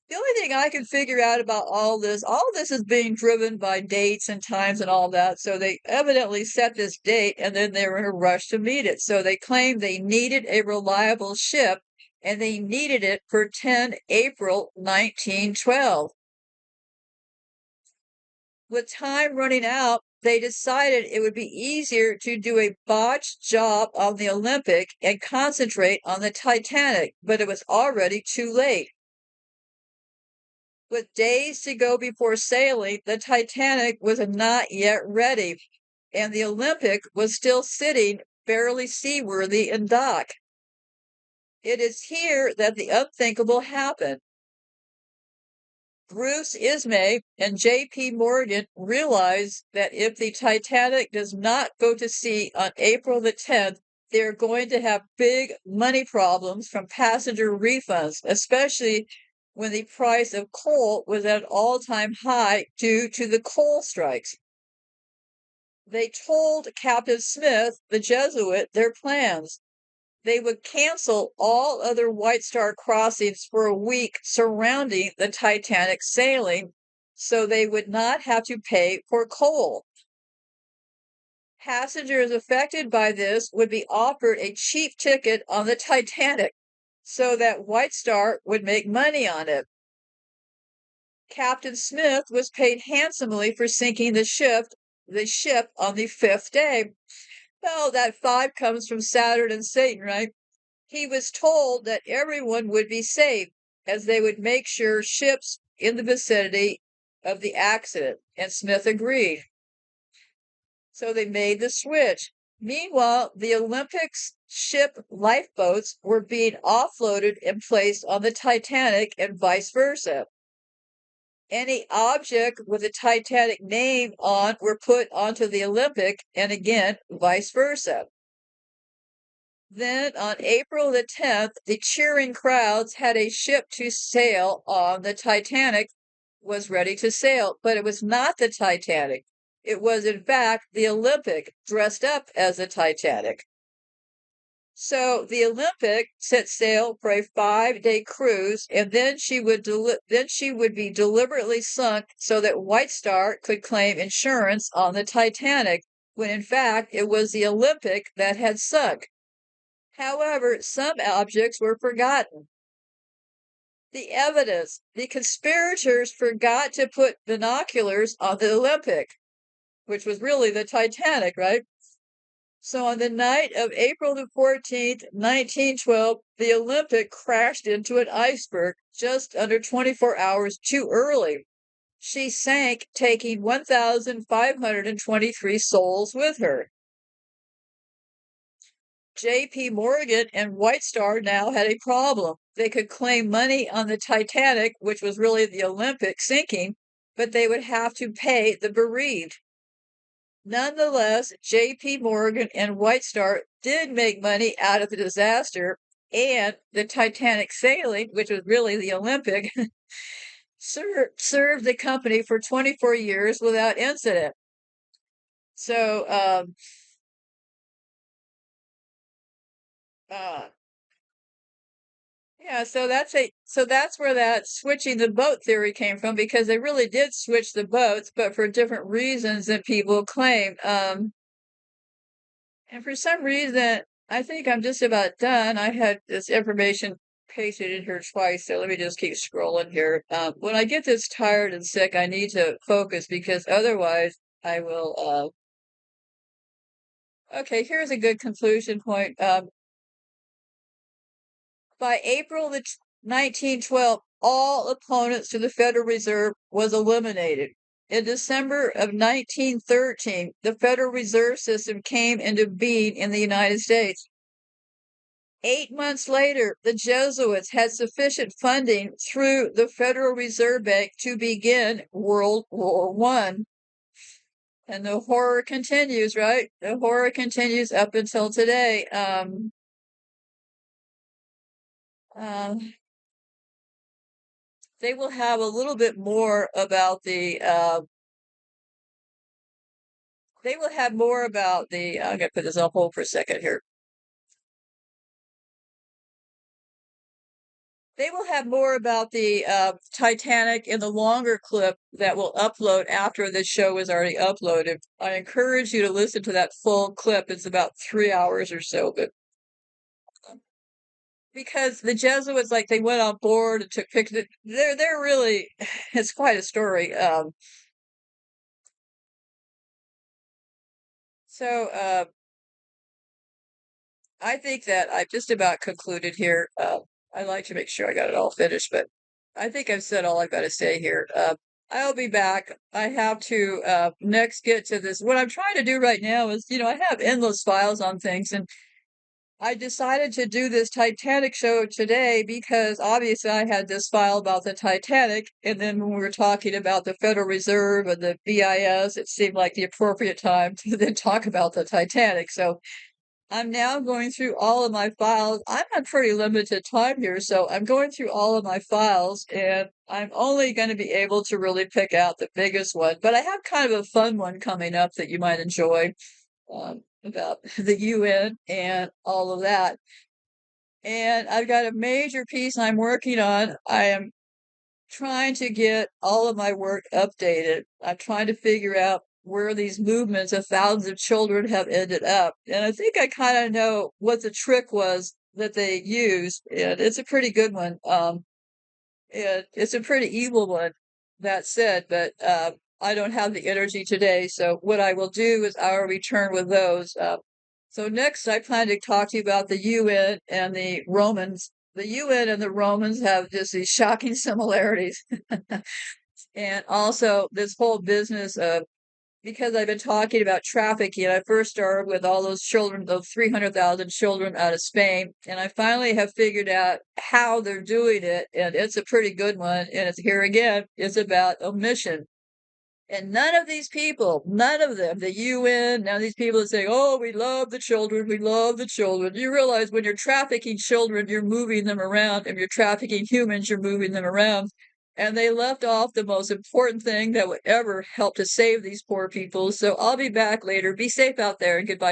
The only thing I can figure out about all this is being driven by dates and times and all that. So they evidently set this date and then they were in a rush to meet it. So they claimed they needed a reliable ship and they needed it for 10 April 1912. With time running out, they decided it would be easier to do a botched job on the Olympic and concentrate on the Titanic, but it was already too late. With days to go before sailing, the Titanic was not yet ready, and the Olympic was still sitting barely seaworthy in dock. It is here that the unthinkable happened. Bruce Ismay and J.P. Morgan realized that if the Titanic does not go to sea on April the 10th, they're going to have big money problems from passenger refunds, especially when the price of coal was at an all-time high due to the coal strikes. They told Captain Smith, the Jesuit, their plans. They would cancel all other White Star crossings for a week surrounding the Titanic sailing, so they would not have to pay for coal. Passengers affected by this would be offered a cheap ticket on the Titanic, so that White Star would make money on it. Captain Smith was paid handsomely for sinking the ship on the 5th day. Well, that 5 comes from Saturn and Satan, right? He was told that everyone would be safe, as they would make sure ships in the vicinity of the accident, and Smith agreed. So they made the switch. Meanwhile, the Olympics ship lifeboats were being offloaded and placed on the Titanic and vice versa. Any object with a Titanic name on were put onto the Olympic, and again, vice versa. Then, on April the 10th, the cheering crowds had a ship to sail on. The Titanic was ready to sail, but it was not the Titanic. It was, in fact, the Olympic dressed up as the Titanic. So the Olympic set sail for a 5-day cruise, and then she would be deliberately sunk so that White Star could claim insurance on the Titanic, when in fact it was the Olympic that had sunk. However, some objects were forgotten. The evidence: the conspirators forgot to put binoculars on the Olympic, which was really the Titanic, right? So on the night of April the 14th, 1912, the Olympic crashed into an iceberg just under 24 hours too early. She sank, taking 1,523 souls with her. J.P. Morgan and White Star now had a problem. They could claim money on the Titanic, which was really the Olympic sinking, but they would have to pay the bereaved. Nonetheless, J.P. Morgan and White Star did make money out of the disaster, and the Titanic sailing, which was really the Olympic, served the company for 24 years without incident. So, yeah, so that's where that switching the boat theory came from, because they really did switch the boats, but for different reasons than people claimed. And for some reason, I think I'm just about done. I had this information pasted in here twice, so let me just keep scrolling here. When I get this tired and sick, I need to focus, because otherwise I will. Okay, here's a good conclusion point. By April 1912, all opponents to the Federal Reserve was eliminated. In December of 1913, the Federal Reserve System came into being in the United States. 8 months later, the Jesuits had sufficient funding through the Federal Reserve Bank to begin World War I. And the horror continues, right? The horror continues up until today. They will have a little bit more about the I'm gonna put this on hold for a second here. They will have more about the Titanic in the longer clip that will upload after this show is already uploaded. I encourage you to listen to that full clip. It's about 3 hours or so, but because the Jesuits, like, they went on board and took pictures. They're really, it's quite a story. So, I think that I've just about concluded here. I'd like to make sure I got it all finished, but I think I've said all I've got to say here. I'll be back. I have to next get to this. What I'm trying to do right now is, I have endless files on things, and I decided to do this Titanic show today because obviously I had this file about the Titanic, and then when we were talking about the Federal Reserve and the BIS, it seemed like the appropriate time to then talk about the Titanic. So I'm now going through all of my files. I'm on pretty limited time here, so I'm going through all of my files, and I'm only going to be able to really pick out the biggest one. But I have kind of a fun one coming up that you might enjoy about the UN and all of that. And I've got a major piece I'm working on. I am trying to get all of my work updated. I'm trying to figure out where these movements of thousands of children have ended up. And I think I kind of know what the trick was that they used, and it's a pretty good one. It's a pretty evil one, that said, but I don't have the energy today. So what I will do is I will return with those. So next, I plan to talk to you about the UN and the Romans. The UN and the Romans have just these shocking similarities. And also this whole business of, because I've been talking about trafficking, I first started with all those children, those 300,000 children out of Spain, and I finally have figured out how they're doing it, and it's a pretty good one. And it's here again, it's about omission. And none of these people, none of them, the UN, none of these people that say, oh, we love the children, we love the children. You realize when you're trafficking children, you're moving them around. If you're trafficking humans, you're moving them around. And they left off the most important thing that would ever help to save these poor people. So I'll be back later. Be safe out there, and goodbye.